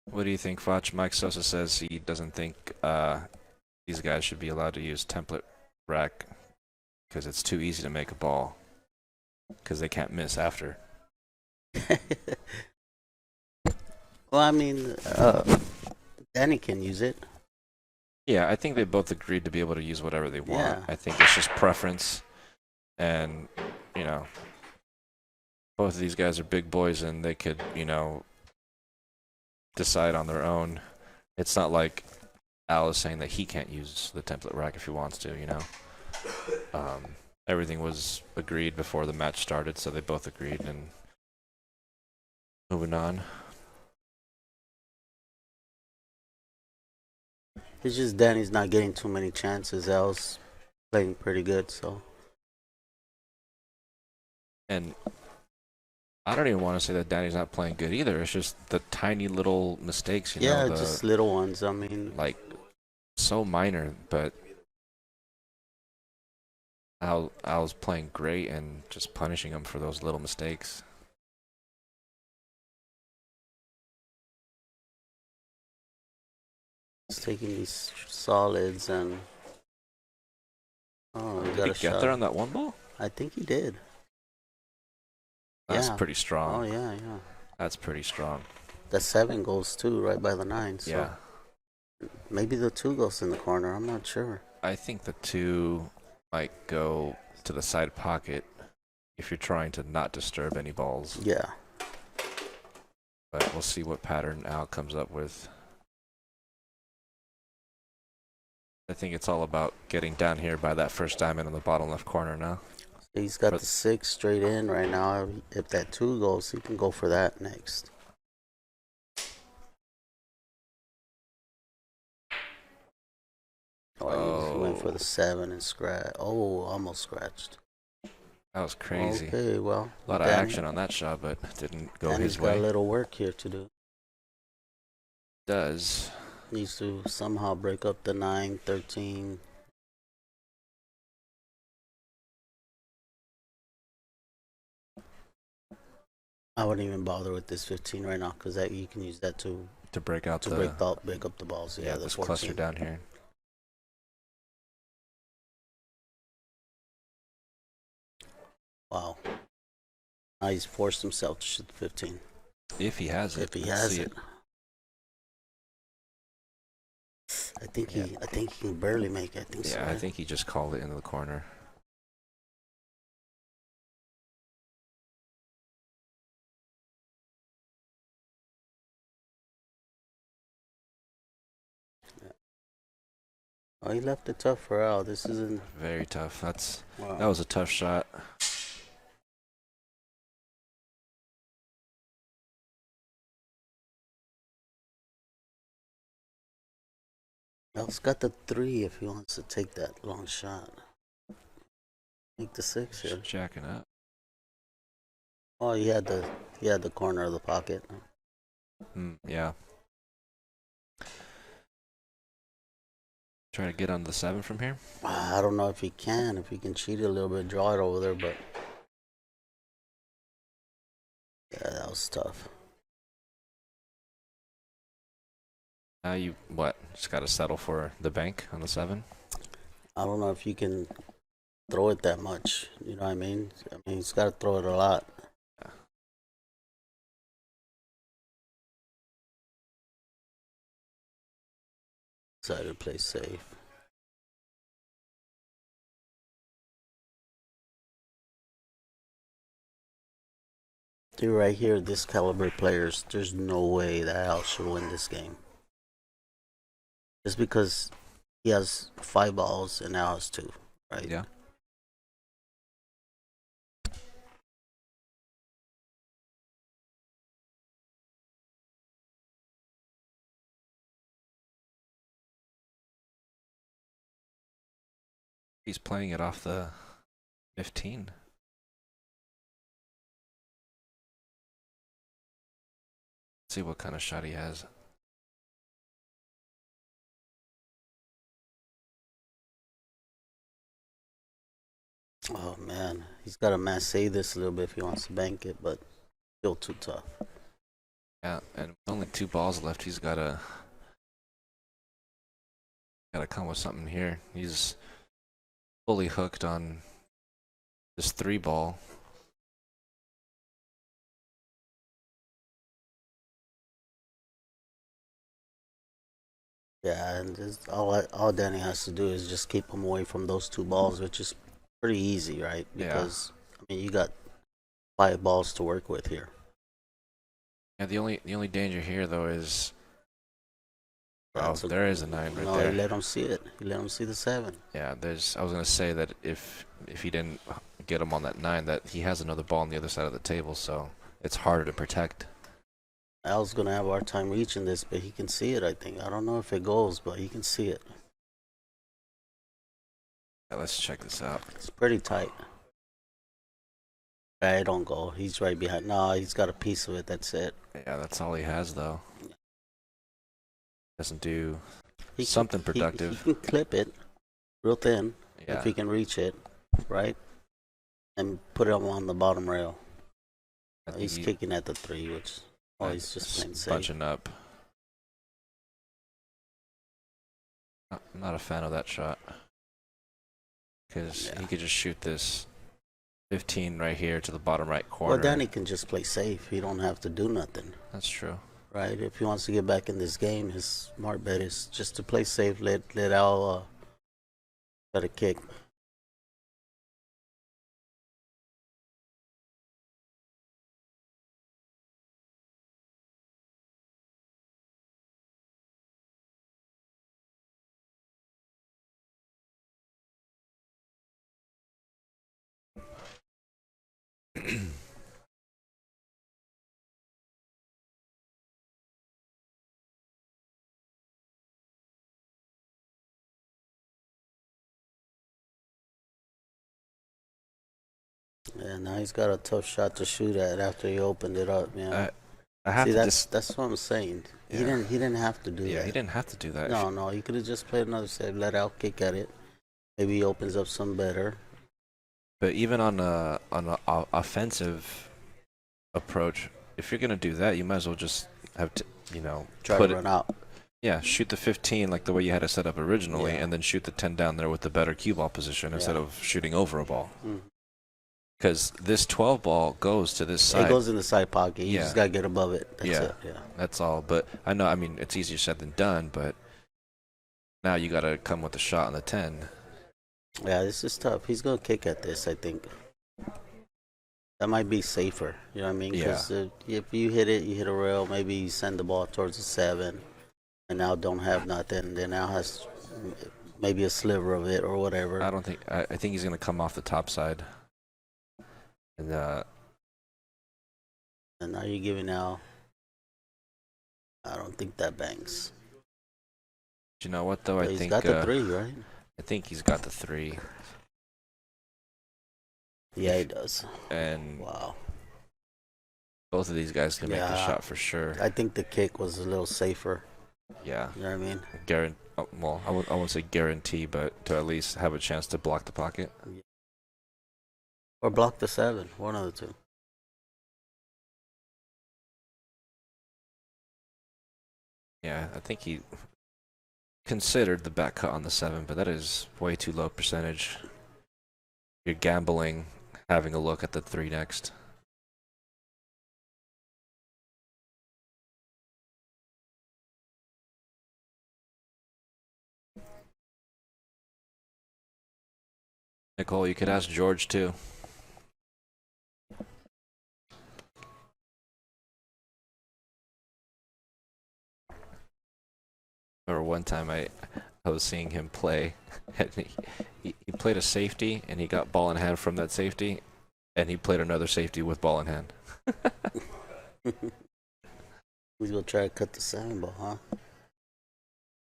What do you think, Foch? Mike Sosa says he doesn't think these guys should be allowed to use template rack because it's too easy to make a ball because they can't miss after. Well, I mean, Danny can use it. Yeah, I think they both agreed to be able to use whatever they want. Yeah. I think it's just preference, and you know, both of these guys are big boys, and they could, you know, decide on their own. It's not like Al is saying that he can't use the template rack if he wants to, you know. Everything was agreed before the match started, so they both agreed and moving on. It's just Danny's not getting too many chances. Al's playing pretty good, so. And I don't even want to say that Danny's not playing good either. It's just the tiny little mistakes, Yeah, the just little ones. I mean, like so minor, but Al's playing great and just punishing him for those little mistakes. he's taking these solids and. Oh, he Did got he a get shot. there on that one ball? I think he did. That's Yeah. pretty strong. Oh yeah, yeah. That's pretty strong. The 7 goes too, right by the 9. So Yeah. maybe the 2 goes in the corner. I'm not sure. I think the 2 might go to the side pocket if you're trying to not disturb any balls. Yeah. But we'll see what pattern Al comes up with. I think it's all about getting down here by that first diamond in the bottom left corner now. He's got the 6 straight in right now. If that 2 goes, he can go for that next. Oh, he went for the 7 and scratch. Oh, almost scratched. That was crazy. Okay, well. A lot of action on that shot, but didn't go his way. Got a little work here to do. Does. Needs to somehow break up the 9, 13. I wouldn't even bother with this 15 right now because you can use that to break out break up the balls. Yeah, this 14. cluster down here. Wow. Now he's forced himself to shoot the 15. If he has it. If he has it. I think he can barely make it. I think so. Yeah, I think he just called it into the corner. Oh, he left it tough for Al. This isn't very tough. That wow. was a tough shot. Al's got the 3 if he wants to take that long shot. Take the 6 here. Jacking up. Oh, he had the corner of the pocket. Yeah. Try to get on the 7 from here. I don't know if he can. If he can cheat it a little bit, draw it over there, but yeah, that was tough. Now you just got to settle for the bank on the 7. I don't know if you can throw it that much. You know what I mean? He's got to throw it a lot. Yeah. Decided to play safe. Dude, right here, this caliber players, there's no way that Al should win this game. Just because he has 5 balls and Al has 2, right? Yeah. He's playing it off the 15. Let's see what kind of shot he has. Oh man, he's got to massay this a little bit if he wants to bank it, but still too tough. Yeah, and with only 2 balls left, he's gotta come with something here. He's fully hooked on this 3 ball. Yeah, and just all Danny has to do is just keep him away from those 2 balls, which is pretty easy, right? Because you got 5 balls to work with here. Yeah, the only danger here though is Oh, That's a, there is a 9 right no, there. he let him see it. He let him see the 7. Yeah, there's. I was gonna say that if he didn't get him on that 9, that he has another ball on the other side of the table, so it's harder to protect. Al's gonna have a hard time reaching this, but he can see it. I think. I don't know if it goes, but he can see it. Yeah, let's check this out. It's pretty tight. I don't go. He's right behind. No, he's got a piece of it. That's it. Yeah, that's all he has though. Doesn't do He something can, productive. He can clip it real thin Yeah. if he can reach it, right? And put it on the bottom rail. I think He's kicking at the 3, which he's just playing safe. bunching up. I'm not a fan of that shot because he could just shoot this 15 right here to the bottom right corner. Well, Danny can just play safe. He don't have to do nothing. That's true. Right? If he wants to get back in this game, his smart bet is just to play safe. Let Al try to kick. Yeah, now he's got a tough shot to shoot at after he opened it up. Yeah. I have See, to that's what I'm saying. Yeah. He didn't have to do that. Yeah, he didn't have to do that. No, he could have just played another save, let Al kick at it. Maybe he opens up some better. But even on a offensive approach, if you're gonna do that, you might as well just have to, Try put to run out. Yeah, shoot the 15 like the way you had it set up originally, Yeah. and then shoot the 10 down there with the better cue ball position instead of shooting over a ball. Because this 12 ball goes to this side. It goes in the side pocket. You just gotta get above it. That's it. Yeah. That's all. But I know, I mean, it's easier said than done, but now you gotta come with a shot on the 10. Yeah, this is tough. He's gonna kick at this, I think. That might be safer. You know what I mean? Because if you hit it, you hit a rail. Maybe you send the ball towards the 7, and now don't have nothing. Then now has maybe a sliver of it or whatever. I don't think. I think he's gonna come off the top side. And now you're giving Al. I don't think that bangs. You know what though? But I think he's got the 3, right? I think he's got the 3. Yeah, he does. And wow, both of these guys can make the shot for sure. I think the kick was a little safer. Yeah. You know what I mean? Well, I won't say guarantee, but to at least have a chance to block the pocket. Or block the 7, one of the two. Yeah, I think he considered the back cut on the 7, but that is way too low percentage. You're gambling, having a look at the 3 next. Nicole, you could ask George too. Or one time I was seeing him play, and he played a safety, and he got ball in hand from that safety, and he played another safety with ball in hand. He's gonna try to cut the 7 ball, huh?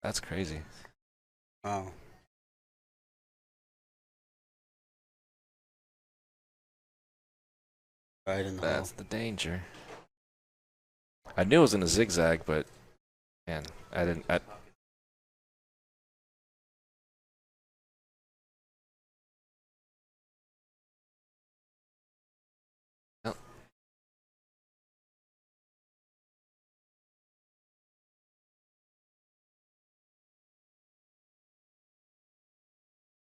That's crazy. Oh. Right in the That's hole. the danger. I knew it was in a zigzag, but man, I didn't. No.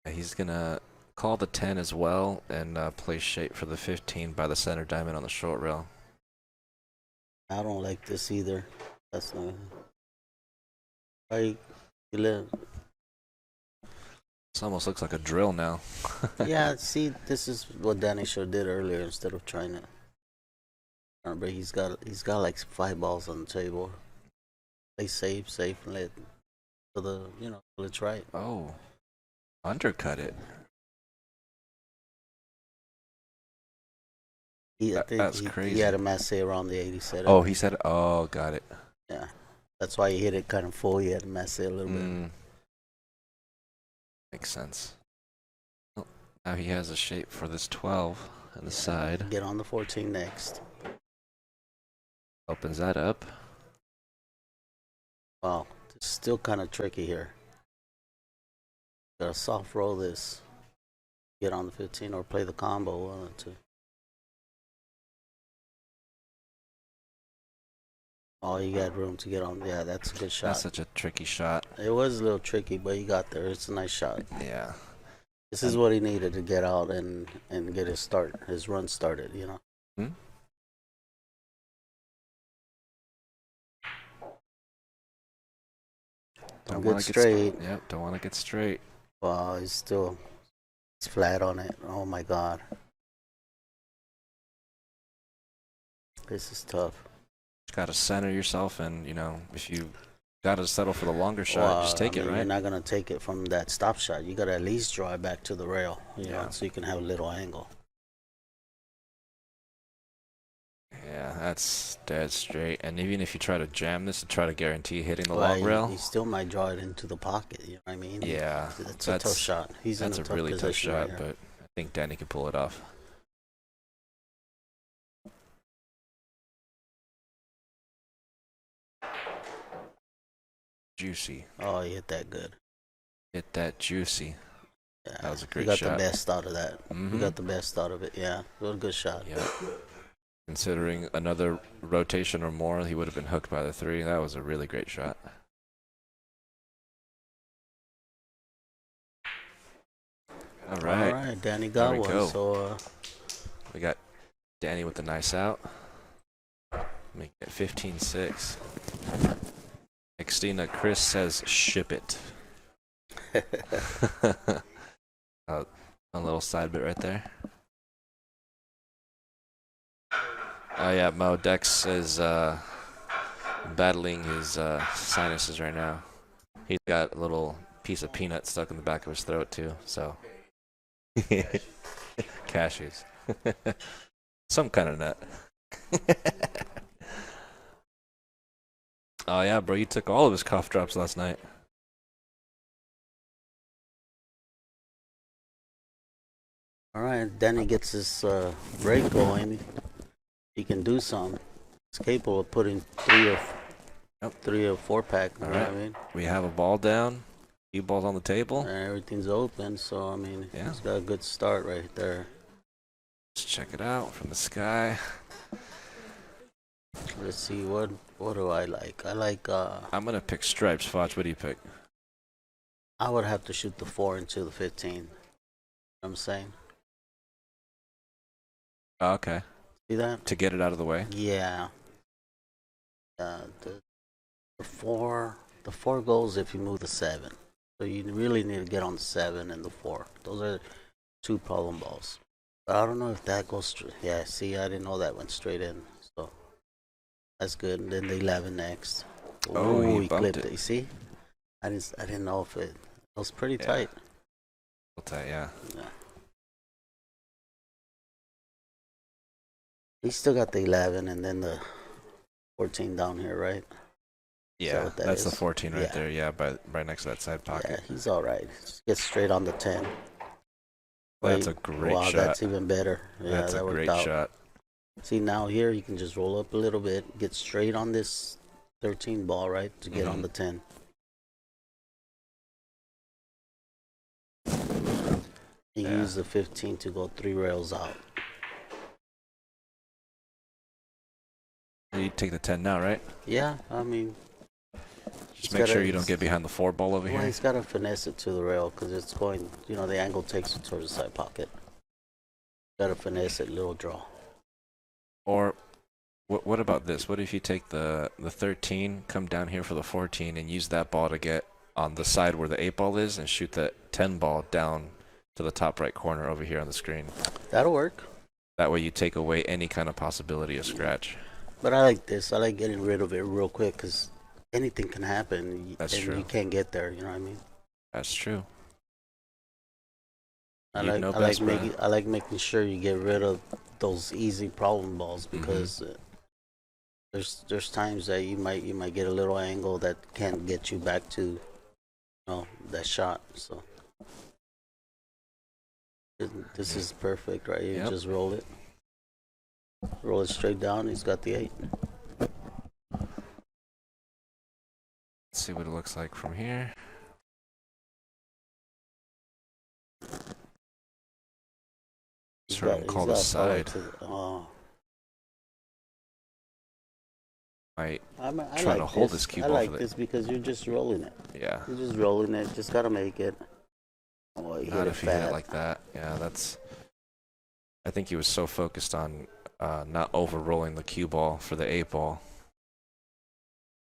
He's gonna call the 10 as well and play shape for the 15 by the center diamond on the short rail. I don't like this either. That's not. Right. You live. This almost looks like a drill now. Yeah, see, this is what Danny should did earlier instead of trying to. Remember, he's got like 5 balls on the table. Play safe, and let to the till it's right. Oh, undercut it. I think That's he crazy. had a masse around the 80 set. Oh, he said, oh, got it. Yeah, that's why he hit it kind of full. He had a masse a little bit. Makes sense. Well, now he has a shape for this 12 on the side. Get on the 14 next. Opens that up. Wow, it's still kind of tricky here. Gotta soft roll this. Get on the 15 or play the combo. One or two. Oh, you got room to get on. Yeah, that's a good shot. That's such a tricky shot. It was a little tricky, but he got there. It's a nice shot. Yeah. This is what he needed to get out and get his run started, Hmm? Don't get straight. Yep, don't want to get straight. Wow, he's flat on it. Oh my God. This is tough. Got to center yourself, and if you got to settle for the longer shot, just take it, right? You're not gonna take it from that stop shot. You gotta at least draw it back to the rail, so you can have a little angle. Yeah, that's dead straight. And even if you try to jam this and try to guarantee hitting the long rail, he still might draw it into the pocket. You know what I mean? Yeah, that's a tough shot. He's in a tough really tough shot, right but I think Danny can pull it off. Juicy. Oh, he hit that good. Hit that juicy. Yeah, that was a great shot. shot. He got the best out of that. Mm-hmm. He got the best out of it. Yeah, it was a good shot. Yeah. Considering another rotation or more, he would have been hooked by the 3. That was a really great shot. All right, Danny got one. Go. So we got Danny with the nice out. Make it 15-6. Xtina Chris says ship it. A little side bit right there. Oh yeah, Mo Dex is battling his sinuses right now. He's got a little piece of peanut stuck in the back of his throat too, so cashews. Some kind of nut. Oh yeah, bro, you took all of his cough drops last night. all right, Danny gets his break going. He can do something. He's capable of putting 3 or 4 pack. You know what I mean? We have a ball down. Few balls on the table. And everything's open, so I mean, he's got a good start right there. Let's check it out from the sky. Let's see, what do I like? I like I'm gonna pick stripes. Foch, what do you pick? I would have to shoot the 4 into the 15. You know what I'm saying? Oh, okay. See that? To get it out of the way? Yeah. The 4 goes if you move the 7. So you really need to get on the 7 and the 4. Those are 2 problem balls. But I don't know if that goes straight. Yeah, see, I didn't know that went straight in. So that's good. And then the 11 next. Oh, he clipped it. You see? I didn't know if it was pretty tight. Tight, yeah. He still got the 11 and then the 14 down here, right? Yeah, that's the 14 right there. Yeah, right next to that side pocket. Yeah, he's all right. Just get straight on the 10. That's a great shot. Wow, that's even better. Yeah, that's a great shot. See, now here you can just roll up a little bit, get straight on this 13 ball, right, to get on the 10. You use the 15 to go 3 rails out. You take the 10 now, right? Yeah, I mean, just make sure you don't get behind the 4 ball over here. He's got to finesse it to the rail because it's going, the angle takes it towards the side pocket. Got to finesse it, little draw. Or what about this? What if you take the 13, come down here for the 14, and use that ball to get on the side where the 8 ball is and shoot the 10 ball down to the top right corner over here on the screen? That'll work. That way you take away any kind of possibility of scratch. But I like this. I like getting rid of it real quick because anything can happen, That's and true. you can't get there. You know what I mean? That's true. I You'd like know I like best, bro. making I like making sure you get rid of those easy problem balls Mm-hmm. because there's times that you might get a little angle that can't get you back to that shot. So this is perfect, right? You Yep. just roll it straight down. He's got the 8. Let's see what it looks like from here. He's Sure, got call the follow side. Might I try like to hold this. this cue I ball like for the. this because you're just rolling it. Yeah. You're just rolling it. Just gotta make it. Oh, he Not hit it if you hit it fat. like that. Yeah, that's. I think he was so focused on not over rolling the cue ball for the 8 ball.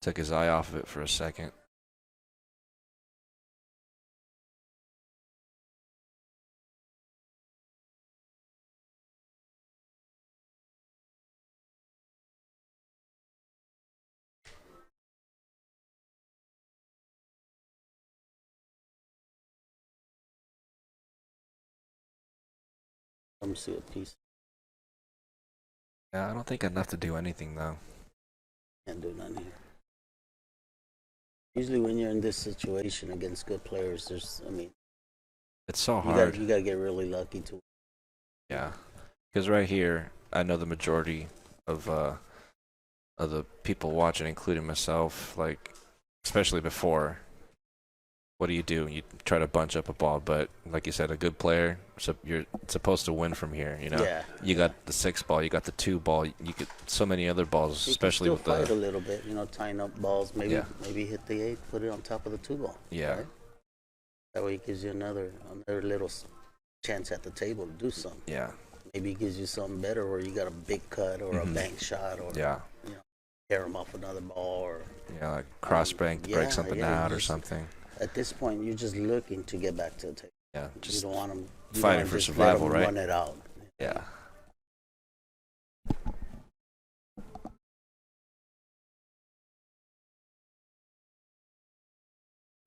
Took his eye off of it for a second. Let me see a piece. Yeah, I don't think enough to do anything though. Can't do nothing here. Usually, when you're in this situation against good players, It's so you hard. gotta get really lucky to. Yeah, because right here, I know the majority of the people watching, including myself, like especially before. What do? You try to bunch up a ball, but like you said, a good player, so you're supposed to win from here. You know, Yeah. you got the 6 ball, you got the 2 ball, you get so many other balls, You especially can with still fight the a little bit, tying up balls. Maybe Yeah. maybe hit the 8, put it on top of the 2 ball. yeah, Right? That way, it gives you another little chance at the table to do something. yeah, Maybe it gives you something better where you got a big cut or a bank shot or yeah, tear him off another ball or like cross bank to break yeah, something yeah, out or just- something. at this point you're just looking to get back to the table. Yeah, You just don't want them fighting for just survival, let 'em right? run it out. yeah.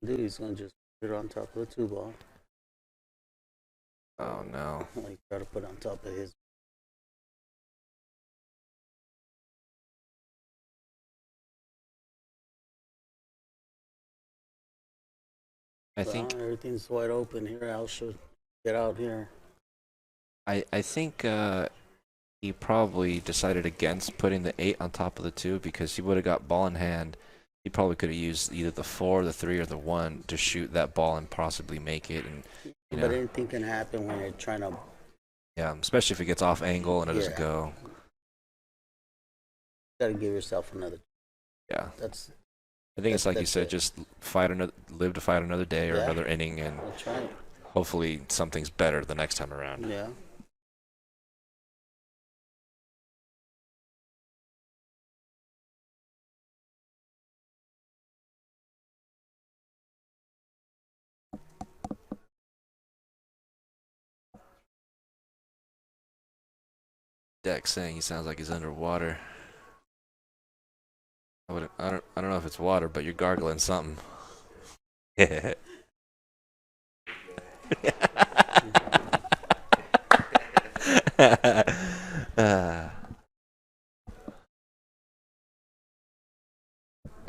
Dude, he's gonna just put it on top of the 2 ball. Oh no. Like try to put it on top of his. I think everything's wide open here. Al should get out here. I think he probably decided against putting the 8 on top of the 2 because he would have got ball in hand. He probably could have used either the 4, the 3, or the 1 to shoot that ball and possibly make it. And But anything can happen when you're trying to. yeah, especially if it gets off angle and it doesn't Yeah. go. Gotta give yourself another. Yeah, That's I think it's like you that's said, it. just live to fight another day or Yeah. another inning, and that's right. hopefully something's better the next time around. Yeah. Dex saying he sounds like he's underwater. I don't know if it's water, but you're gargling something.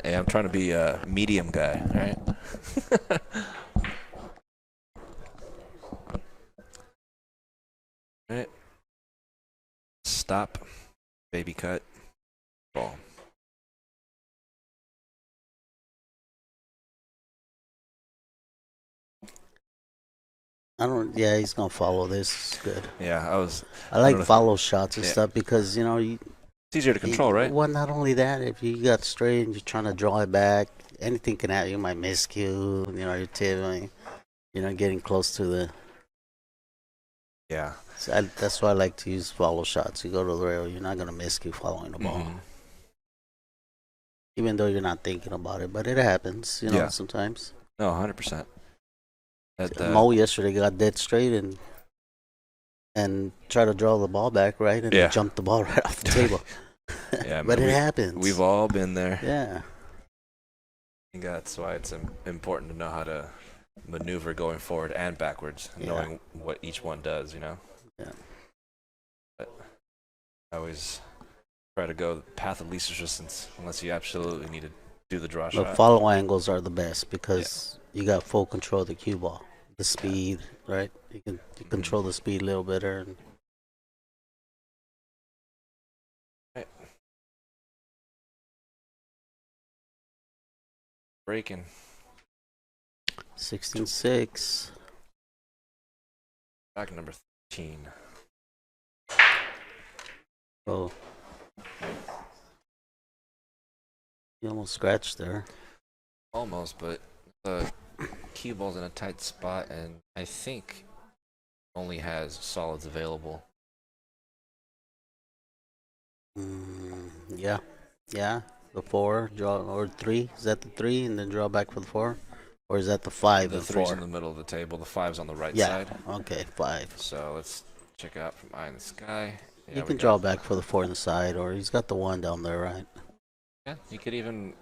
Hey, I'm trying to be a medium guy, right? Right. Stop. Baby cut. Ball. Yeah, he's gonna follow this. It's good. Yeah, I don't like know. follow shots and Yeah. stuff because It's easier to control, right? Well, not only that, if you got straight and you're trying to draw it back, anything can happen. You might miscue. You're tipping. You're not getting close to the. Yeah. So that's why I like to use follow shots. You go to the rail, you're not gonna miscue following the ball, Mhm. even though you're not thinking about it. But it happens, Yeah. sometimes. No, 100%. Mo yesterday got dead straight and tried to draw the ball back right and Yeah. jumped the ball right off the table. Yeah, but man, it happens. We've all been there. Yeah. think that's why it's important to know how to maneuver going forward and backwards, knowing what each one does, you know? Yeah. But I always try to go the path of least resistance unless you absolutely need to do the draw The shot. follow angles are the best because you got full control of the cue ball, the speed, right? You can control the speed a little better. And Right. Breaking. 16-6. Back number 13. Oh, you almost scratched there. Almost, but the cue ball's in a tight spot, and I think only has solids available. Yeah. The 4 draw or 3. Is that the 3 and then draw back for the 4, or is that the 5 The and 3's 4? in the middle of the table. The 5's on the right Yeah. side. Okay, 5. So let's check out from Eye in the Sky. Yeah, He can draw back for the 4 on the side, or he's got the 1 down there, right? Yeah, he could even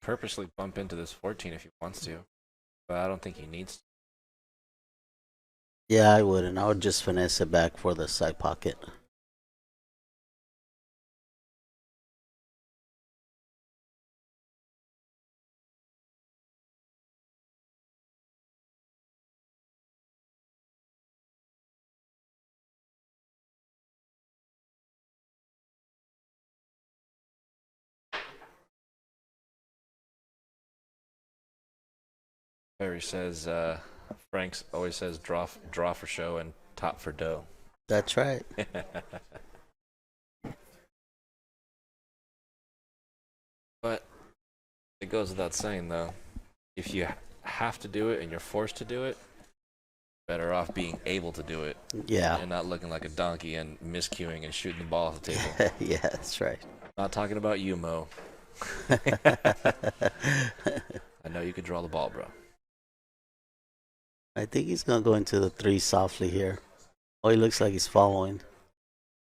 purposely bump into this 14 if he wants to, but I don't think he needs to. Yeah, I wouldn't. I would just finesse it back for the side pocket. Perry says, Franks always says draw for show and top for dough. That's right. But it goes without saying, though, if you have to do it and you're forced to do it, better off being able to do it Yeah. and not looking like a donkey and miscuing and shooting the ball off the table. Yeah, that's right. Not talking about you, Mo. I know you can draw the ball, bro. I think he's gonna go into the 3 softly here. Oh, he looks like he's following.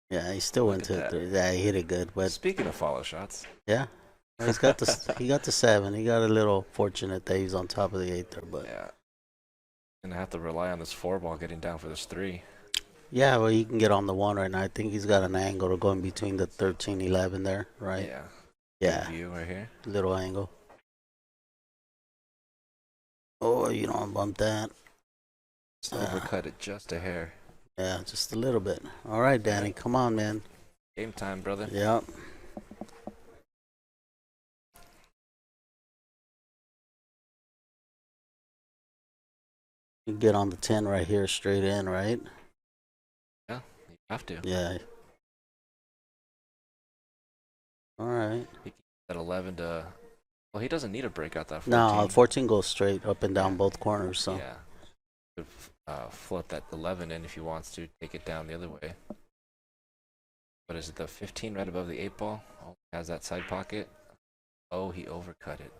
Yeah, he still went at to the that. 3. Yeah, he hit it good, but Speaking of follow shots, yeah. Well, he got the 7. He got a little fortunate that he's on top of the 8 there, but yeah, gonna have to rely on this 4 ball getting down for this 3. yeah, well, he can get on the 1 right now. I think he's got an angle to go in between the 13, 11 there, right? Yeah. Yeah, Good view right here. little angle. Oh, you don't bump that. Just overcut it just a hair. Yeah, just a little bit. All right, Danny, come on, man. Game time, brother. Yep. You get on the 10 right here, straight in, right? Yeah, you have to. Yeah. All right. He can use that 11 to. Well, he doesn't need to break out that 14. No, 14 goes straight up and down both corners, so. Yeah. Could float that 11 in if he wants to, take it down the other way. But is it the 15 right above the 8 ball? Oh, has that side pocket. Oh, he overcut it.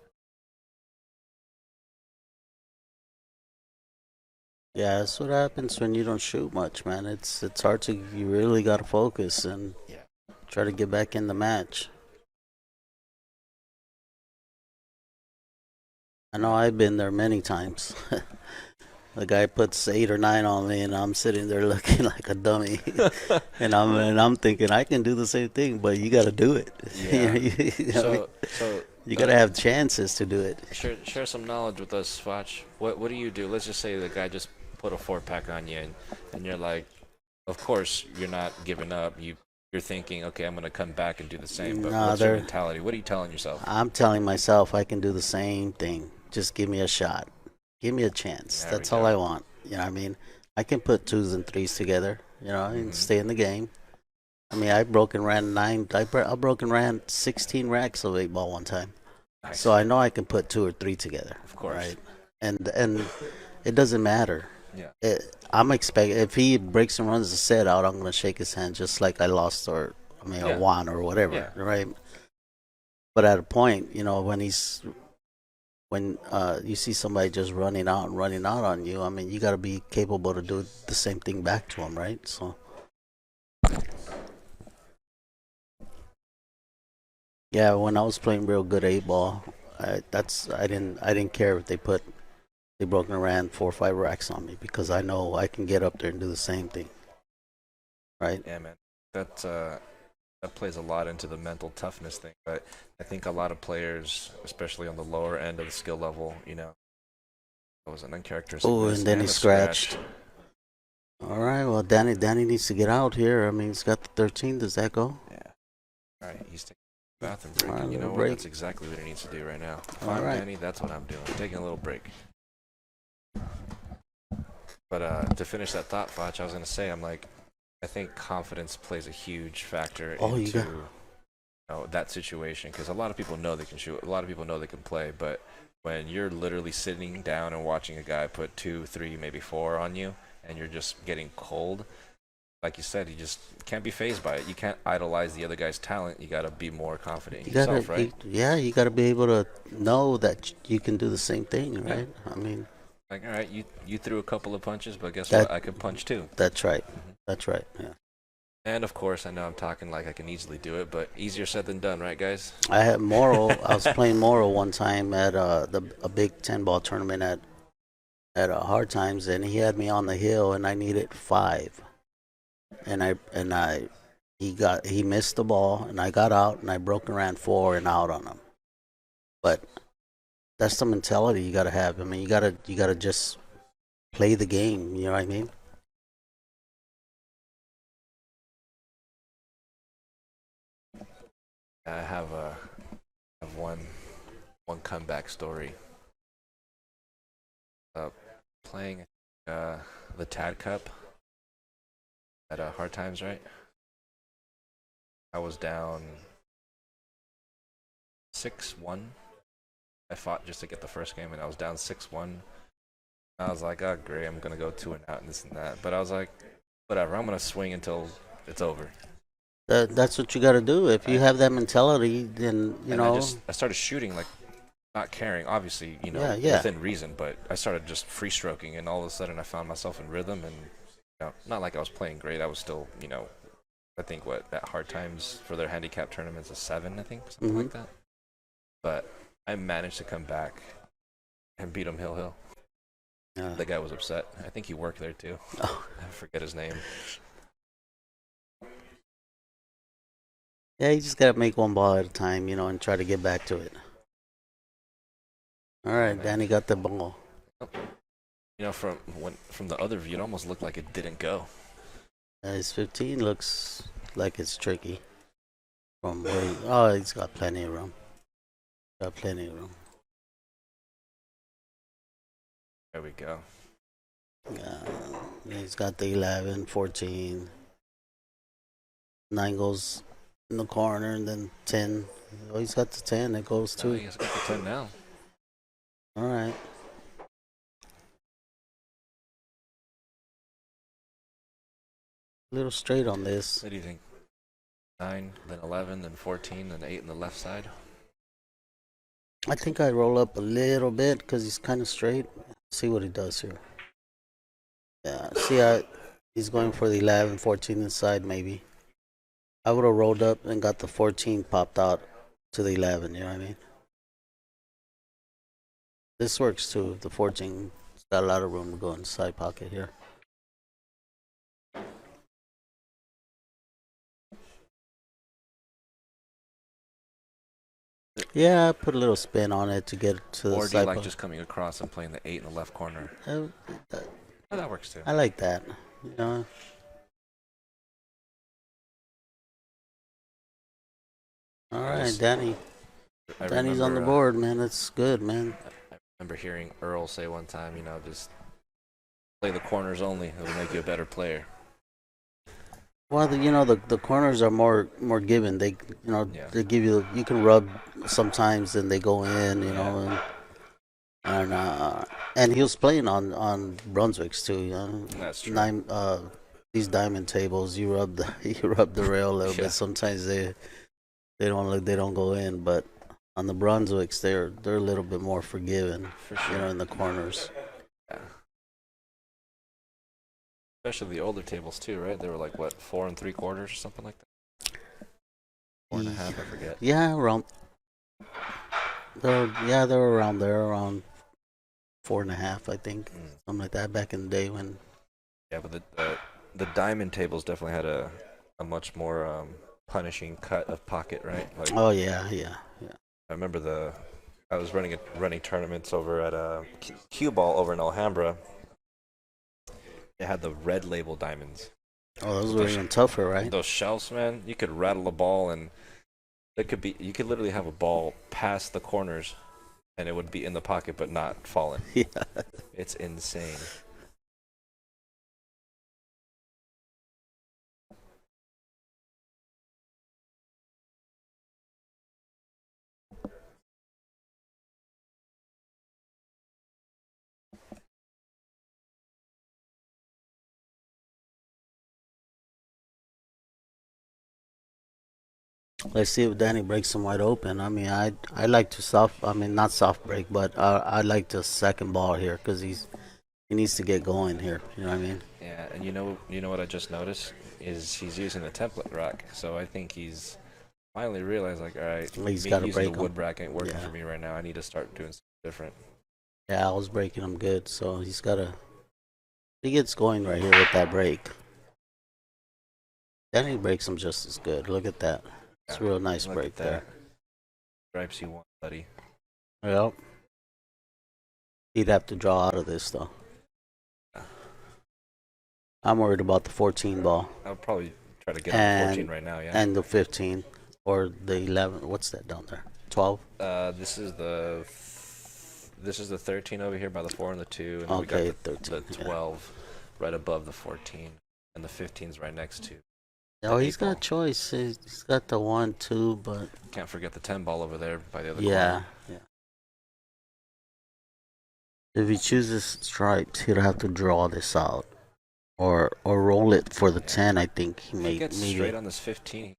Yeah, that's what happens when you don't shoot much, man. It's hard to. You really got to focus and try to get back in the match. I know I've been there many times. The guy puts 8 or 9 on me, and I'm sitting there looking like a dummy. and I'm thinking I can do the same thing, but you got to do it. Yeah. So you got to have chances to do it. Share some knowledge with us, Swatch. What do you do? Let's just say the guy just put a 4-pack on you, and you're like, of course you're not giving up. You're thinking, okay, I'm gonna come back and do the same. But what's your mentality? What are you telling yourself? I'm telling myself I can do the same thing. Just give me a shot. Give me a chance. That's all I want. You know what I mean? I can put 2s and 3s together, you know, and stay in the game. I mean, I ran 16 racks of 8 ball one time. Nice. So I know I can put 2 or 3 together. Of course. Right? And it doesn't matter. Yeah. I'm expecting, if he breaks and runs the set out, I'm going to shake his hand just like I lost or won or whatever, right? But at a point, you know, when you see somebody just running out on you, I mean, you got to be capable to do the same thing back to him, right? So, yeah, when I was playing real good 8 ball, I didn't care if they broke and ran 4 or 5 racks on me because I know I can get up there and do the same thing, right? Yeah, man. That plays a lot into the mental toughness thing. But I think a lot of players, especially on the lower end of the skill level, it was an uncharacteristic Oh, miss and then he a scratched. All right, well, Danny needs to get out here. I mean, he's got the 13. Does that go? Yeah. All right, he's taking a bathroom break. All right, And you know little what? break. That's exactly what he needs to do right now. If All I'm right. Danny, that's what I'm doing. Taking a little break. But to finish that thought, Foch, I was going to say, I think confidence plays a huge factor into that situation, because a lot of people know they can shoot, a lot of people know they can play, but when you're literally sitting down and watching a guy put 2, 3, maybe 4 on you, and you're just getting cold, like you said, you just can't be fazed by it. You can't idolize the other guy's talent. You got to be more confident in yourself, right? You gotta be able to know that you can do the same thing, right? Yeah. I mean, Like, all right, you threw a couple of punches, but guess That- what? I can punch too. that's right. Mhm. That's right. Yeah. And of course, I know I'm talking like I can easily do it, but easier said than done, right, guys? I had Morrow. I was playing Morrow one time at a Big 10 ball tournament at Hard Times, and he had me on the hill, and I needed 5, and he missed the ball, and I got out, and I broke and ran 4 and out on him. But that's the mentality you gotta have. I mean, you gotta just play the game. You know what I mean? I have one comeback story. Playing the Tad Cup at Hard Times, right? I was down 6-1. I fought just to get the first game, and I was down 6-1. I was like, oh, great, I'm going to go 2 and out and this and that. But I was like, whatever, I'm going to swing until it's over. That's what you gotta do. If you have that mentality, then you And know. I started shooting, like, not caring, obviously, Yeah. within reason, but I started just free stroking, and all of a sudden I found myself in rhythm, and not like I was playing great. I was still, I think at Hard Times for their handicap tournaments, a 7, I think, something like that. But I managed to come back and beat him hill. The guy was upset. I think he worked there too. Oh. I forget his name. Yeah, you just gotta make one ball at a time, and try to get back to it. All right, man. Danny got the ball. From the other view, it almost looked like it didn't go. His 15 looks like it's tricky. From where he's got plenty of room. There we go. Yeah, he's got the 11, 14. 9 goes in the corner, and then 10. Oh, he's got the 10. It goes Oh, too. he's got the 10 now. All right. A little straight on this. What do you think? 9, then 11, then 14, then 8 on the left side. I think I roll up a little bit because he's kind of straight. See what he does here. Yeah, see, he's going for the 11, 14 inside maybe. I would have rolled up and got the 14 popped out to the 11, you know what I mean? This works too. The 14's got a lot of room to go in the side pocket here. Yeah, I put a little spin on it to get to the Or side do you like pocket. just coming across and playing the 8 in the left corner? Oh, That works too. I like that. You know. All right, Danny. Danny's on the board, man. That's good, man. I remember hearing Earl say one time, just play the corners only. It'll make you a better player. Well, the corners are more given. They they give you can rub sometimes and they go in, and he was playing on Brunswick's too. That's true. These diamond tables, you rub the rail a little Yeah. bit. Sometimes they don't go in, but on the Brunswicks they're a little bit more forgiving, For sure. in the corners. Yeah. Especially the older tables too, right? They were like what, 4 3/4 or something like that. 4 1/2, I forget. Yeah, around they're around there, around 4.5, I think, Mm. something like that. Back in the day when. Yeah, but the diamond tables definitely had a much more punishing cut of pocket, right? Like Oh yeah, yeah, yeah. I remember I was running tournaments over at Cue Ball over in Alhambra. They had the red label diamonds. Oh, those With were those even tougher, right? those shells, man, you could rattle a ball and you could literally have a ball past the corners and it would be in the pocket but not falling. Yeah. It's insane. Let's see if Danny breaks him wide open. I mean, I like to soft. I mean, not soft break, but I like to second ball here because he needs to get going here. You know what I mean? Yeah, and you know what I just noticed is he's using the template rack. So I think he's finally realized like, all right, He's me got to using the break wood him. rack ain't working Yeah. for me right now. I need to start doing something different. Yeah, I was breaking him good, so he's got to. He gets going right here with that break. Danny breaks him just as good. Look at that. It's a Yeah, real nice look break at there. that. Stripes you want, buddy. Well, he'd have to draw out of this though. I'm worried about the 14 ball I would probably try to get on the 14 and right now. Yeah. and the 15 or the 11. What's that down there? 12. This is the 13 over here by the 4 and the 2, and then Okay, we got 13. the 12 right above the 14, and the 15's right next to. Oh, the he's 8 got a ball. choice. He's got the 1, 2, but Can't forget the 10 ball over there by the other yeah, corner. yeah. If he chooses stripes, he'll have to draw this out, or roll it for the Yeah. 10. I think he If may he gets maybe. straight on this 15,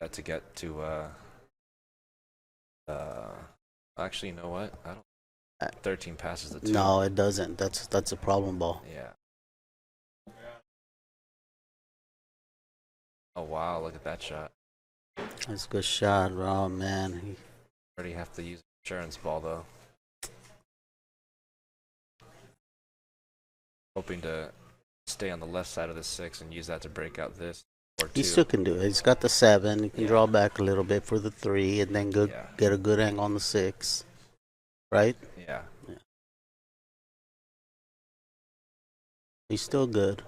to get to actually, you know what? I don't. Uh, 13 passes the 2. No, it doesn't. That's a problem ball. Yeah. Oh wow! Look at that shot. That's a good shot. Oh man, Already have to use insurance ball though. Hoping to stay on the left side of the 6 and use that to break out this or 2. he still can do it. He's got the 7. He can Yeah. draw back a little bit for the 3, and then Yeah. get a good angle on the 6. Right? Yeah. He's still good.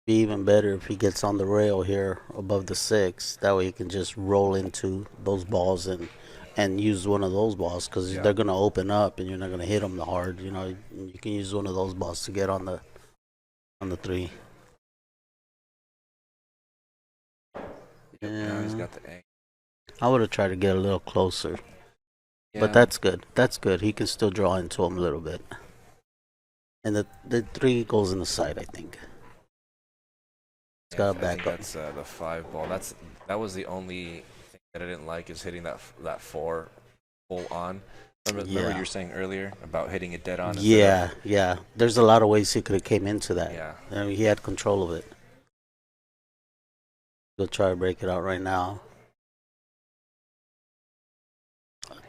Be even better if he gets on the rail here above the 6. That way he can just roll into those balls and use one of those balls because Yeah. they're gonna open up and you're not gonna hit them hard. You know, you can use one of those balls to get on the 3. Now he's Yeah. got the angle. I would have tried to get a little closer, Yeah. but that's good. That's good. He can still draw into him a little bit. And the 3 goes in the side, I think. It's got to I back think up. that's the 5 ball. That was the only thing that I didn't like is hitting that 4 full on. Remember Yeah. you were saying earlier about hitting it dead on? Yeah, yeah. There's a lot of ways he could have came into that. Yeah. I mean, he had control of it. He'll try to break it out right now.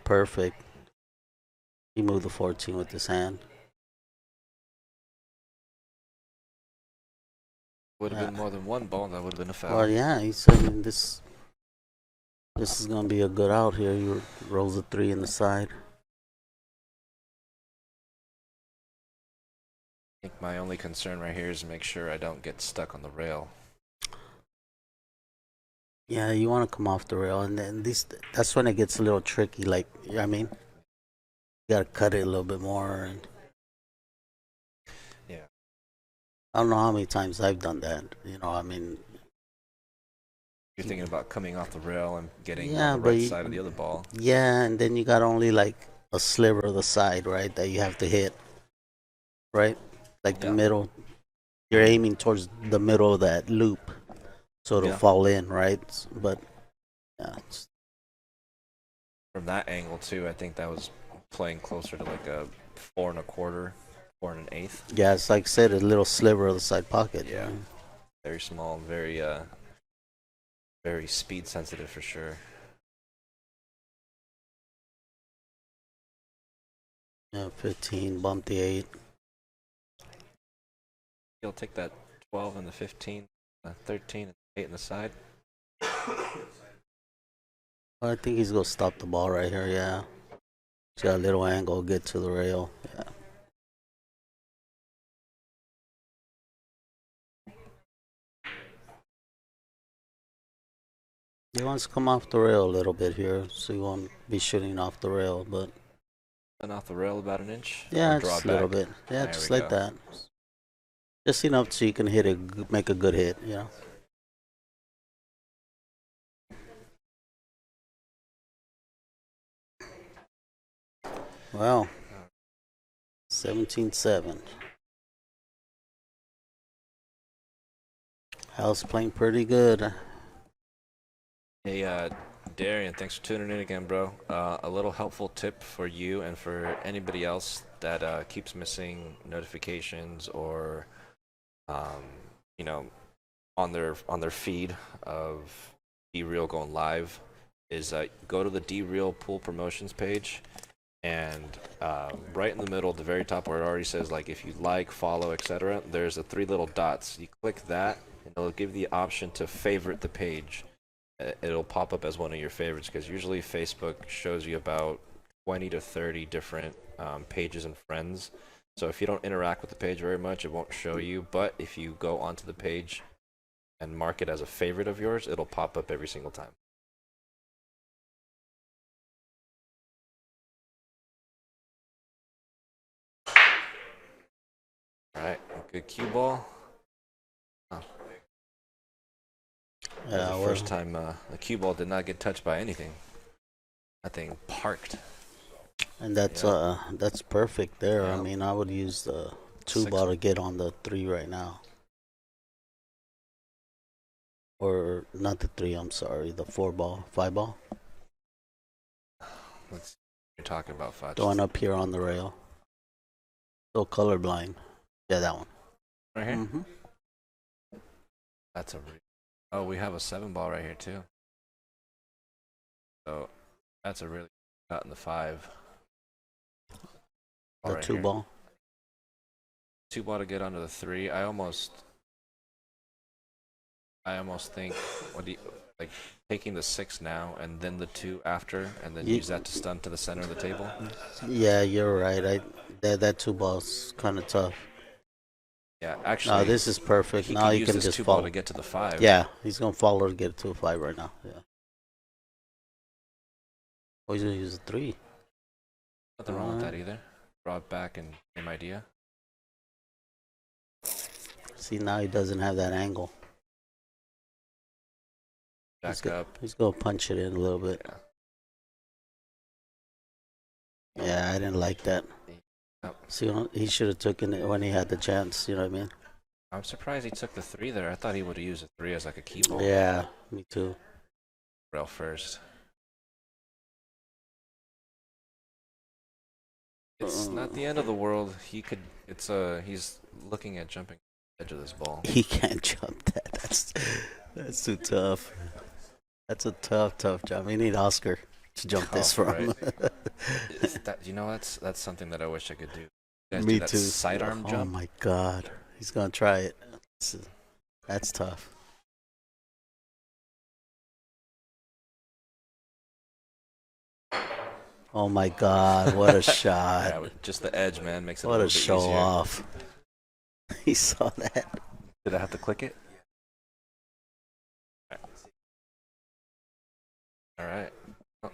Perfect. He moved the 14 with his hand. Would have been more than 1 ball. That would have been a foul. Well, yeah, he said, I mean, this is gonna be a good out here. He rolls a 3 in the side. I think my only concern right here is to make sure I don't get stuck on the rail. Yeah, you want to come off the rail, and then that's when it gets a little tricky. Like, you know what I mean, you gotta cut it a little bit more. And Yeah. I don't know how many times I've done that. You know, I mean, You're thinking about coming off the rail and getting Yeah, on the but right side of the other ball. yeah, and then you got only like a sliver of the side, right, that you have to hit, right? Like the Yeah. middle. You're aiming towards the middle of that loop, so it'll Yeah. fall in, right? But yeah, From that angle too, I think that was playing closer to like a 4 1/4, 4 1/8. yeah, it's like I said, a little sliver of the side pocket. Yeah. Right? Very small, very speed sensitive for sure. Yeah, 15, bump the 8. He'll take that 12 and the 15, 13 and 8 in the side. I think he's gonna stop the ball right here. Yeah, he's got a little angle, get to the rail. Yeah. He wants to come off the rail a little bit here, so he won't be shooting off the rail. But And off the rail about an inch. yeah, Or draw just it a little back. bit. Yeah, There just we like go. that. Just enough so you can hit it, make a good hit. You know. Well, 17-7. Hal's playing pretty good. Hey, Darian, thanks for tuning in again, bro. A little helpful tip for you and for anybody else that keeps missing notifications or, um, you know, on their feed of D-Reel going live is go to the D-Reel pool promotions page, and right in the middle at the very top where it already says like if you like, follow, etc., there's the 3 little dots. You click that and it'll give you the option to favorite the page. It'll pop up as one of your favorites because usually Facebook shows you about 20 to 30 different pages and friends. So if you don't interact with the page very much, it won't show you. But if you go onto the page and mark it as a favorite of yours, it'll pop up every single time. All right, good cue ball. Oh, that was Yeah, the first time the cue ball did not get touched by anything. That thing parked. and that's Yep. that's perfect there. I Yep. mean, I would use the 2 6. ball to get on the 3 right now. Or not the 3, I'm sorry, the 4 ball, 5 ball. Let's see what you're talking about, Fudge. The one up here on the rail. So colorblind. Yeah, that one. Right here? Mm-hmm. That's a. Oh, we have a 7 ball right here too. So that's a really cut in the 5. The Right 2 here. ball. 2 ball to get onto the 3. I almost think, what do you like, taking the 6 now and then the 2 after, and then Ye- use that to stun to the center of the table. Yeah, you're right. That 2 ball's kind of tough. Yeah, No, actually, this is perfect. he Now could he use can this just 2 ball follow. to get to the 5. Yeah, he's gonna follow to get to a 5 right now. Yeah. Oh, he's gonna use a 3. Nothing wrong with that either. Draw it back and same idea. See, now he doesn't have that angle. Back up. He's gonna punch it in a little bit. Yeah, I didn't like that. Yep. See, he should have taken it when he had the chance. You know what I mean? I'm surprised he took the 3 there. I thought he would have used a 3 as like a key ball. Yeah, me too. Rail first. It's not the end of the world. He could. It's he's looking at jumping the edge of this ball. He can't jump that. That's too tough. That's a tough jump. We need Oscar to jump this from. Right. That's something that I wish I could do. You guys Me do that too. sidearm jump. Oh my god, he's gonna try it. That's tough. Oh my god, what a shot. Yeah, just the edge, man, makes it What a a little bit show easier. off. He saw that. Did I have to click it? All right. Oh.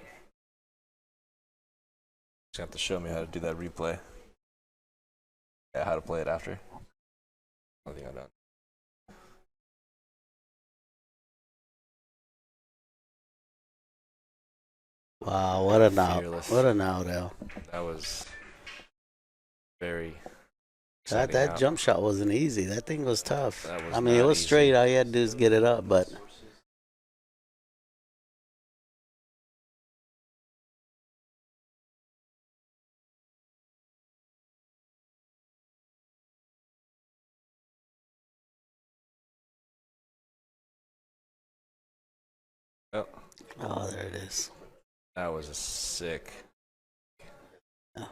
Just have to show me how to do that replay. Yeah, how to play it after. I think I'm done. Wow, what an out. Fearless. What an out, Al. That was very That exciting out. jump shot wasn't easy. That thing was tough. That was I mean, it not was easy. straight. All you had to do is get it up, but Oh, oh, there it is. that was a sick. Yeah.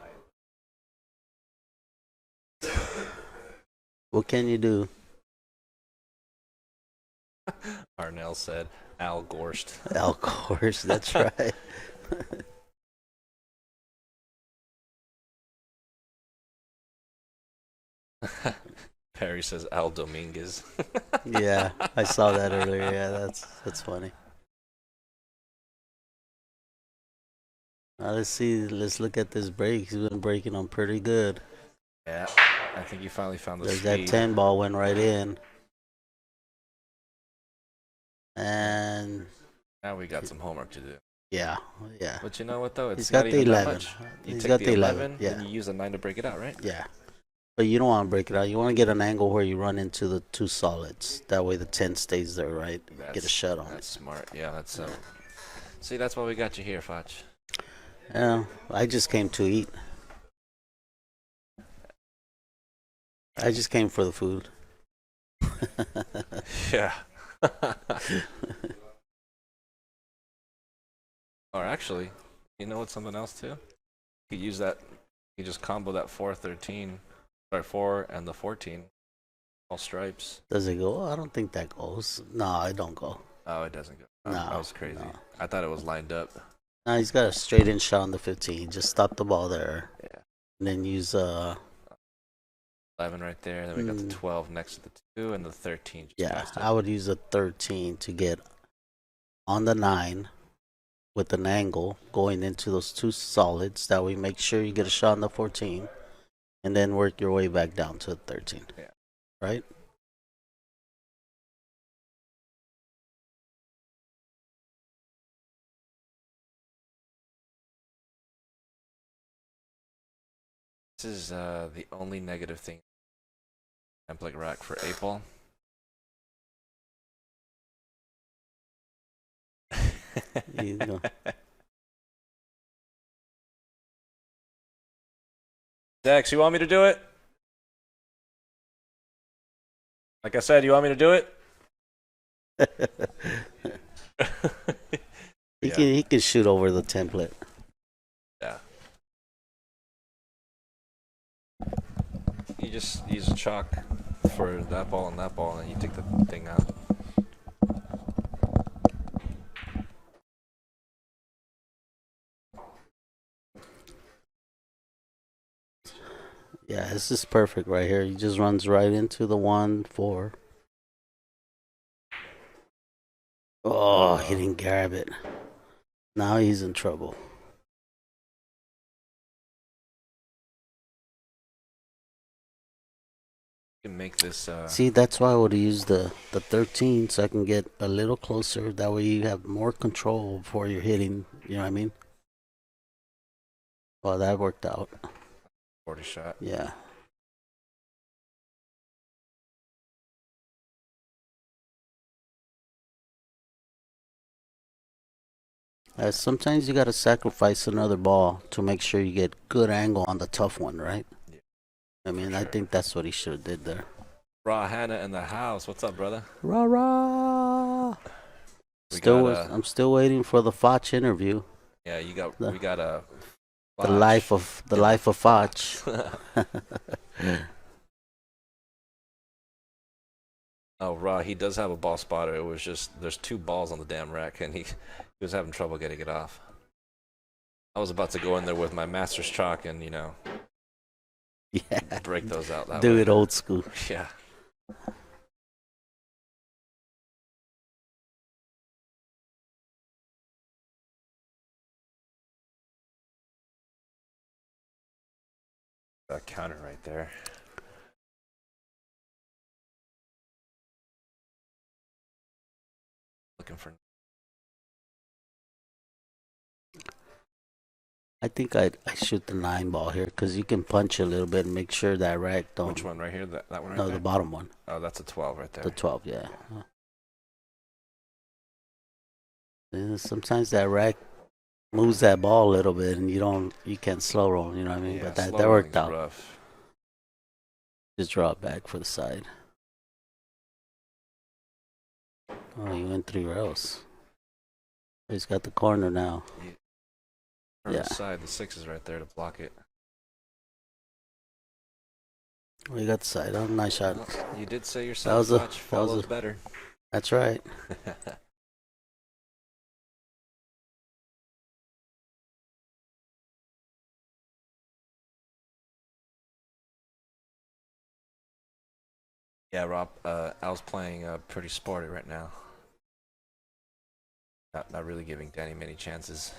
What can you do? Arnell said, Al Gorst. Of course, that's right. Perry says Al Dominguez. Yeah, I saw that earlier. Yeah, that's funny. Now let's see. Let's look at this break. He's been breaking them pretty good. Yeah, I think you finally found the There's that speed. 10 ball went right in, and Now we got some homework to do. yeah, yeah. But you know what though? It's He's got not the even that 11. much. You He's take got the the 11, 11. Yeah, then you use a 9 to break it out, right? yeah. But you don't want to break it out. You want to get an angle where you run into the two solids. That way the 10 stays there, right? Get a shut on That's it. smart. Yeah, that's so. See, that's why we got you here, Foch. Yeah, I just came to eat. I just came for the food. Yeah. Or actually, you know what's something else too? You use that. You just combo that 4-13, or 4 and the 14, all stripes. Does it go? I don't think that goes. No, I don't go. Oh, it doesn't go. No, That was crazy. no. I thought it was lined up. No, he's got a straight in shot on the 15. Just stop the ball there. Yeah. And then use 11 right there. Then we got the 12 next to the 2 and the 13. Just yeah, past it. I would use a 13 to get on the 9 with an angle going into those two solids. That way, make sure you get a shot on the 14, and then work your way back down to the 13. Yeah. Right? This is the only negative thing. Template rack for 8 ball. You know. Dex, you want me to do it? Like I said, you want me to do it? He can shoot over the template. Yeah. You just use a chalk for that ball, and then you take the thing out. Yeah, this is perfect right here. He just runs right into the 1-4. Oh, he didn't grab it. Now he's in trouble. You can make this. See, that's why I would use the 13 so I can get a little closer. That way you have more control before you're hitting. You know what I mean? Well, that worked out. 40 shot. Yeah. Sometimes you got to sacrifice another ball to make sure you get good angle on the tough one, right? Yeah, I mean, I think that's what he should have did there. Raw Hannah in the house. What's up, brother? Rah rah. We I'm still waiting for the Foch interview. Yeah, The- we got a. The life of Foch. Oh, Raw, he does have a ball spotter. It was just there's 2 balls on the damn rack, and he was having trouble getting it off. I was about to go in there with my master's chalk and Yeah. break those out. That Do way. it old school. Yeah. That counter right there. Looking for. I think I shoot the 9 ball here because you can punch a little bit and make sure that rack don't. Which one right here? That one right No, there? the bottom one. Oh, that's a 12 right there. The 12, yeah. Sometimes that rack moves that ball a little bit and you can't slow roll, you know what I mean? Yeah, But that slow worked rolling's out. Rough. Just draw it back for the side. Oh, you went 3 rails. He's got the corner now. From Yeah. the side, the 6 is right there to block it. We got the side. Oh, nice shot. Well, you did say That yourself, was a. Fudge, That was follows a. better. That's right. Yeah, Rob, Al's playing pretty sporty right now. Not really giving Danny many chances.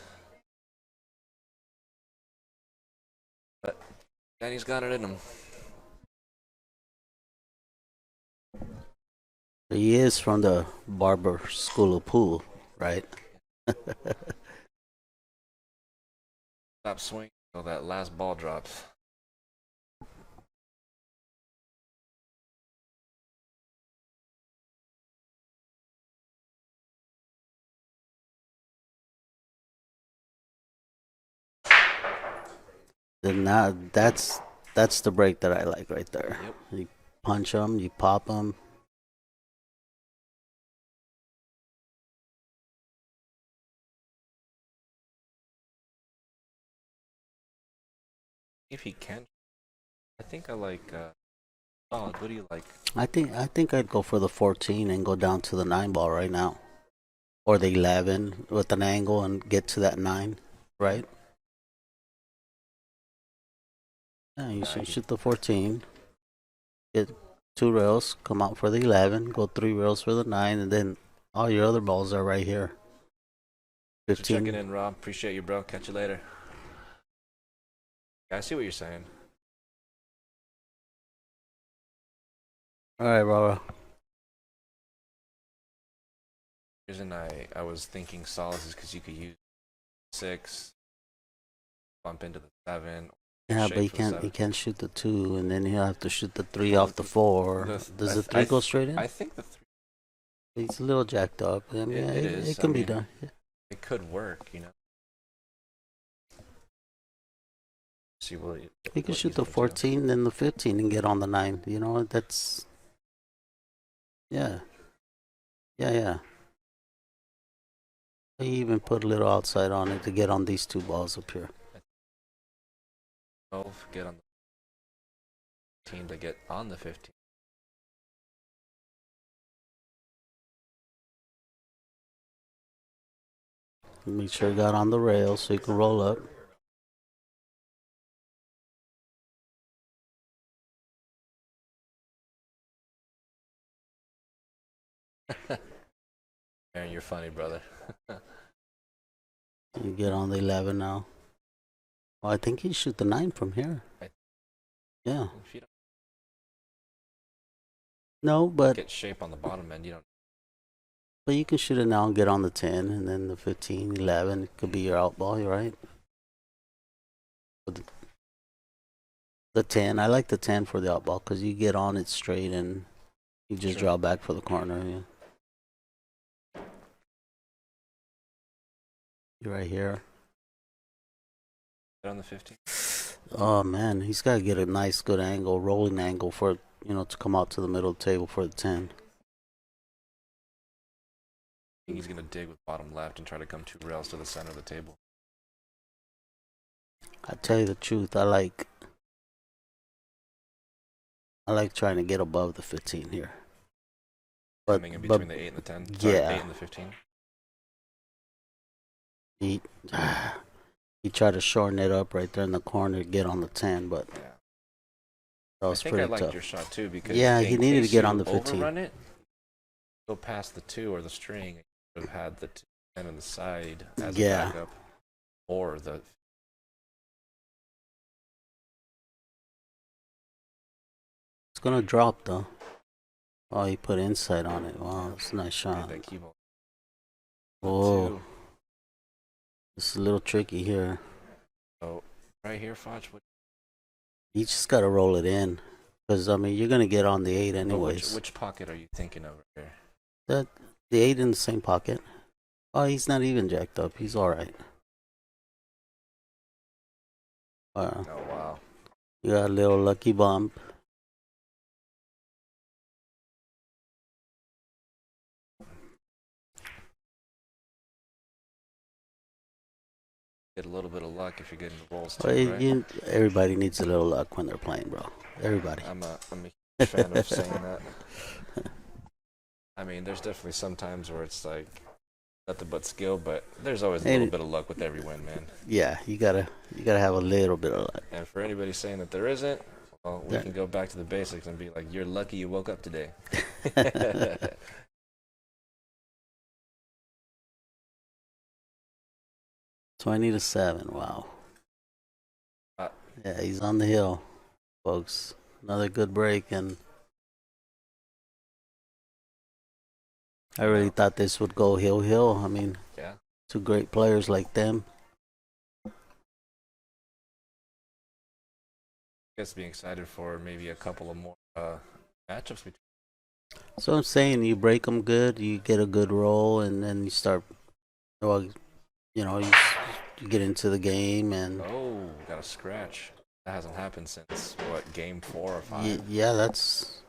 But Danny's got it in him. He is from the Barber School of Pool, right? Stop swinging until that last ball drops. Then now that's the break that I like right there. Yep. You punch them, you pop them. If he can. I think I like. Oh, what do you like? I think I'd go for the 14 and go down to the 9 ball right now, or the 11 with an angle and get to that 9, right? Yeah, you should shoot the 14, get 2 rails, come out for the 11, go 3 rails for the 9, and then all your other balls are right here. Thanks for checking 15. in, Rob. Appreciate you, bro. Catch you later. Yeah, I see what you're saying. All right, Rara. The reason I was thinking solids is because you could use 6, bump into the 7. Yeah, shape but he for the can't. 7. He can't shoot the 2, and then he'll have to shoot the 3 off the 4. Does the 3 go straight in? I think the 3. He's a little jacked up. I mean, It is. It can I be mean, done. It could work, you know. See what He can what shoot he's the gonna do. 14, then the 15, and get on the 9. You know, that's yeah, yeah. He even put a little outside on it to get on these 2 balls up here. 12, get on the team to get on the 15. Make sure he got on the rail so he can roll up. Aaron, you're funny, brother. You get on the 11 now. Oh, I think he shoot the 9 from here. Yeah. If you don't No, but get shape on the bottom end, you don't. you can shoot it now and get on the 10, and then the 15, 11. It could be your out ball, right? The 10, I like the 10 for the out ball because you get on it straight and you just Sure. draw back for the corner. Yeah. You're right here. Get on the 15. Oh man, he's got to get a nice, good angle, rolling angle for to come out to the middle of the table for the 10. I think he's gonna dig with bottom left and try to come 2 rails to the center of the table. I tell you the truth, I like trying to get above the 15 here. Coming in between the 8 and the 10. Sorry, yeah. 8 and the 15. He tried to shorten it up right there in the corner to get on the 10, but Yeah. that was I think pretty I liked tough. your shot too because Yeah, he in needed to case get you on the 15. Overrun it, go past the 2 or the string. You would have had the 10 on the side as a backup, or the. It's gonna drop though. Oh, he put inside on it. Wow, that's a nice shot. That key ball. Oh, 2. it's a little tricky here. So right here, Foch. You just gotta roll it in, because I mean you're gonna get on the 8 anyways. Which pocket are you thinking of right here? The 8 in the same pocket. Oh, he's not even jacked up. He's all right. Oh wow. You got a little lucky bump. get a little bit of luck if you're getting the rolls too, Well, right? everybody needs a little luck when they're playing, bro. Everybody. I'm a huge fan of saying that. I mean, there's definitely some times where it's like nothing but skill, but there's always a little And bit of luck with every win, man. yeah, you gotta have a little bit of luck. And for anybody saying that there isn't, well, we Yeah. can go back to the basics and be like, you're lucky you woke up today. 20-7. Wow. Uh, Yeah, he's on the hill, folks. Another good break, and I really Yeah. thought this would go hill. I mean, Yeah. two great players like them. Guess being excited for maybe a couple of more matchups between. So I'm saying you break them good, you get a good roll, and then you start. Well, you get into the game, and Oh, got a scratch. That hasn't happened since what, game 4 or 5? yeah, that's.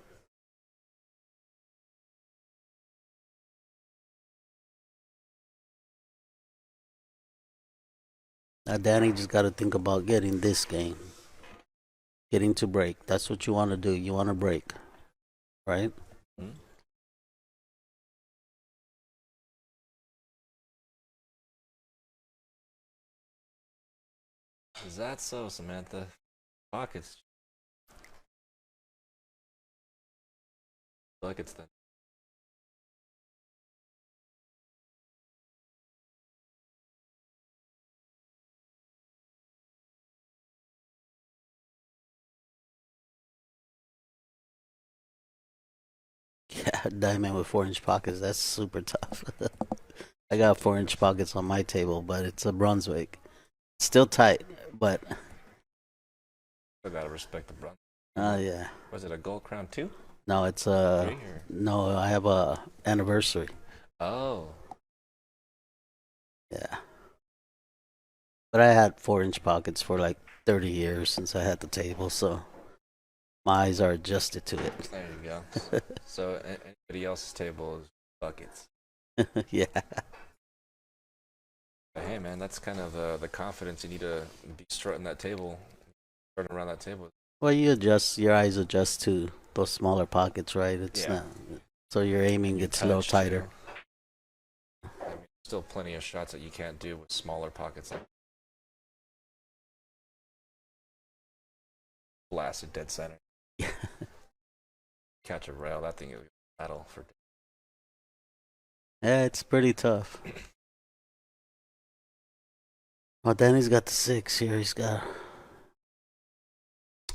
Now, Danny just got to think about getting this game, getting to break. That's what you want to do. You want to break, right? Hmm? Is that so, Samantha? Pockets. Like it's the. Yeah, diamond with 4-inch pockets. That's super tough. I got 4-inch pockets on my table, but it's a Brunswick. Still tight, but I gotta respect the brother. yeah. Was it a gold crown too? No, it's Three or? no. I have a anniversary. Oh. Yeah, but I had 4-inch pockets for like 30 years since I had the table, so my eyes are adjusted to it. There you go. So anybody else's table is buckets. Yeah. But hey, man, that's kind of the confidence you need to be strutting that table, strutting around that table. Well, your eyes adjust to those smaller pockets, right? It's Yeah. not. So your aiming Your gets a little touch, tighter. too. I mean, still plenty of shots that you can't do with smaller pockets. Like blasted dead center. Catch a rail, that thing is a battle for. Yeah, it's pretty tough. Well, Danny's got the 6 here. He's got.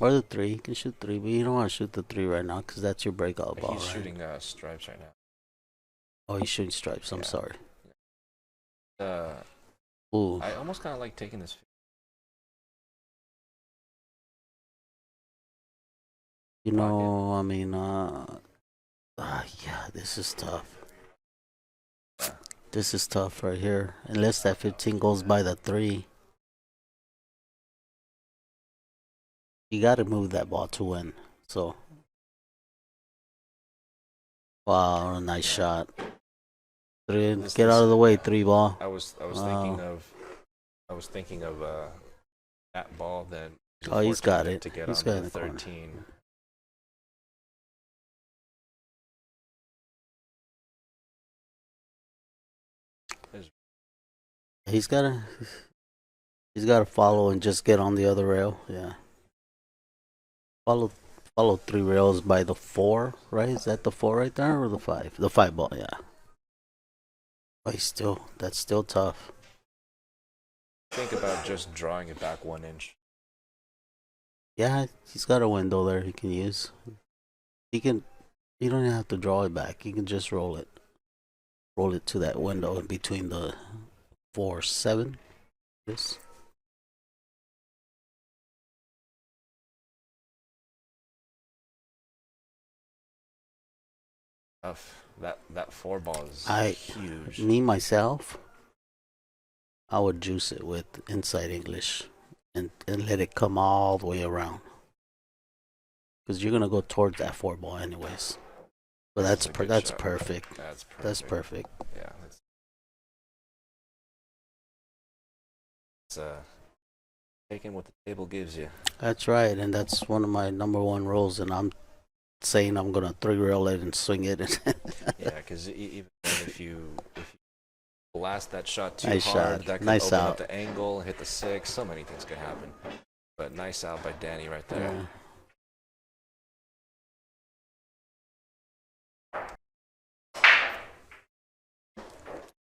Or the 3. He can shoot 3, but you don't want to shoot the 3 right now because that's your breakout ball, He's right? shooting stripes right now. Oh, he's shooting stripes. I'm Yeah. sorry. Ooh. I almost kind of like taking this. You know, I mean, yeah, this is tough. This is tough right here. Unless that 15 goes by the 3. You got to move that ball to win. So, wow, nice shot. 3, get out of the way, 3 ball. I was thinking of that ball then. Oh, he's got it. To get He's on got the the corner. 13. He's gotta follow and just get on the other rail. Yeah. Follow 3 rails by the 4, right? Is that the 4 right there or the 5? The 5 ball, yeah. But that's still tough. Think about just drawing it back 1 inch. Yeah, he's got a window there he can use. You don't even have to draw it back. You can just roll it. Roll it to that window in between the 4, 7. This. Tough. That 4 ball is huge. Me myself, I would juice it with inside English and let it come all the way around. Because you're gonna go towards that 4 ball anyways. But that's perfect. That's perfect. That's perfect. Yeah. It's taking what the table gives you. That's right, and that's one of my number one rules. And I'm saying I'm gonna 3-rail it and swing it. Yeah, because even if you blast that shot too Nice hard, shot. that could Nice open out. up the angle, hit the 6. So many things could happen. But nice out by Danny right there.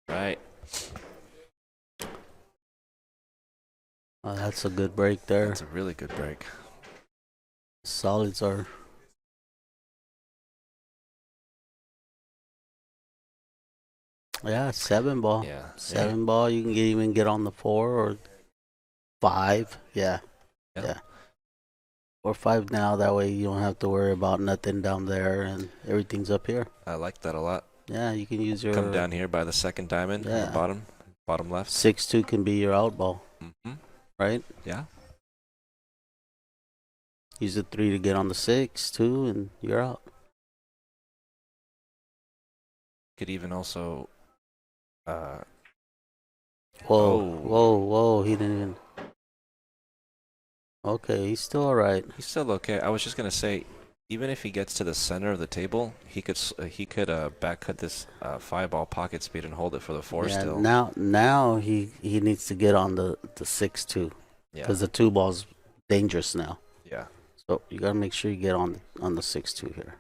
Right. Oh, that's a good break there. That's a really good break. Solids are. Yeah, 7-ball. Yeah. 7-ball. You can even get on the 4 or 5. Yeah. Yeah. Or 5 now. That way you don't have to worry about nothing down there and everything's up here. I like that a lot. Yeah, you can use your. Come down here by the second diamond on the bottom left. 6-2 can be your out ball. Mm-hmm. Right? Yeah. Use the 3 to get on the 6-2 and you're out. Could even also. Whoa. He didn't even. Okay, he's still alright. He's still okay. I was just gonna say, even if he gets to the center of the table, he could back cut this 5-ball pocket speed and hold it for the 4 Yeah, still. now he needs to get on the 6-2 because the 2 ball's dangerous now. Yeah. So you gotta make sure you get on the 6-2 here.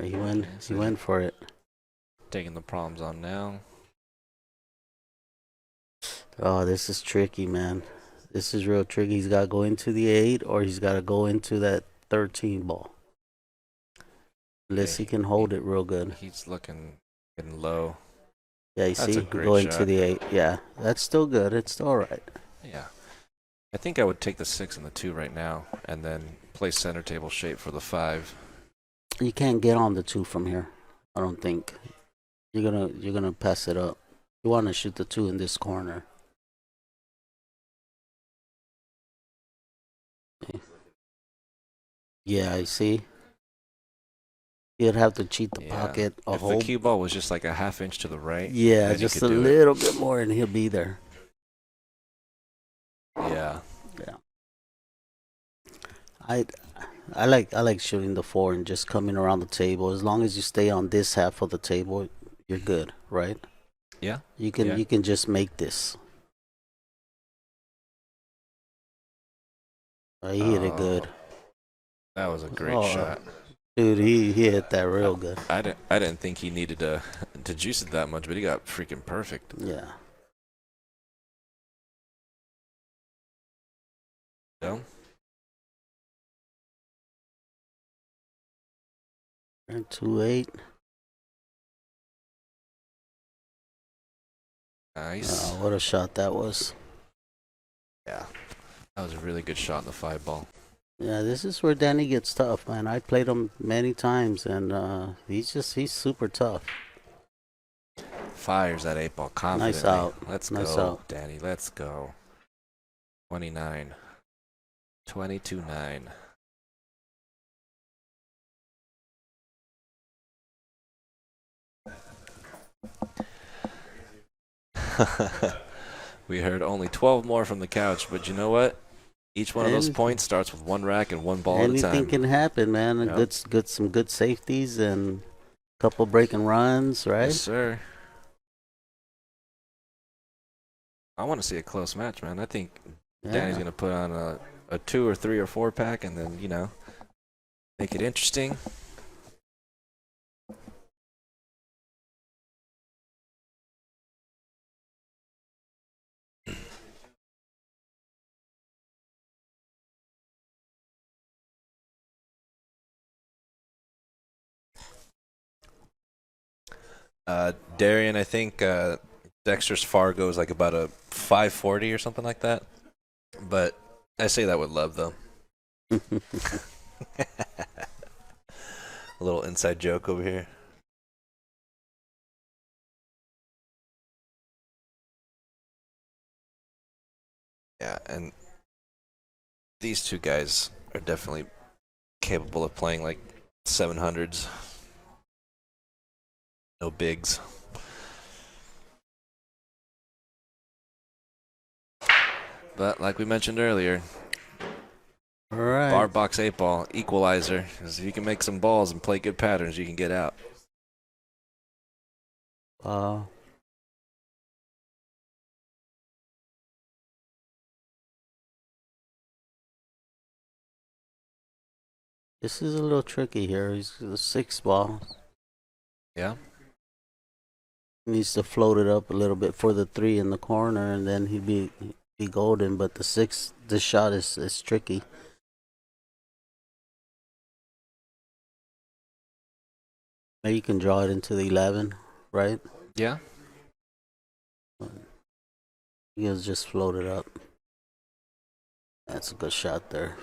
He went for it. Taking the problems on now. Oh, this is tricky, man. This is real tricky. He's got to go into the 8 or he's got to go into that 13 ball. Unless he can hold it real good. He's looking low. Yeah, you That's see? a great Go shot. into the 8. Yeah, that's still good. It's still all right. Yeah. I think I would take the 6 and the 2 right now and then play center table shape for the 5. You can't get on the 2 from here. I don't think. You're gonna pass it up. You want to shoot the 2 in this corner. Yeah, you see? You'd have to cheat the pocket a if whole. the cue ball was just like a half inch to the right. Yeah, then just you a could do little bit more and he'll be there. Yeah. Yeah. I like shooting the 4 and just coming around the table. As long as you stay on this half of the table, you're good, right? Yeah. You can just make this. He hit it good. That was a great shot. Dude, he hit that real good. I didn't think he needed to juice it that much, but he got freaking perfect. Yeah. So, 2-8. nice. What a shot that was. Yeah. That was a really good shot in the 5-ball. Yeah, this is where Danny gets tough, man. I played him many times, and he's super tough. Fires that 8-ball confidently. Nice out. Let's Nice go, out. Danny. Let's go. 29. 22-9. We heard only 12 more from the couch, but you know what? Each one of those points starts with 1 rack and 1 ball at a time. Anything can happen, man. Yep. Some good safeties and a couple breaking runs, right? Yes, sir. I want to see a close match, man. I think Danny's going to put on a 2 or 3 or 4 pack and then, make it interesting. Darian, I think Dexter's Fargo is like about a 540 or something like that. But I say that with love, though. A little inside joke over here. Yeah, and these two guys are definitely capable of playing like 700s. No bigs. But like we mentioned earlier, All bar right. box 8-ball, equalizer. 'Cause if you can make some balls and play good patterns, you can get out. Uh, this is a little tricky here. He's a 6 ball. Yeah? He needs to float it up a little bit for the 3 in the corner, and then he'd be golden. But the 6, this shot is tricky. Maybe you can draw it into the 11, right? Yeah? You guys just float it up. That's a good shot there.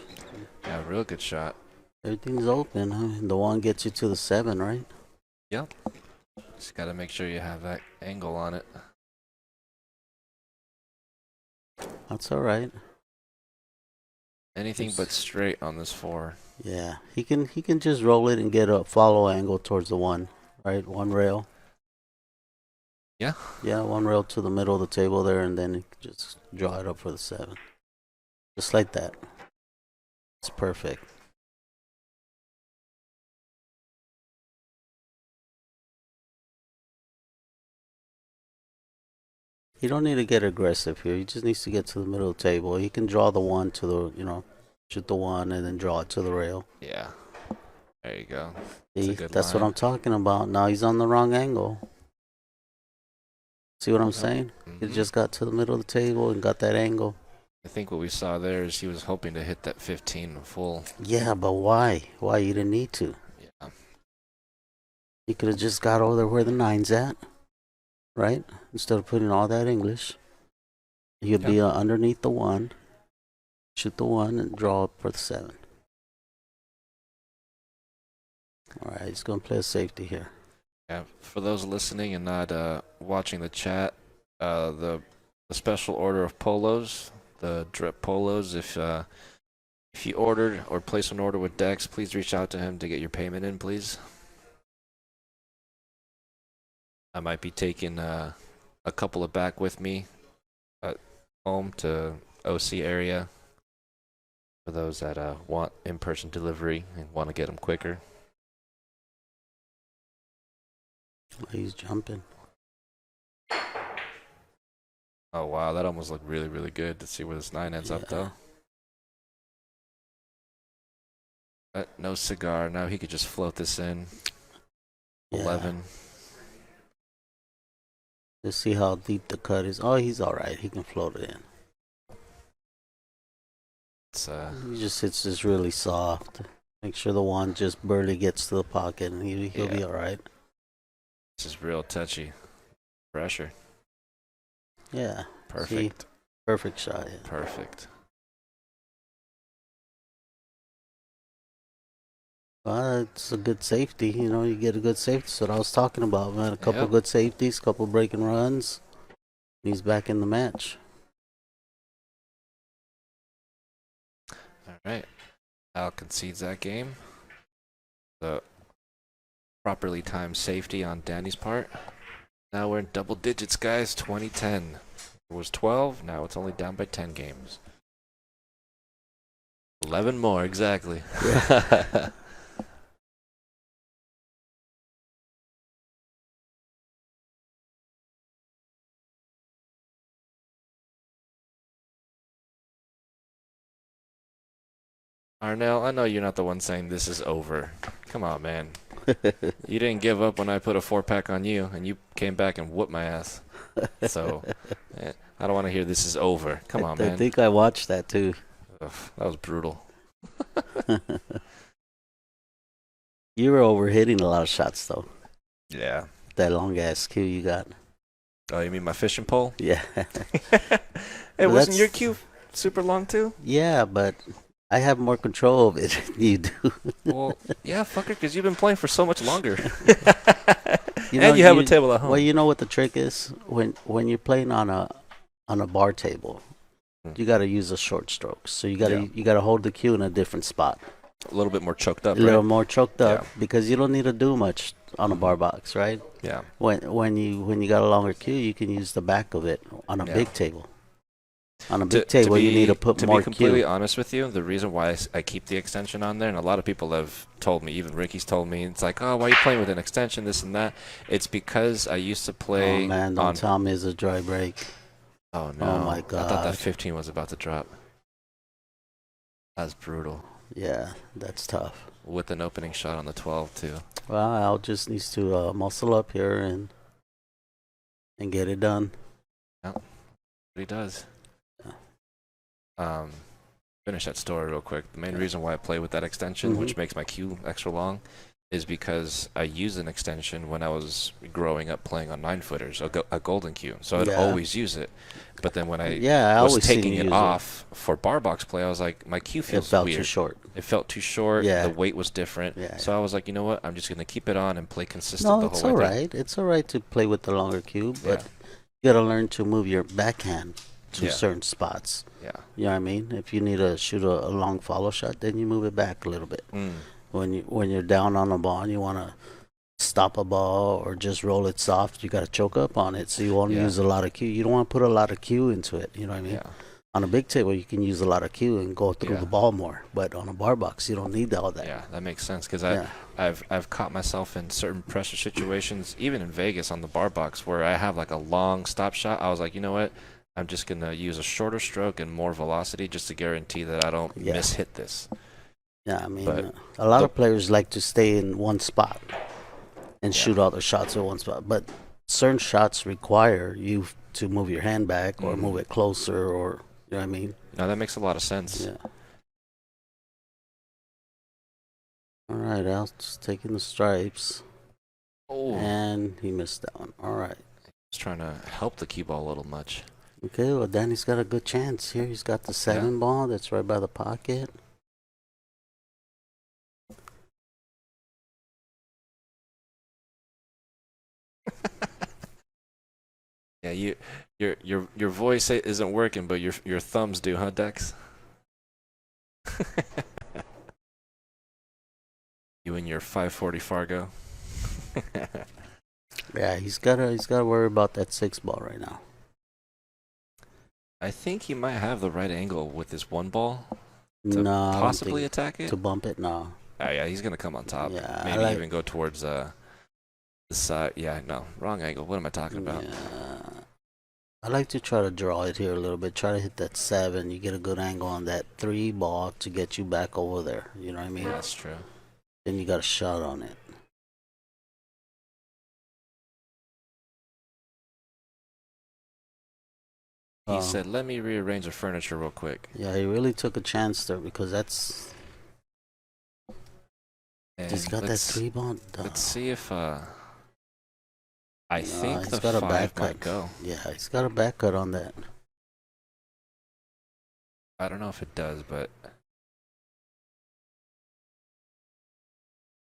Yeah, real good shot. Everything's open. Huh? The 1 gets you to the 7, right? Yep. Just gotta make sure you have that angle on it. That's all right. Anything but straight on this 4. Yeah, he can just roll it and get a follow angle towards the 1, right? 1 rail. Yeah? Yeah, 1 rail to the middle of the table there, and then just draw it up for the 7. Just like that. It's perfect. He don't need to get aggressive here. He just needs to get to the middle of the table. He can draw the 1 to the, shoot the 1 and then draw it to the rail. Yeah. There you go. See, That's a good that's what line. I'm talking about. Now he's on the wrong angle. See what I'm saying? He Mhm. just got to the middle of the table and got that angle. I think what we saw there is he was hoping to hit that 15 full. Yeah, but why? Why you didn't need to? Yeah. You could have just got over there where the 9's at, right? Instead of putting all that English. You'd be underneath the 1, shoot the 1, and draw up for the 7. All right, he's going to play a safety here. Yeah. For those listening and not watching the chat, the special order of polos, the drip polos, if you ordered or placed an order with Dex, please reach out to him to get your payment in, please. I might be taking a couple of back with me at home to OC area for those that want in-person delivery and want to get them quicker. He's jumping. Oh wow, that almost looked really, really good. Let's see where this 9 ends up though. No cigar. Now he could just float this in. Yeah. 11. Let's see how deep the cut is. Oh, he's all right. He can float it in. He just hits this really soft. Make sure the 1 just barely gets to the pocket, and he'll be all right. This is real touchy. Pressure. Yeah. Perfect. See? Perfect shot. Yeah. Perfect. It's a good safety. You get a good safety. That's what I was talking about, man. A couple Yep. good safeties, couple breaking runs. He's back in the match. All right. Al concedes that game. The properly timed safety on Danny's part. Now we're in double digits, guys. 2010. It was 12. Now it's only down by 10 games. 11 more, exactly. Yeah. Arnell, I know you're not the one saying this is over. Come on, man. You didn't give up when I put a 4-pack on you, and you came back and whooped my ass. So, I don't want to hear this is over. Come on, man. I think I watched that too. Ugh, that was brutal. You were overhitting a lot of shots though. Yeah. That long ass cue you got. Oh, you mean my fishing pole? Yeah. Hey, Well, wasn't your that's- cue super long too? Yeah, but I have more control of it than you do. Well, yeah, fucker, because you've been playing for so much longer. You And you have a table at home. Well, you know what the trick is when you're playing on a bar table, you got to use the short strokes. So you got to hold the cue in a different spot. A little bit more choked up, A little right? more choked up Yeah. because you don't need to do much on a Mhm. bar box, right? Yeah. When you got a longer cue, you can use the back of it on a Yeah. big table. On a To big table, you need to put to be more completely cue. honest with you, the reason why I keep the extension on there, and a lot of people have told me, even Ricky's told me, it's like, oh, why are you playing with an extension, this and that? It's because I used to Oh play man, don't on. tell me it's a dry break. Oh Oh my no, I thought that god. 15 was about to drop. That's brutal. Yeah, that's tough. With an opening shot on the 12 too. Well, Al just needs to muscle up here and get it done. But he does. Yeah. Finish that story real quick. The main reason why I play with that extension, Mhm. which makes my cue extra long, is because I used an extension when I was growing up playing on 9-footers, a golden cue. So I'd Yeah. always use it. But then when I Yeah, I was always seen taking you it use off for bar box play, I was like, my cue it. It feels felt weird. too short. It felt too short. Yeah. The weight was different. Yeah. So I was like, you know what? I'm just gonna keep it on and play consistent No, the it's whole all way through. right. It's all right to play with the longer cue, but Yeah. you gotta learn to move your backhand to Yeah. certain spots. Yeah. You know what I mean? If you need to shoot a long follow shot, then you move it back a little bit. Mm. When you're down on a ball and you want to stop a ball or just roll it soft, you got to choke up on it. So you want to Yeah. use a lot of cue. You don't want to put a lot of cue into it. You know what I mean? Yeah. On a big table, you can use a lot of cue and go through Yeah. the ball more. But on a bar box, you don't need all that. Yeah, that makes sense because Yeah. I've caught myself in certain pressure situations, even in Vegas on the bar box, where I have like a long stop shot. I was like, you know what? I'm just gonna use a shorter stroke and more velocity just to guarantee that I don't Yeah. mishit this. Yeah, I mean, But a lot the- of players like to stay in one spot and Yeah. shoot all their shots at one spot. But certain shots require you to move your hand back or Mhm. move it closer, or you know what I mean? No, that makes a lot of sense. Yeah. All right, Al's just taking the stripes, Oh, and he missed that one. All right. just trying to help the cue ball a little much. Okay, well, Danny's got a good chance here. He's got the 7 ball that's right by the pocket. Yeah, your voice isn't working, but your thumbs do, huh, Dex? You and your 540 Fargo. Yeah, he's gotta worry about that 6 ball right now. I think he might have the right angle with his 1 ball to No, I don't possibly think attack it. to bump it. No. Oh yeah, he's gonna come on top. Yeah, Maybe even go towards the side. Yeah, no, wrong angle. What am I talking about? Yeah. I like to try to draw it here a little bit. Try to hit that 7. You get a good angle on that 3 ball to get you back over there. You know what I mean? That's true. Then you got a shot on it. He said, "Let me rearrange the furniture real quick." Yeah, he really took a chance there because that's. And He's got that 3 ball. Let's see if I think he's the got a 5 back might cut. go. Yeah, he's got a back cut on that. I don't know if it does, but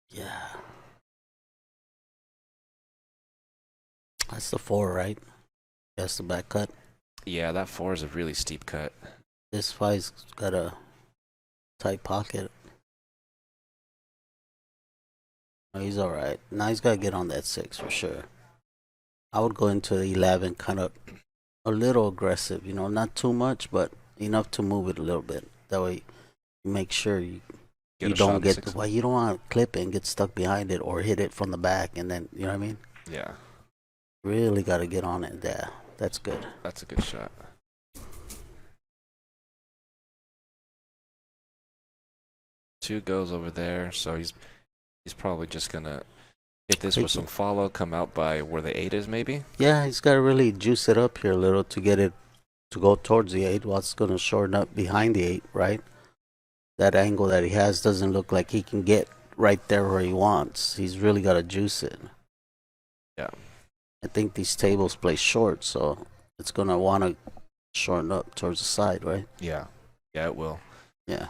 Yeah. That's the 4, right? That's the back cut. yeah, that 4 is a really steep cut. This 5's got a tight pocket. Oh, he's all right. Now he's got to get on that 6 for sure. I would go into the 11 kind of a little aggressive, not too much, but enough to move it a little bit. That way you make sure you Get a don't shot get, at 6. well, you don't want to clip it and get stuck behind it or hit it from the back and then, you know what I mean? Yeah, Really got to get on it there. That's good. that's a good shot. Two goes over there, so he's probably just gonna hit this with some follow, come out by where the 8 is, maybe. Yeah, he's got to really juice it up here a little to get it to go towards the 8. What's going to shorten up behind the 8, right? That angle that he has doesn't look like he can get right there where he wants. He's really got to juice it. Yeah. I think these tables play short, so it's going to want to shorten up towards the side, right? Yeah, yeah, it will. Yeah.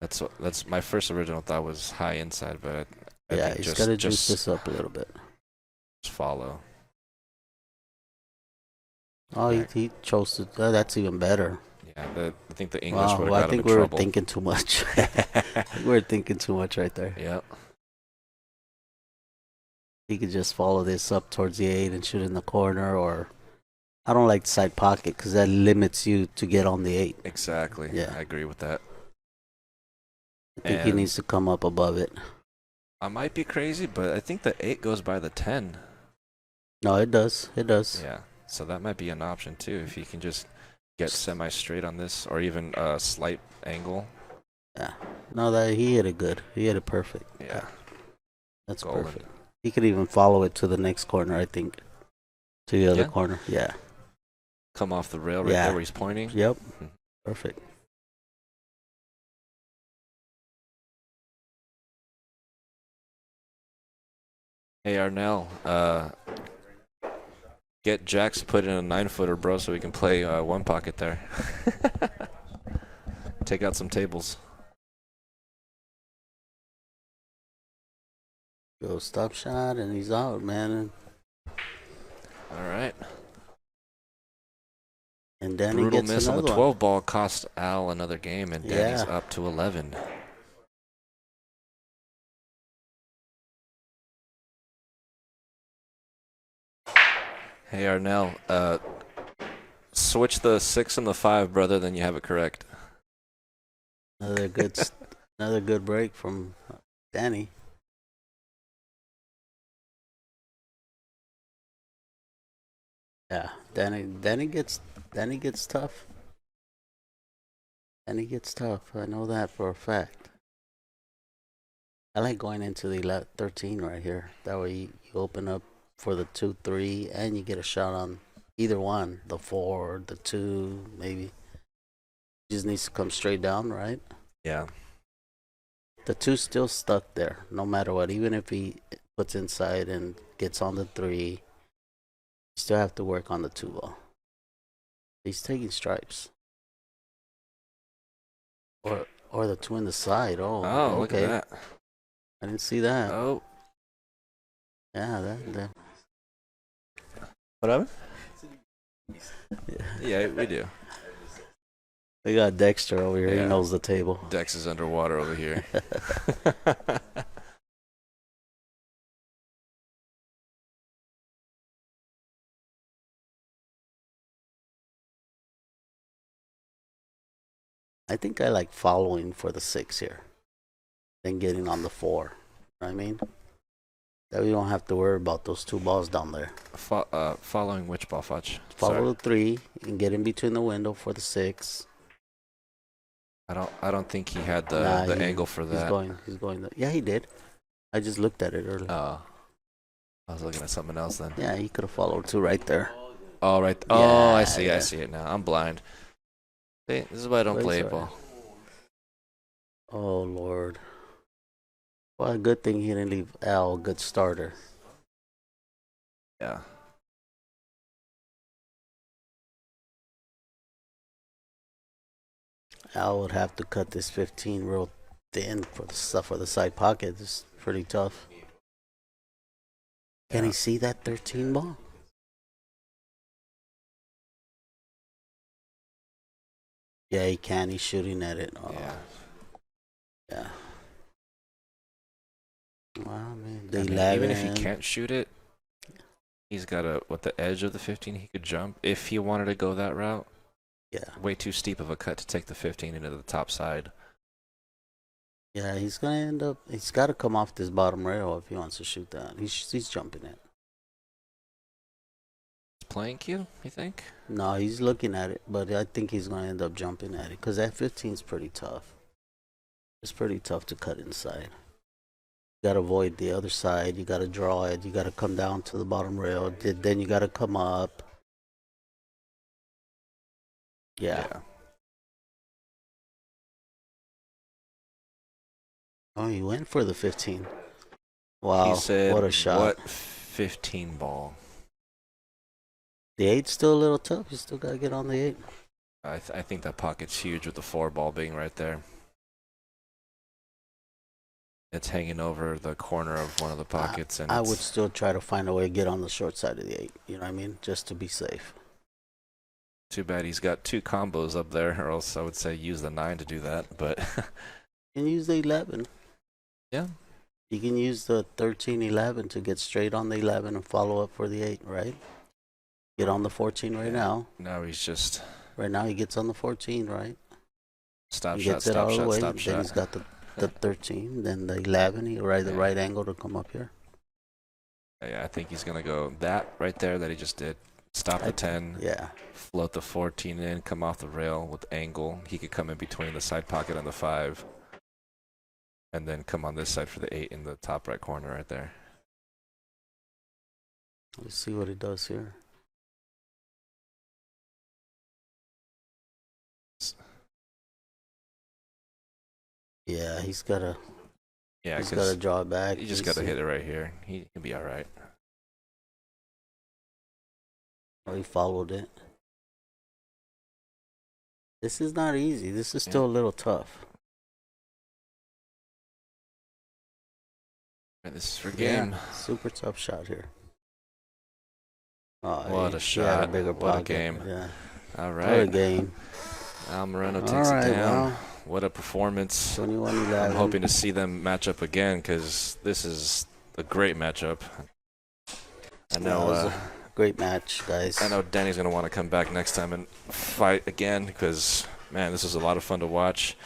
That's my first original thought was high inside, but I Yeah, think he's got to juice this up a little bit. just follow. Oh, Yeah. he chose to. That's even better. Yeah, I think the English would Well, have I got him think in we were trouble. thinking too much. I think we were thinking too much right there. Yep. He could just follow this up towards the 8 and shoot in the corner, or I don't like side pocket because that limits you to get on the 8. Exactly. Yeah. I agree with that. I think he needs to come up above it. I might be crazy, but I think the 8 goes by the 10. No, it does. It does. Yeah. So that might be an option too if he can just get semi-straight on this, or even a slight angle. Yeah. No, that he hit it good. He hit it perfect. Yeah. That's Golden. perfect. He could even follow it to the next corner, I think. To the other Yeah. corner. Yeah. Come off the rail right Yeah. there where he's pointing. Yep. Perfect. Hey Arnell, get Jax to put in a 9-footer, bro, so we can play one pocket there. Take out some tables. Go stop shot, and he's out, man. All right. And then Brutal he gets miss on the another 12 ball cost Al another game, and Danny's Yeah. up to 11. Hey Arnell, switch the 6 and the 5, brother, then you have it correct. Another good, another good break from Danny. Yeah, Danny gets tough. Danny gets tough. I know that for a fact. I like going into the 13 right here. That way you open up for the 2-3, and you get a shot on either one, the 4 or the 2, maybe. Just needs to come straight down, right? Yeah. The 2's still stuck there, no matter what. Even if he puts inside and gets on the 3, you still have to work on the 2 ball. He's taking stripes. Or the 2 in the side. Oh, Oh, okay. look at that. I didn't see that. Oh. Yeah, that. Whatever? Yeah, we do. We got Dexter over here. Yeah. He knows the table. Dex is underwater over here. I think I like following for the 6 here, then getting on the 4. You know what I mean? That we don't have to worry about those 2 balls down there. Following which ball, Fudge? Follow Sorry. the 3 and get in between the window for the 6. I don't think he had the angle for that. He's going. Yeah, he did. I just looked at it earlier. Oh. I was looking at something else then. Yeah, he could have followed 2 right there. Oh, right. Oh, I Yeah, see. yeah. I see it now. I'm blind. See, this is why I don't But play it's ball. Oh, Lord. Well, a good thing he didn't leave Al a good starter. Yeah. Al would have to cut this 15 real thin for the stuff for the side pocket. It's pretty tough. Can he see that 13 ball? Yeah, he can. He's shooting at it. Oh, Yeah. yeah. Well, I mean, the I mean, 11. even if he can't shoot it, he's got the edge of the 15 he could jump if he wanted to go that route. Yeah. Way too steep of a cut to take the 15 into the top side. Yeah, he's going to end up. He's got to come off this bottom rail if he wants to shoot that. He's jumping it. Playing cue, you think? No, he's looking at it, but I think he's going to end up jumping at it because that 15 is pretty tough. It's pretty tough to cut inside. You got to avoid the other side. You got to draw it. You got to come down to the bottom rail. Then you got to come up. Yeah. Oh, he went for the 15. Wow. He said, what a shot. What 15 ball? The 8's still a little tough. You still got to get on the 8. I think that pocket's huge with the 4 ball being right there. It's hanging over the corner of one of the pockets. And I would still try to find a way to get on the short side of the 8. You know what I mean? Just to be safe. Too bad he's got 2 combos up there, or else I would say use the 9 to do that. But You can use the 11. yeah, You can use the 13-11 to get straight on the 11 and follow up for the 8, right? Get on the 14 right now. now he's just Right now he gets on the 14, right? stop He shot, gets it stop all the shot, way. stop Then shot. he's got the 13, then the 11. He ride the Yeah. right angle to come up here. Yeah, I think he's gonna go that right there that he just did. Stop the 10, Yeah. float the 14 in, come off the rail with angle. He could come in between the side pocket and the 5, and then come on this side for the 8 in the top right corner right there. Let's see what he does here. Yeah, he's gotta Yeah, he's because gotta draw it back. you just He's- gotta hit it right here. He'll be all right. Oh, he followed it. This is not easy. This is still a little tough. Right, this is for game. Yeah, super tough shot here. Oh, What a he had shot. bigger What a pocket. game. Yeah. All What a right. game. Al Moreno All takes right, it down. well, What a performance. 21-11. I'm hoping to see them match up again because this is a great matchup. I Yeah, it know. was a great match, guys. I know Danny's gonna want to come back next time and fight again because man, this was a lot of fun to watch.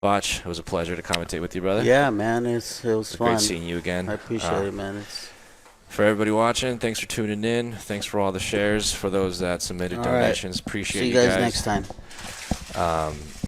Botch, it was a pleasure to commentate with you, brother. Yeah, man, it was It's fun. great seeing you again. I appreciate it, man. It's For everybody watching, thanks for tuning in. Thanks for all the shares. For those that submitted All right. donations, appreciate see you guys next time.